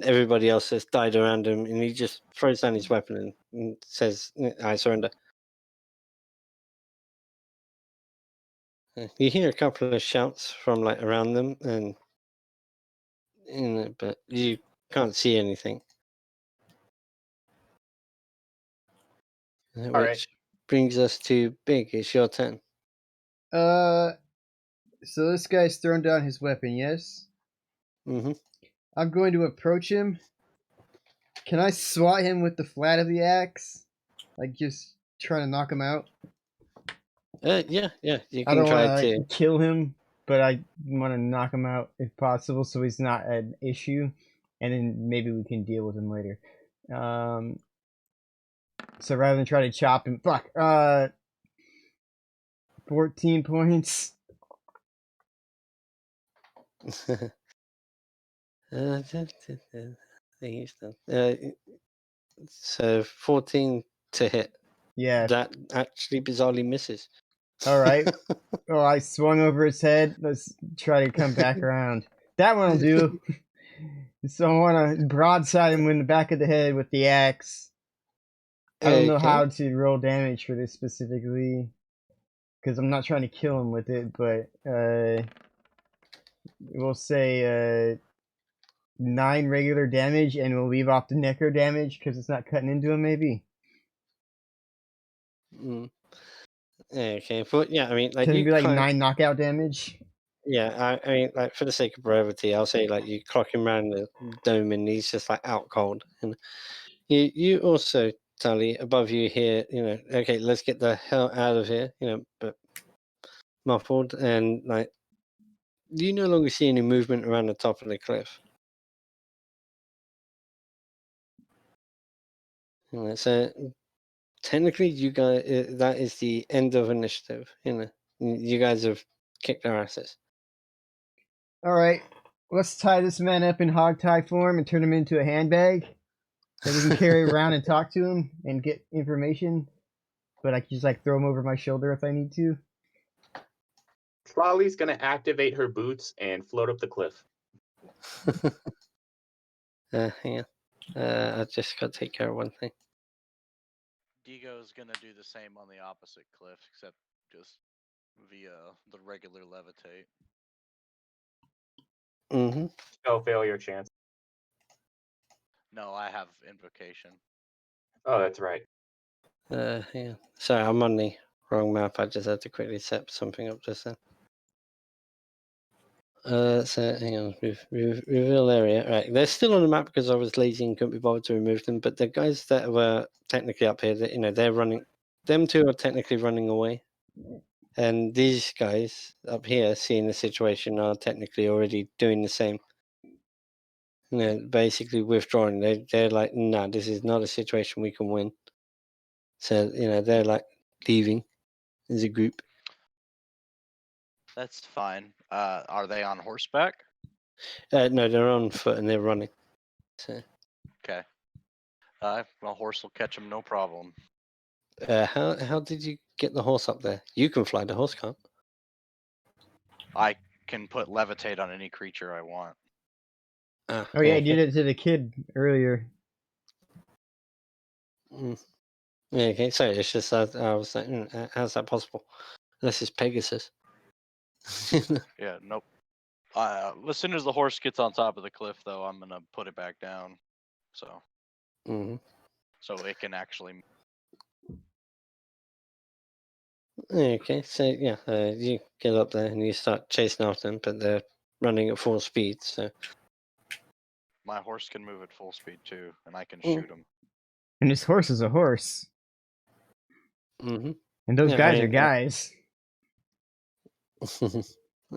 everybody else has died around him, and he just throws down his weapon and says, "I surrender." You hear a couple of shouts from like around them, and but you can't see anything. Which brings us to Big. It's your turn. So this guy's thrown down his weapon, yes? Mm-hmm. I'm going to approach him. Can I swat him with the flat of the axe? Like, just trying to knock him out? Yeah. You I can don't try want to. to kill him, but I want to knock him out if possible, so he's not an issue, and then maybe we can deal with him later. So rather than try to chop him, 14 points. So 14 to hit. Yeah. That actually bizarrely misses. All right. Oh, I swung over his head. Let's try to come back around. That one'll do. So I want to broadside him in the back of the head with the axe. I don't know how to roll damage for this specifically, because I'm not trying to kill him with it, but we'll say 9 regular damage, and we'll leave off the necro damage because it's not cutting into him, maybe. Okay, but yeah, I mean, like Can it you be like kind 9 knockout damage? Yeah, I mean, like for the sake of brevity, I'll say like you clock him around the dome and he's just like out cold. And you also, Tully, above you here, okay, let's get the hell out of here, but muffled and like you no longer see any movement around the top of the cliff. So technically, you guys, that is the end of initiative. You guys have kicked their asses. All right, let's tie this man up in hogtie form and turn him into a handbag that we can carry around and talk to him and get information. But I can just like throw him over my shoulder if I need to. Trolley's gonna activate her boots and float up the cliff. Hang on. I just got to take care of one thing. Digo's gonna do the same on the opposite cliff, except just via the regular levitate. Mm-hmm. No failure chance. No, I have invocation. Oh, that's right. Yeah. Sorry, I'm on the wrong map. I just had to quickly set something up just then. So hang on, reveal area. Right, they're still on the map because I was lazy and couldn't be bothered to remove them. But the guys that were technically up here, they're running. Them two are technically running away, and these guys up here, seeing the situation, are technically already doing the same. Basically withdrawing. They're like, nah, this is not a situation we can win. So they're like leaving as a group. That's fine. Are they on horseback? No, they're on foot and they're running. So. Okay. My horse will catch them, no problem. How did you get the horse up there? You can fly, the horse can't. I can put levitate on any creature I want. Oh yeah, I did it to the kid earlier. Yeah, okay, so it's just that I was like, how's that possible? Unless it's Pegasus. Yeah, nope. As soon as the horse gets on top of the cliff, though, I'm gonna put it back down, so it can actually. Okay, so yeah, you get up there and you start chasing after them, but they're running at full speed. So My horse can move at full speed too, and I can shoot him. And this horse is a horse. And those guys are guys.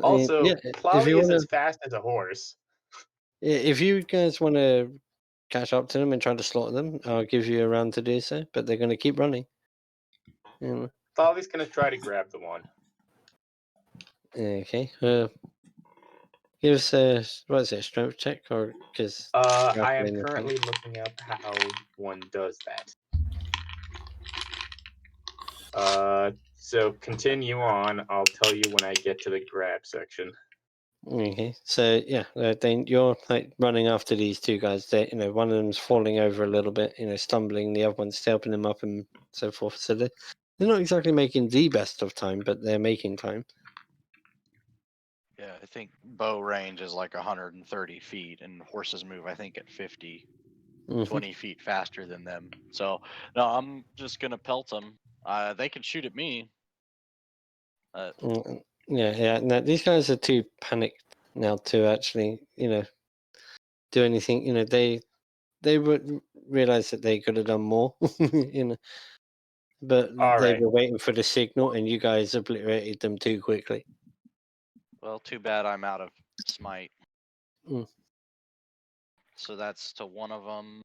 Also, Plowly is as fast as a horse. If you guys want to catch up to them and try to slaughter them, I'll give you a round to do so, but they're going to keep running. Plowly's going to try to grab the one. Okay. Give us a, what is it, a strength check? Or because I am currently looking up how one does that. So continue on. I'll tell you when I get to the grab section. Okay, so yeah, then you're like running after these two guys. They, one of them's falling over a little bit, stumbling. The other one's helping them up and so forth. So they're not exactly making the best of time, but they're making time. Yeah, I think bow range is like 130 feet, and horses move, I think, at 50, 20 feet faster than them. So, no, I'm just going to pelt them. They can shoot at me. Yeah. No, these guys are too panicked now to actually, do anything. They would realize that they could have done more, but All they right. were waiting for the signal, and you guys obliterated them too quickly. Well, too bad I'm out of smite. Mm. So that's to one of them.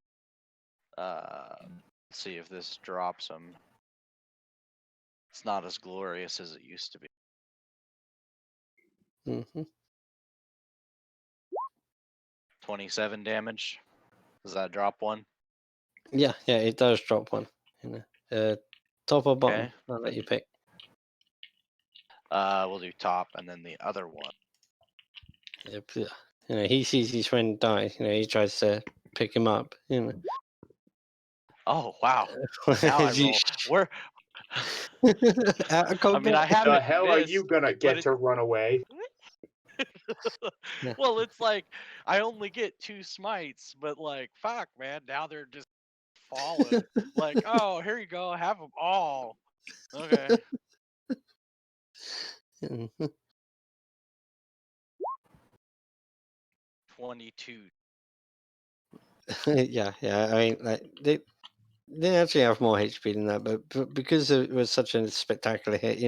Let's see if this drops them. It's not as glorious as it used to be. Hmm. 27 damage. Does that drop one? Yeah, it does drop one. Top or bottom? Okay. I'll let you pick. We'll do top and then the other one. Yep. He sees his friend die. He tries to pick him up. Oh wow! Now I As you roll. We're. out of I combat. mean, I The haven't. hell are missed, you gonna but get to run away? Yeah. Well, it's like I only get 2 smites, but like fuck, man. Now they're just falling. Like, oh, here you go. Have them all. Okay. Mhm. 22. Yeah. I mean, like they actually have more HP than that, but because it was such a spectacular hit,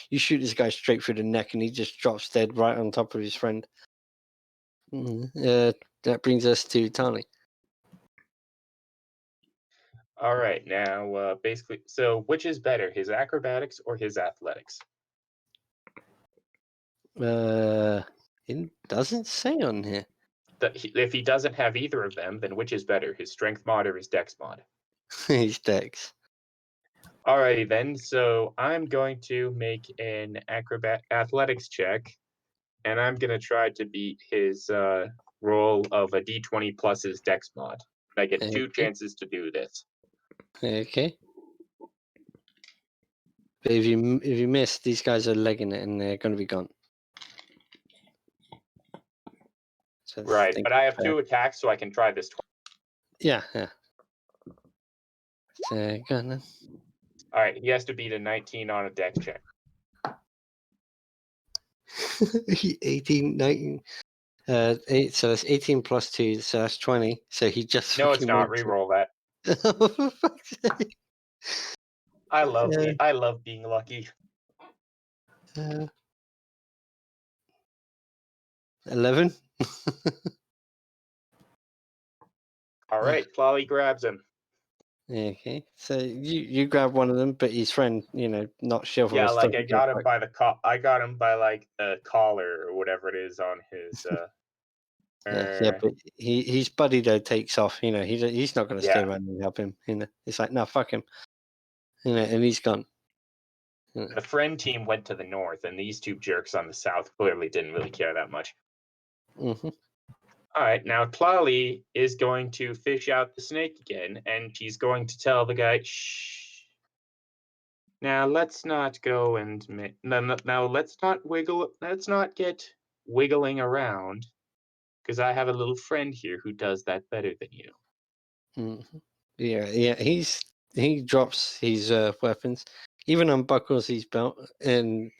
you shoot this guy straight through the neck, and he just drops dead right on top of his friend. That brings us to Tani. All right, now basically, so which is better, his acrobatics or his athletics? It doesn't say on here. If he doesn't have either of them, then which is better, his strength mod or his dex mod? His dex. Alrighty then, so I'm going to make an athletics check, and I'm gonna try to beat his roll of a d20 plus his dex mod. I get 2 Okay. chances to do this. Okay. But if you miss, these guys are legging it, and they're going to be gone. So Right, think but I have fair. 2 attacks, so I can try this. Yeah. So go on then. All right, he has to beat a 19 on a dex check. 18, 19. 8, so that's 18 plus 2, so that's 20. So he just No, it's fucking not. went. Reroll that. Oh, for fuck's sake. I love Yeah. I love being lucky. 11. All right, Flolly grabs him. Okay, so you grab one of them, but his friend, not chivalrous. Yeah, like I doesn't got give him by the I got him by like the collar or whatever it is on his. Yeah, but his buddy though takes off. He's not going to stay Yeah. around and help him. It's like, no, fuck him. And he's gone. The friend team went to the north, and these 2 jerks on the south clearly didn't really care that much. Mm-hmm. All right, now Tlali is going to fish out the snake again, and she's going to tell the guy, "Shh. Now let's not go and now let's not wiggle. Let's not get wiggling around, because I have a little friend here who does that better than you." Mm-hmm. Yeah. He drops his weapons, even unbuckles his belt, and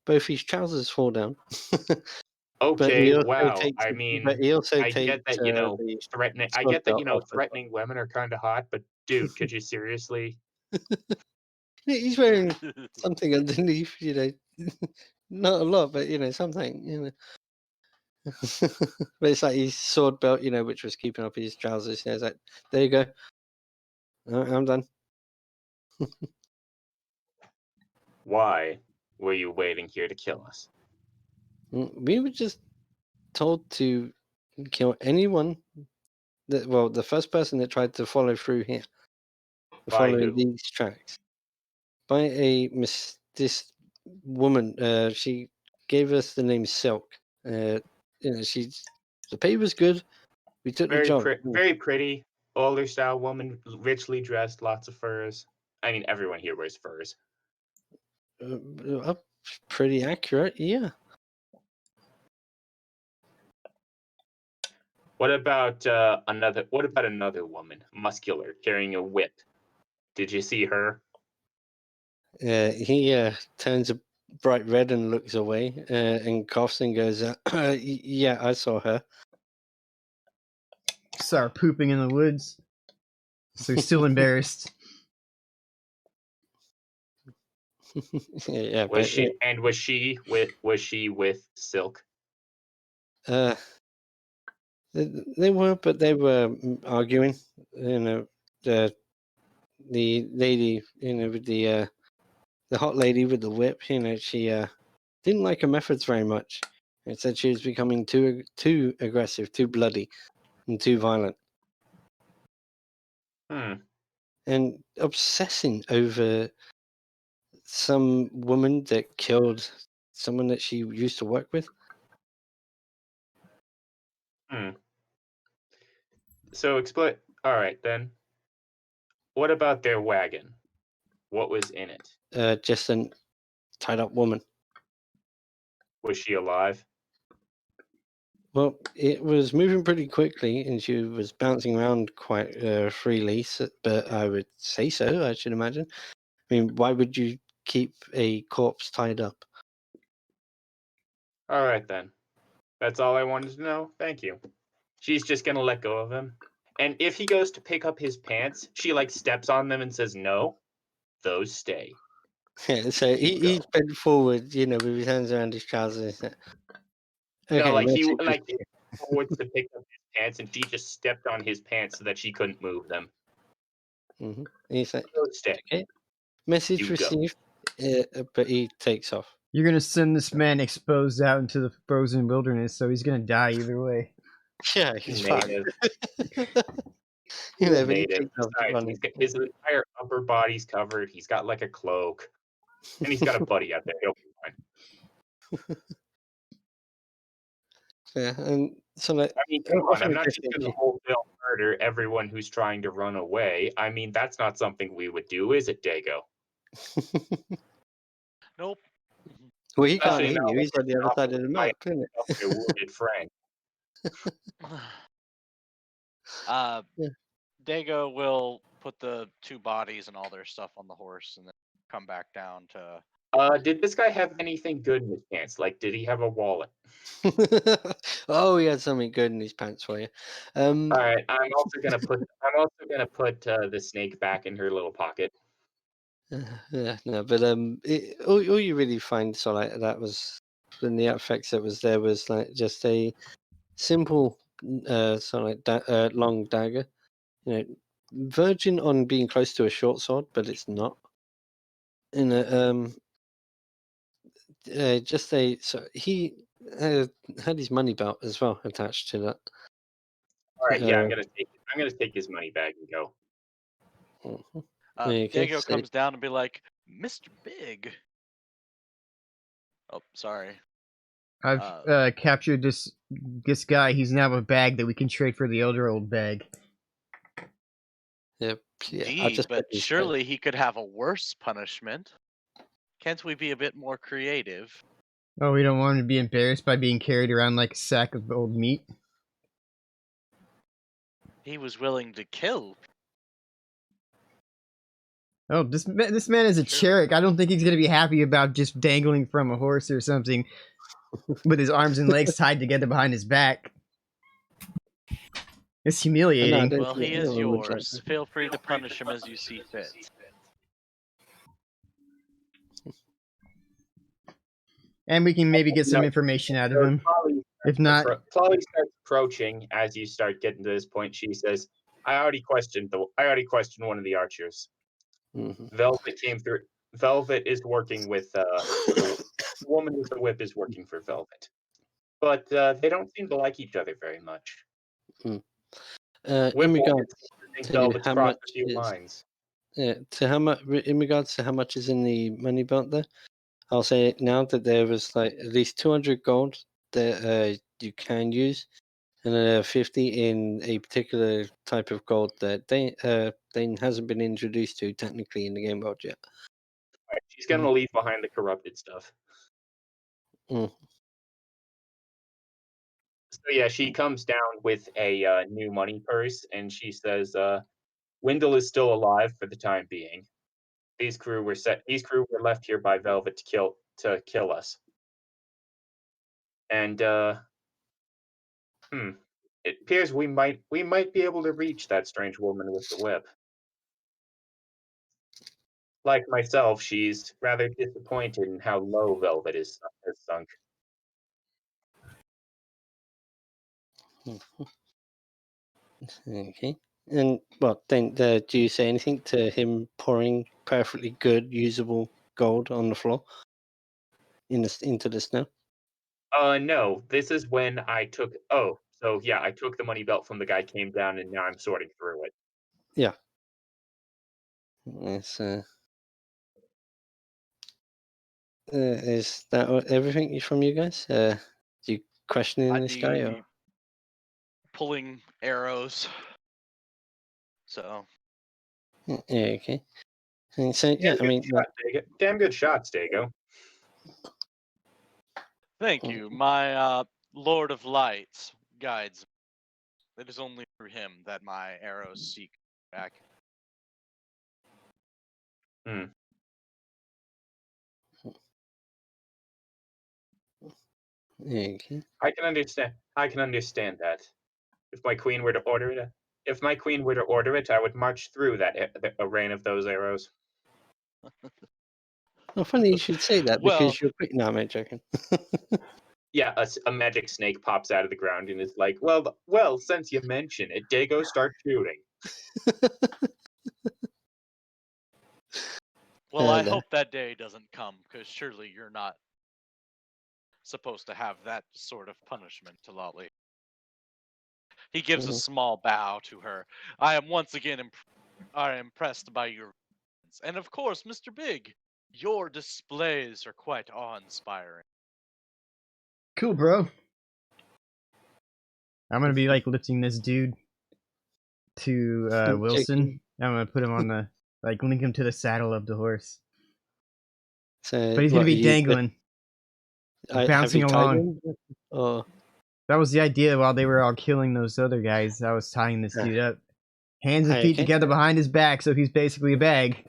both his trousers fall down. Okay, wow. Takes. I But mean, he also I takes get that the threatening. I sword get that belt off as well. threatening women are kind of hot, but dude, could you seriously? He's wearing something underneath, not a lot, but something, but it's like his sword belt, which was keeping up his trousers. It's like, there you go. I'm done. Why were you waiting here to kill us? We were just told to kill anyone the first person that tried to follow through here, By following who? these tracks, by this woman. She gave us the name Silk. The pay was good. We took the job. Very pretty, older style woman, richly dressed, lots of furs. I mean, everyone here wears furs. Pretty accurate, yeah. What about another? What about another woman, muscular, carrying a whip? Did you see her? He turns bright red and looks away and coughs and goes, "Yeah, I saw her." Saw her pooping in the woods. So he's still embarrassed. Yeah, Was but she with Silk? they were, but they were arguing. You know, the lady, with the hot lady with the whip. She didn't like her methods very much. It said she was becoming too aggressive, too bloody, and too violent, and obsessing over some woman that killed someone that she used to work with. So explain. All right, then. What about their wagon? What was in it? Just a tied up woman. Was she alive? Well, it was moving pretty quickly, and she was bouncing around quite freely. But I would say so. I should imagine. I mean, why would you keep a corpse tied up? All right, then. That's all I wanted to know. Thank you. She's just gonna let go of him. And if he goes to pick up his pants, she steps on them and says, "No, those stay." Yeah, so he's bent forward, with his hands around his trousers. Okay, No, he went forward to pick up his pants, and she just stepped on his pants so that she couldn't move them. Mm-hmm. He's like, Those stay. okay, message You received, but he takes off. You're gonna send this man exposed out into the frozen wilderness, so he's gonna die either way. Yeah, he's fine. Native. His entire upper body's covered. He's got a cloak, and he's got a buddy out there. He'll be fine. Yeah, and so I mean, come on, I'm not just going to wholesale murder everyone who's trying to run away. I mean, that's not something we would do, is it, Dago? Nope. Well, he can't hear you. He's on the other side of the map, isn't it? A wounded friend. Dago will put the two bodies and all their stuff on the horse and then come back down to... Did this guy have anything good in his pants? Did he have a wallet? Oh, he had something good in his pants for you. All right, I'm also gonna put the snake back in her little pocket. Yeah, no, but all you really find that was in the effects that was there was just a simple long dagger, verging on being close to a short sword, but it's not. In a he had his money belt as well attached to that. All right, yeah, I'm gonna take his money bag and go. Dago comes down and be like, "Mr. Big." Oh, sorry. I've captured this guy. He's now a bag that we can trade for the elder old bag. Yep. Yeah, but surely he could have a worse punishment. Can't we be a bit more creative? Oh, we don't want him to be embarrassed by being carried around like a sack of old meat? He was willing to kill. Oh, this man is a Cherrick. I don't think he's going to be happy about just dangling from a horse or something with his arms and legs tied together behind his back. It's humiliating. Well, he is yours. Feel free to punish him as you see fit. And we can maybe get some information out of him. If not, Chloe starts approaching as you start getting to this point. She says, I already questioned one of the archers. Mm-hmm. Velvet came through. Velvet is working with the woman with the whip is working for Velvet, but they don't seem to like each other very much. In regards to how much in regards to how much is in the money belt there, I'll say now that there was at least 200 gold that you can use, and 50 in a particular type of gold that Dane hasn't been introduced to technically in the game world yet. Right, she's gonna leave behind the corrupted stuff. Mm. So yeah, she comes down with a new money purse, and she says, "Wendell is still alive for the time being. These crew were left here by Velvet to kill to kill us. And it appears we might be able to reach that strange woman with the whip. Like myself, she's rather disappointed in how low Velvet has sunk. Okay. And well, then do you say anything to him pouring perfectly good, usable gold on the floor into the snow? No. This is when I took. Oh, so yeah, I took the money belt from the guy, came down, and now I'm sorting through it. Yeah. It's, is that everything from you guys? Do you questioning I'd this guy? Or? be pulling arrows. So Yeah, okay. And so, yeah, I mean, Damn good shots, Dago. thank you. My Lord of Lights guides. It is only through him that my arrows seek back. okay. I can understand that. If my queen were to order it, I would march through a rain of those arrows. Well, funny you should say that Well- because you're pretty. No, I'm joking. Yeah, a magic snake pops out of the ground and is like, well, since you mention it, Dago, start shooting. Well, I no. hope that day doesn't come, because surely you're not supposed to have that sort of punishment to Lolly. He gives a small bow to her. I am once again impressed by your, and of course, Mr. Big, your displays are quite awe-inspiring. Cool, bro. I'm gonna be like lifting this dude to Wilson. I'm gonna put him on the link him to the saddle of the horse. So, But he's gonna be dangling, bouncing along. Or That was the idea while they were all killing those other guys. I was tying this dude up, hands and feet together behind his back, so he's basically a bag.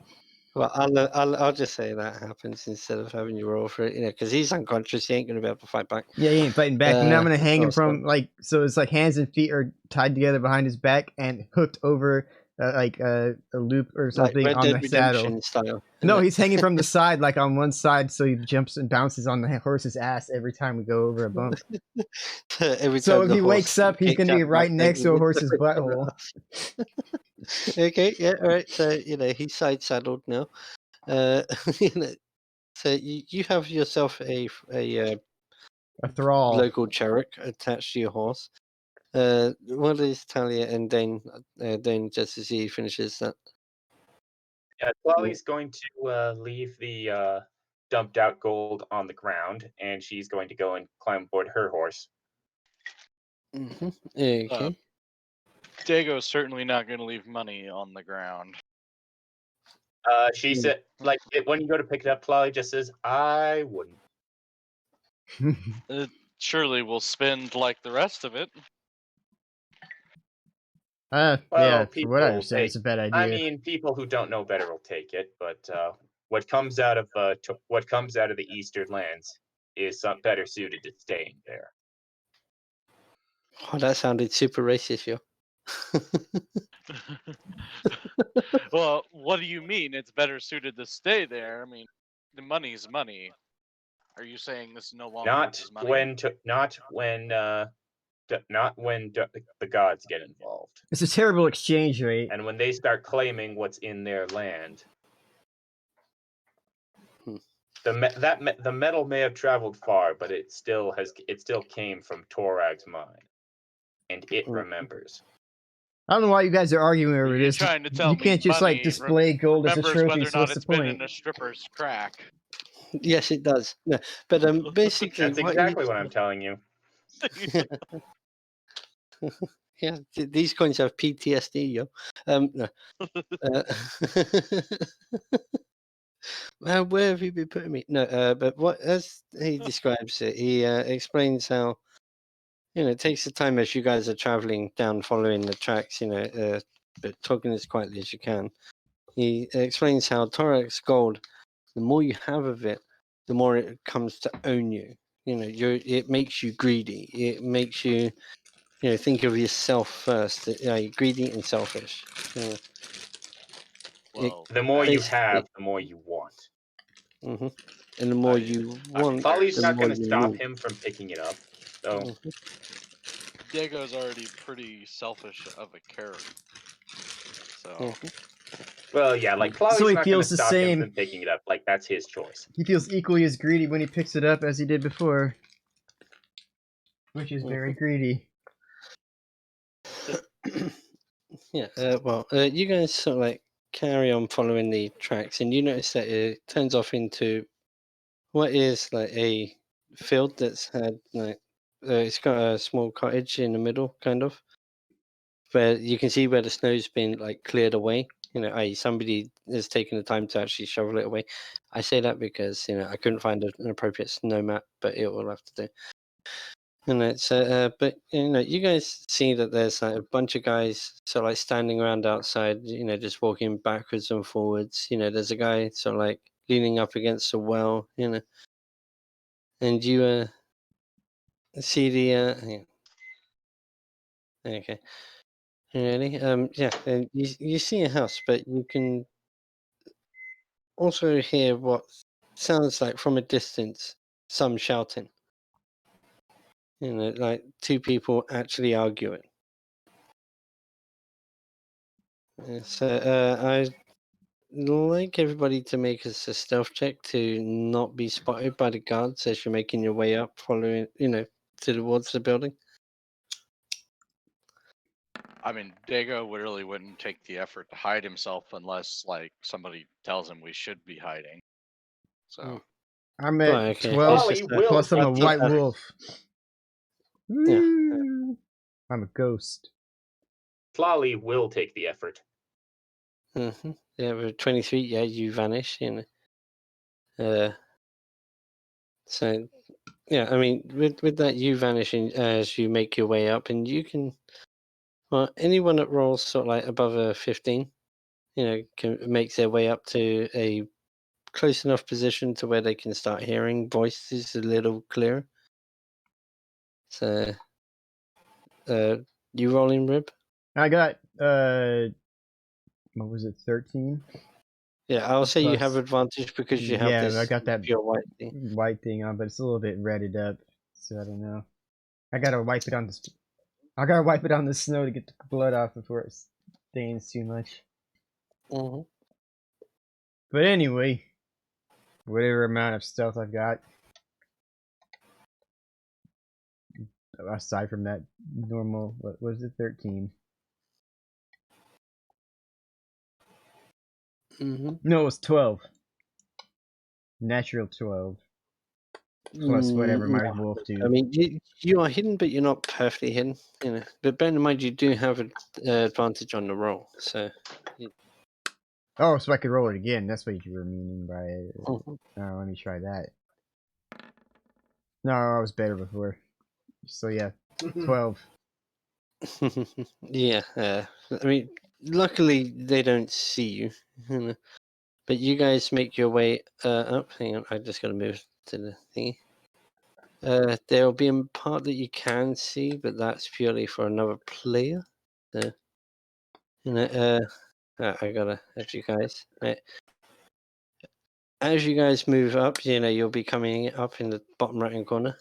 Well, I'll just say that happens instead of having you roll for it, because he's unconscious. He ain't gonna be able to fight back. Yeah, he ain't fighting back. And now I'm gonna hang him from so it's like hands and feet are tied together behind his back and hooked over a loop or something like on the saddle. Style, no, he's hanging from the side, like on one side, so he jumps and bounces on the horse's ass every time we go over a bump. So if he wakes up, he's gonna be right next to a horse's butthole. Okay, yeah, all right. So he's side saddled now. So you have yourself a thrall, local Cherokee attached to your horse. What is Talia and Dane just as he finishes that? Yeah, Lolly's going to leave the dumped out gold on the ground, and she's going to go and climb aboard her horse. Mm-hmm. Okay. Dago's certainly not going to leave money on the ground. She said, when you go to pick it up, Lolly just says, "I wouldn't." Surely we'll spend like the rest of it. Yeah, from what I understand, it's a bad idea. I mean, people who don't know better will take it, but what comes out of the Eastern lands is better suited to staying there. Oh, that sounded super racist, yo. Well, what do you mean it's better suited to stay there? I mean, the money's money. Are you saying this no longer is money? Not when the gods get involved. It's a terrible exchange rate. And when they start claiming what's in their land, the metal may have traveled far, but it still came from Torag's mine, and it remembers. I don't know why you guys are arguing over this. Trying to tell you can't just display gold as a trophy. So what's the point? Been in a stripper's crack. Yes, it does. No, but basically, that's exactly what I'm telling you. Yeah, these coins have PTSD, yo. No. Where have you been putting me? No, but as he describes it, he explains how it takes the time as you guys are traveling down, following the tracks, but talking as quietly as you can. He explains how Torax gold, the more you have of it, the more it comes to own you. It makes you greedy. It makes you, think of yourself first. Greedy and selfish. Well, The more you basically- have, the more you want. hmm And the more I mean- you I mean, want, Polly's the not more going to you stop need. him from picking it up. So Mhm. Diego's already pretty selfish of a character. So Mhm. well, yeah, like So Polly's he not going to feels the stop same. him from picking it up. Like that's his choice. He feels equally as greedy when he picks it up as he did before. Which is very greedy. Yeah. Well, you guys sort of like carry on following the tracks, and you notice that it turns off into what is like a field that's had like it's got a small cottage in the middle, kind of, where you can see where the snow's been like cleared away. I.e., somebody has taken the time to actually shovel it away. I say that because I couldn't find an appropriate snow map, but it will have to do. And it's but you guys see that there's like a bunch of guys sort of like standing around outside, just walking backwards and forwards. There's a guy sort of like leaning up against a well, and you see the okay, really yeah, and you see a house, but you can also hear what sounds like from a distance some shouting. Like two people actually arguing. So I'd like everybody to make us a stealth check to not be spotted by the guards as you're making your way up, following, towards the building. I mean, Dago really wouldn't take the effort to hide himself unless, like, somebody tells him we should be hiding. So, I'm at Right, okay. 12 Polly will plus I'm a take white the- wolf. Yeah. Woo! I'm a ghost. Polly will take the effort. Mm-hmm. Yeah, with 23, yeah, you vanish, So, yeah, I mean, with that, you vanishing as you make your way up, and you can, well, anyone that rolls sort of like above a 15, makes their way up to a close enough position to where they can start hearing voices a little clearer. So, you rolling, Rib? I got what was it, 13? Yeah, I'll say you have Plus- advantage because you have Yeah, this I got that pure white thing. white thing on, but it's a little bit redded up, so I don't know. I gotta wipe it on the snow to get the blood off before it stains too much. Mm-hmm. But anyway, whatever amount of stealth I've got, aside from that normal, what was it, 13? Mm-hmm. No, it was 12. Natural 12. Plus whatever my wolf do. I mean, you are hidden, but you're not perfectly hidden. But bear in mind, you do have an advantage on the roll. So, Oh, so I could roll it again. That's what you were meaning by it. Mhm. Oh, let me try that. No, I was better before. So yeah, 12. yeah. I mean, luckily they don't see you. But you guys make your way up. Hang on, I just got to move to the thingy. There'll be a part that you can see, but that's purely for another player. So, I gotta add you guys. Right. As you guys move up, you'll be coming up in the bottom right hand corner,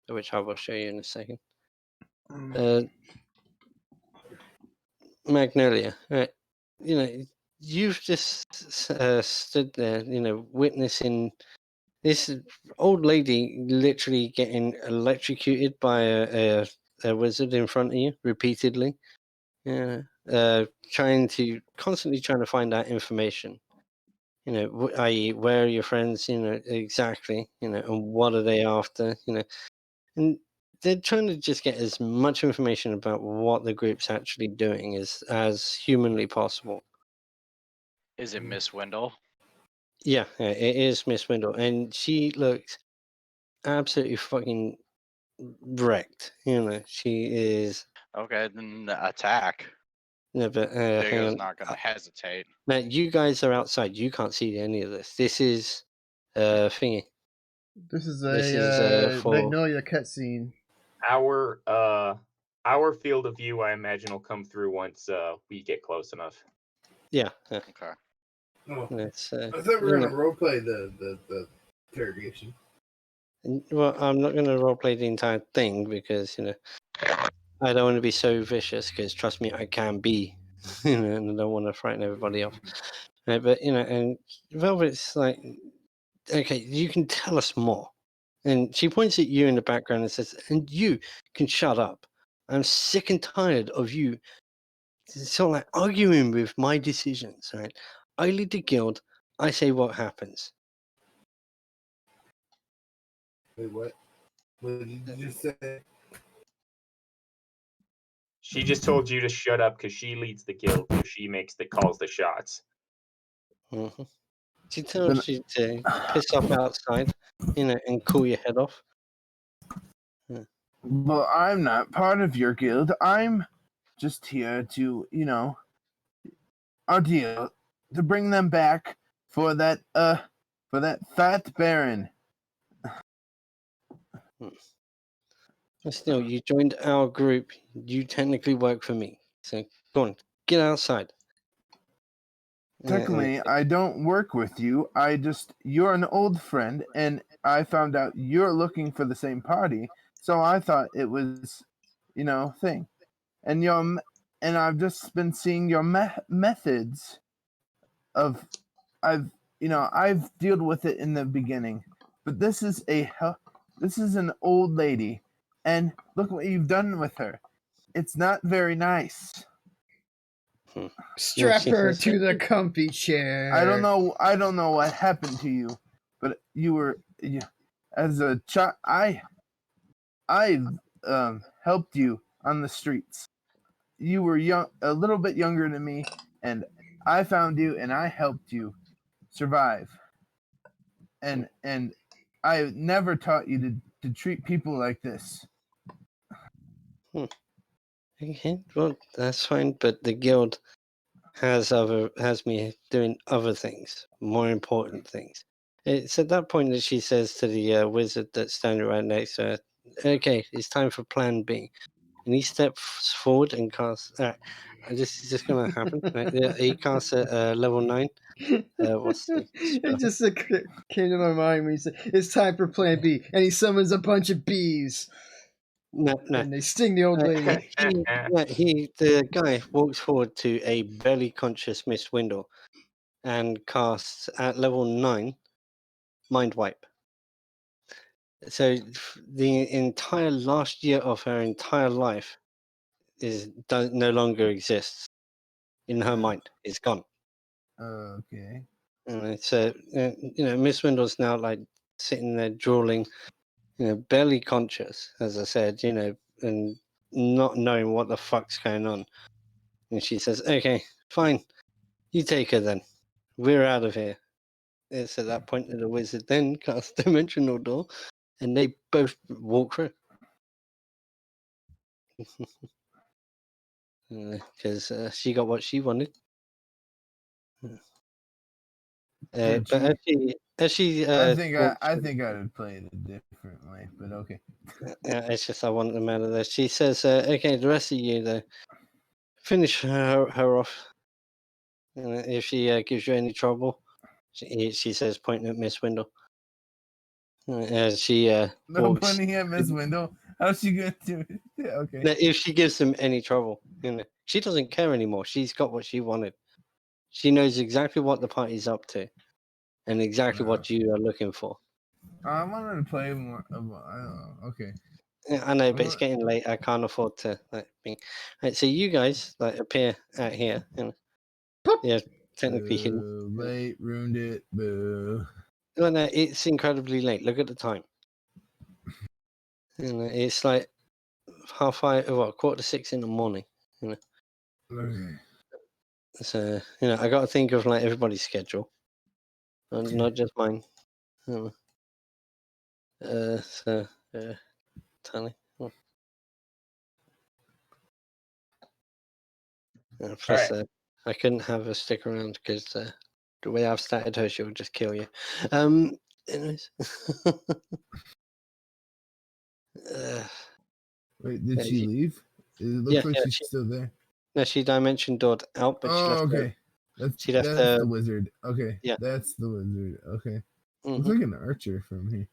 which I will show you in a second. Magnolia, right? You've just stood there, witnessing this old lady literally getting electrocuted by a wizard in front of you repeatedly. Yeah, constantly trying to find out information. I.e., where are your friends? Exactly. And what are they after? And they're trying to just get as much information about what the group's actually doing as humanly possible. is it Miss Wendell? Yeah, it is Miss Wendell, and she looks absolutely fucking wrecked. She is. Okay, then attack. No, but hang Dago's on. not going to hesitate. Now, you guys are outside. You can't see any of this. This is thingy. This is This is, for- Magnolia cutscene. Our field of view, I imagine, will come through once we get close enough. Yeah. Okay. Oh, It's, I thought we were you gonna know, roleplay the interrogation. well, I'm not going to roleplay the entire thing because I don't want to be so vicious. Because trust me, I can be, and I don't want to frighten everybody off. But and Velvet's like, okay, you can tell us more. And she points at you in the background and says, and you can shut up. I'm sick and tired of you sort of like arguing with my decisions, right? I lead the guild, I say what happens. Wait, what? What did you just say? She just told you to shut up because she leads the guild, so she calls the shots. Mm-hmm. She tells you to piss off outside, and cool your head off. Well, I'm not part of your guild. I'm just here to, our deal to bring them back for that fat baron. Still, you joined our group. You technically work for me. So go on, get outside. Technically, I don't work with you. You're an old friend, and I found out you're looking for the same party. So I thought it was, thing. And I've just been seeing your methods of, I've dealt with it in the beginning, but this is an old lady, and look what you've done with her. It's not very nice. Strap her to the comfy chair. I don't know what happened to you, but as a child, I helped you on the streets. You were a little bit younger than me, and I found you and I helped you survive. And I never taught you to treat people like this. Okay, well, that's fine, but the guild has me doing other things, more important things. It's at that point that she says to the wizard that's standing right next to her, okay, it's time for plan B. And he steps forward and casts, this is just going to happen. Right? He casts at level 9. What's the spell? It just came to my mind when he said, it's time for plan B. And he summons a bunch of bees. No. And they sting the old lady. The guy walks forward to a barely conscious Miss Windle and casts at level 9 Mind Wipe. So the entire last year of her entire life no longer exists in her mind. It's gone. Okay. And so Miss Windle's now like sitting there drooling, barely conscious, as I said, and not knowing what the fuck's going on. And she says, okay, fine, you take her then. We're out of here. It's at that point that the wizard then casts Dimensional Door, and they both walk through. Because she got what she wanted. But as she I think walks I think I would play it a different way, but okay. it's just I want them out of there. She says, okay, the rest of you, though, finish her off. If she gives you any trouble, she says, pointing at Miss Windle. As she walks. Pointing at Miss Windle. How's she going to do it? Yeah, okay. If she gives them any trouble, she doesn't care anymore. She's got what she wanted. She knows exactly what the party's up to, and exactly what you are looking for. I wanted to play more. I don't know. Okay. Yeah, I know, but it's getting late. I can't afford to Right, so you guys appear out here. Yeah, technically hidden. Late, ruined it. Boo. Well, no, it's incredibly late. Look at the time. It's like 5:30, 5:45 in the morning. Okay. So I got to think of like everybody's schedule, not just mine. Tally. Plus, I couldn't have her stick around because the way I've started her, she'll just kill you. Anyways. Wait, did Yeah, she leave? It looks yeah, like yeah, she's she- still there. no, she dimension doored out, but she Oh, left. okay. She left That's the wizard. Okay. Yeah. That's the wizard. Okay. Looks Mhm. like an archer from here.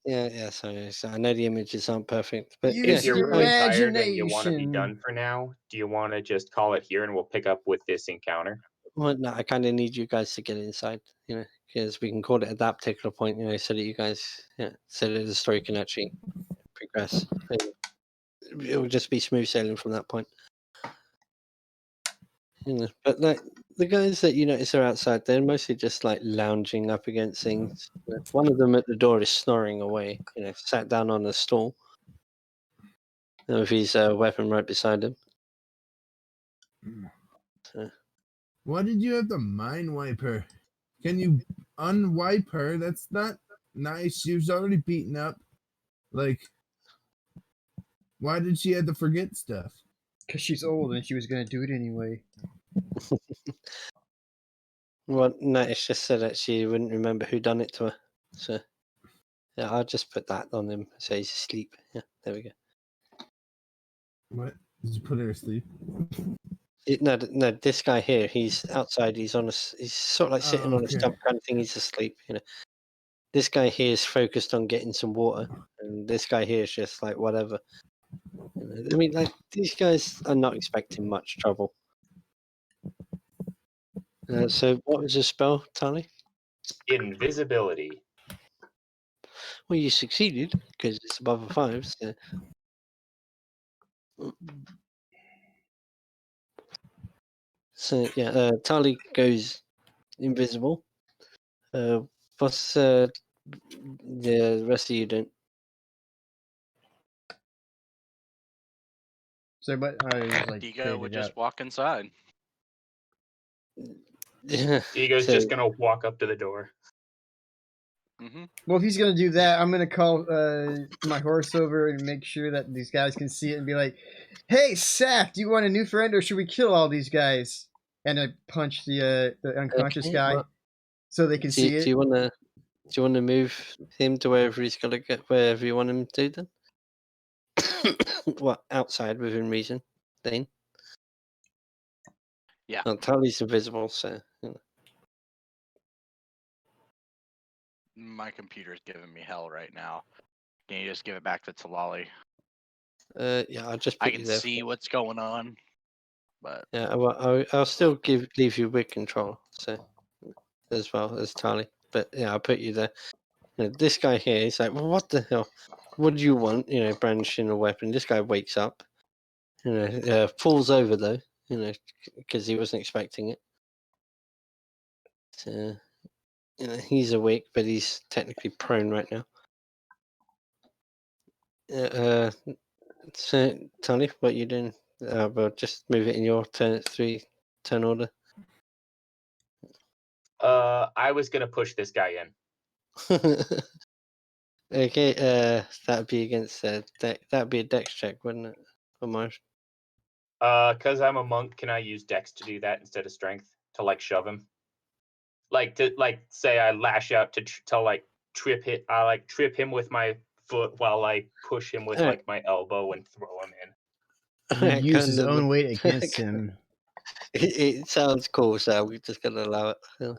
Yeah. So I know the images aren't perfect, but Use yeah, If you're your really tired and you want to be imagination. done for now, do you want to just call it here and we'll pick up with this encounter? well, no, I kind of need you guys to get inside, because we can call it at that particular point, so that you guys, so that the story can actually progress. It will just be smooth sailing from that point. But like the guys that you notice are outside, they're mostly just like lounging up against things. One of them at the door is snoring away, sat down on a stool, with his weapon right beside him. So, Why did you have to mind wipe her? Can you unwipe her? That's not nice. She was already beaten up. Like, why did she have to forget stuff? Because she's old and she was going to do it anyway. well, no, it's just so that she wouldn't remember who done it to her. So, yeah, I'll just put that on him so he's asleep. Yeah, there we go. What? Did you put her asleep? No, this guy here, he's outside. He's he's sort of like sitting on a Okay. stump kind of thing. He's asleep. This guy here is focused on getting some water, and this guy here is just like whatever. I mean, like these guys are not expecting much trouble. So, what was your spell, Tali? Invisibility. Well, you succeeded because it's above a 5. So. So yeah, Tali goes invisible. What's the rest of you doing? So, but I was like, Digo would faded just out. walk inside. Ego's So- just gonna walk up to the door. Hmm Well, if he's gonna do that, I'm gonna call my horse over and make sure that these guys can see it and be like, "Hey, Sack, do you want a new friend, or should we kill all these guys?" And I punch the unconscious Okay, guy well, so they can do you, see it. do you want to move him to wherever he's got to get, wherever you want him to then? What, outside within reason, Dane? Yeah. Well, Tali's invisible, so My computer's giving me hell right now. Can you just give it back to Talali? yeah, I'll just I put can you there. see what's going on, but Yeah, well, I'll still leave you with control, so as well as Tali. But yeah, I'll put you there. This guy here, he's like, well, what the hell? What do you want? Brandishing a weapon. This guy wakes up, falls over though, because he wasn't expecting it. So, he's awake, but he's technically prone right now. So, Tony, what you doing? Well, just move it in your turn order. I was gonna push this guy in. Okay, that'd be against that'd be a dex check, wouldn't it? For Marsh. Because I'm a monk, can I use Dex to do that instead of Strength to like shove him? Say I lash out to trip hit. I like trip him with my foot while I push him with Alright. like my elbow and throw him in. He Alright, used his go on own then. weight against him. It sounds cool, so we're just gonna allow it.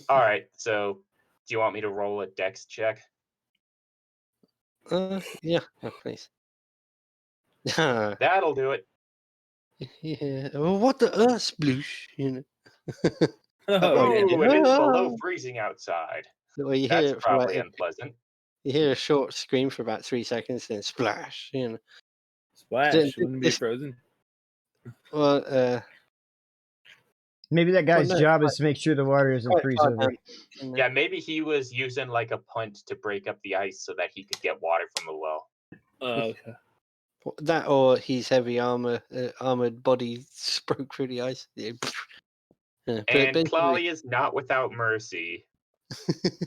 All right. So, do you want me to roll a Dex check? Yeah, please. Yeah. That'll do it. Well, what the sploosh, Oh, yeah. Ooh, and it's below freezing outside. Well, you hear That's it for like probably unpleasant. you hear a short scream for about 3 seconds, then splash. Splash. Th- Wouldn't be this- frozen. Well, Maybe that guy's no, job is to make sure the water doesn't quite freeze far over. down. Yeah, maybe he was using like a punt to break up the ice so that he could get water from the well. Okay. That or he's heavy armored body broke through the ice. Yeah. Yeah, but And basically- Clawley is not without mercy.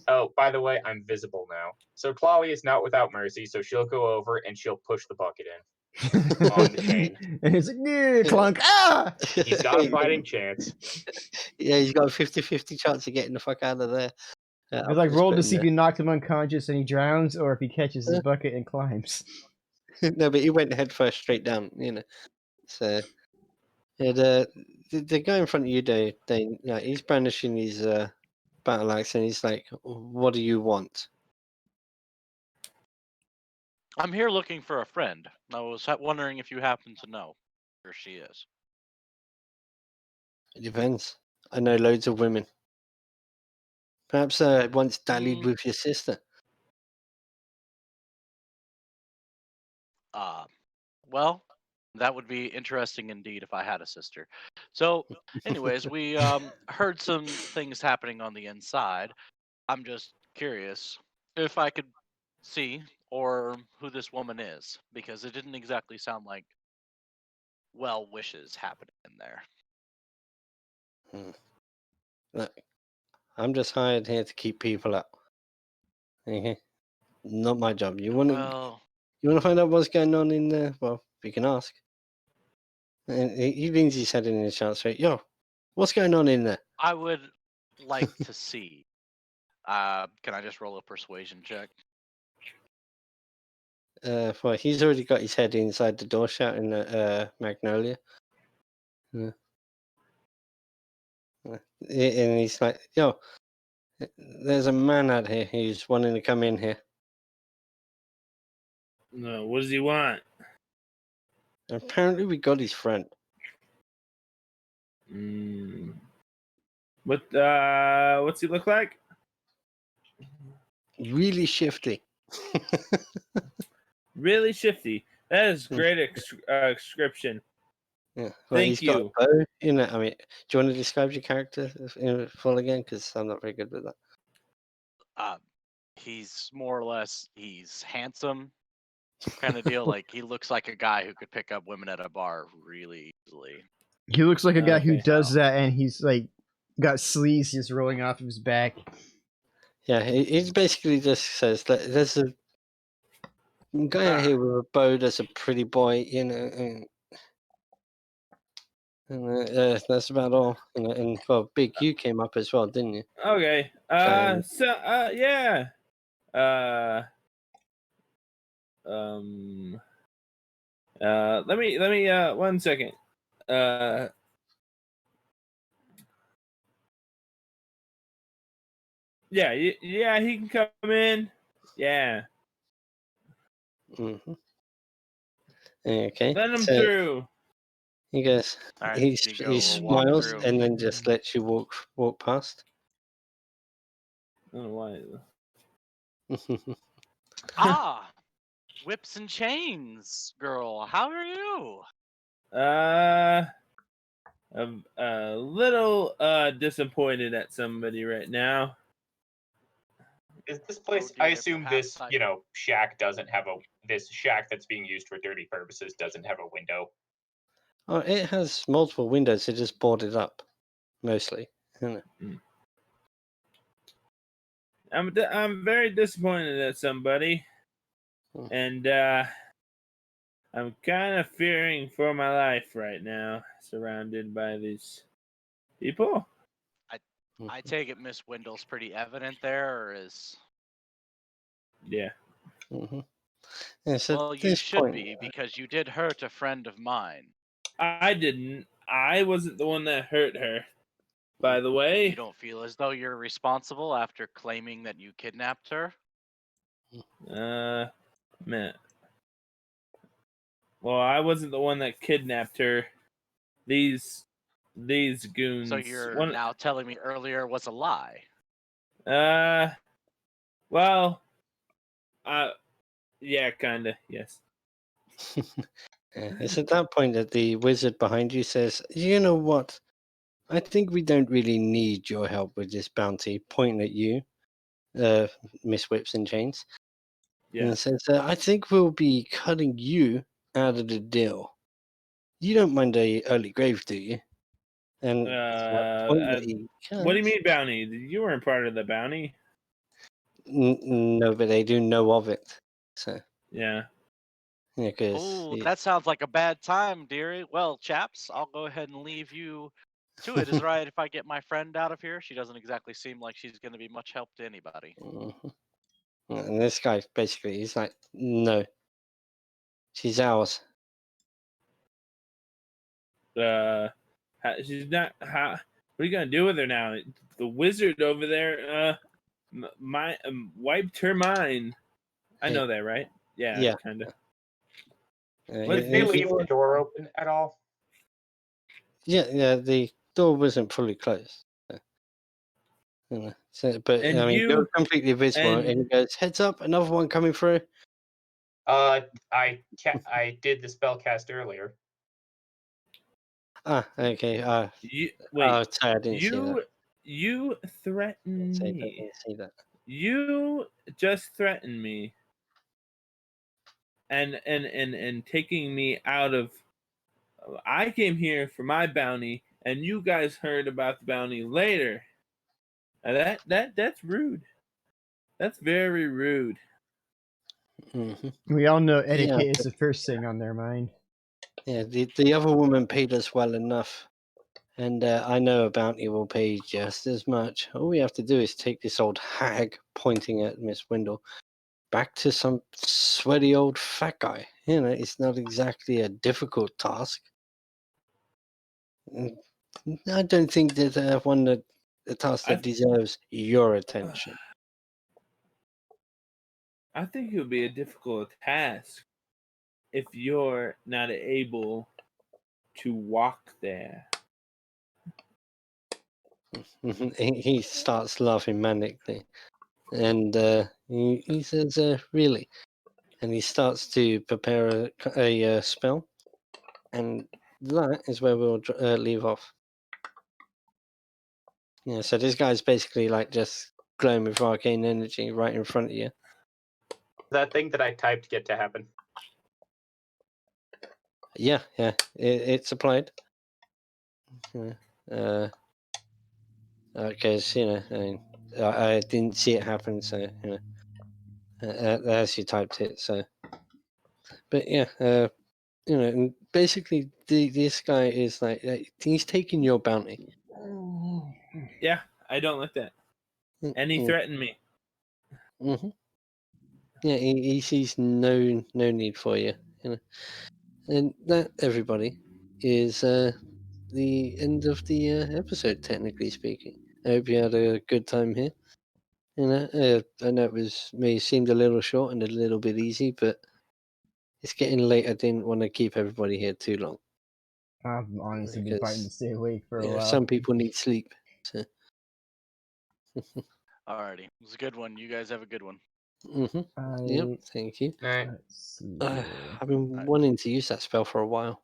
Oh, by the way, I'm visible now. So Clawley is not without mercy, so she'll go over and she'll push the bucket in. On the chain. And it's like, "Yeah, clunk, ah!" He's got a fighting chance. Yeah, he's got a 50-50 chance of getting the fuck out of there. It's I'll like just roll put to in see if you knocked him unconscious and he drowns, or if he catches his bucket and climbs. there. No, but he went head first straight down, you know. So, yeah, the guy in front of you, he's brandishing his battle axe, and he's like, "What do you want?" I'm here looking for a friend. I was wondering if you happen to know where she is. It depends. I know loads of women. Perhaps once dallied with your sister. Well, that would be interesting indeed if I had a sister. So, anyways, we heard some things happening on the inside. I'm just curious if I could see or who this woman is, because it didn't exactly sound like well wishes happening in there. Look, I'm just hired here to keep people up. Okay? Not my job. You want to find out what's going on in there? Well, you can ask. And he leans his head in his chart straight. Yo, what's going on in there? I would like to see. Can I just roll a persuasion check? Well, he's already got his head inside the door, shouting at Magnolia. Yeah. And he's like, "Yo, there's a man out here who's wanting to come in here. No, what does he want? And apparently, we got his friend. What's he look like? Really shifty. Really shifty. That is great description. Yeah. Well, Thank you. Got a bow, you know, I mean, do you want to describe your character in full again? Because I'm not very good with that. He's more or less, he's handsome kind of deal. Like, he looks like a guy who could pick up women at a bar really easily. He looks like a guy who Okay. does that, and he's like got sleeves just rolling off of his back. Yeah, he basically just says that there's a guy out here with a bow that's a pretty boy, you know, and that's about all. You know, and well, Big, you came up as well, didn't you? Okay. Yeah. Let me 1 second. Yeah, he can come in. Yeah. Mm-hmm. Okay. Let him so through. He goes. All right, He you go, we'll walk smiles through. and then just lets you walk past. I don't know why. Ah, whips and chains, girl. How are you? I'm a little disappointed at somebody right now. Is this place? dear, I assume this, perhaps shack doesn't have this shack that's being used for dirty purposes doesn't have a window. Oh, it has multiple windows. It just boarded up, mostly. You know. I'm very disappointed at somebody, and I'm kind of fearing for my life right now, surrounded by these people. I take it Miss Wendell's pretty evident there, or is... Yeah. Mm-hmm. Yeah, so well, you should be, because you did hurt a friend of mine. I didn't. I wasn't the one that hurt her. By the way, you don't feel as though you're responsible after claiming that you kidnapped her? man. Well, I wasn't the one that kidnapped her. These goons. So you're now telling me earlier was a lie? Well, yeah, kinda, yes. It's at that point that the wizard behind you says, "You know what? I think we don't really need your help with this bounty," pointing at you, Miss Whips and Chains. Yeah. And says, "I think we'll be cutting you out of the deal. You don't mind a early grave, do you?" And what do you mean bounty? You weren't part of the bounty. No, but they do know of it. So yeah. Yeah, because Oh, that sounds like a bad time, dearie. Well, chaps, I'll go ahead and leave you to it. Is it right if I get my friend out of here? She doesn't exactly seem like she's going to be much help to anybody. and this guy basically, he's like, no, she's ours. She's not. What are you gonna do with her now? The wizard over there, wiped her mind. I know that, right? Yeah. Kind of. Did they leave the door open at all? Yeah, the door wasn't fully closed. But And I mean, you're completely visible, and he goes, "Heads up, another one coming through." I did the spell cast earlier. Okay. wait. Sorry, I didn't see that. You threatened I me. didn't see that. You just threatened me, and taking me out of. I came here for my bounty, and you guys heard about the bounty later. Now that's rude. That's very rude. Mm-hmm. We all know etiquette is the first thing on their mind. Yeah, the other woman paid us well enough, and I know a bounty will pay just as much. All we have to do is take this old hag, pointing at Miss Windle, back to some sweaty old fat guy. It's not exactly a difficult task. I don't think that a task that deserves your attention. I think it would be a difficult task if you're not able to walk there. He starts laughing manically, and he says, "Really?" And he starts to prepare a spell, and that is where we'll leave off. Yeah, so this guy's basically like just glowing with arcane energy right in front of you. That thing that I typed get to happen. Yeah, it's applied. Because I didn't see it happen, so as you typed it. So, but yeah, and basically this guy is like he's taking your bounty. Yeah, I don't like that. And he threatened me. Mm-hmm. Yeah, he sees no need for you, and that, everybody, is the end of the episode. Technically speaking, I hope you had a good time here. I know it seemed a little short and a little bit easy, but it's getting late. I didn't want to keep everybody here too long. I've honestly been fighting to stay awake for a while. Some people need sleep. So. Alrighty, it was a good one. You guys have a good one. Yep, thank you. All right. I've been wanting to use that spell for a while.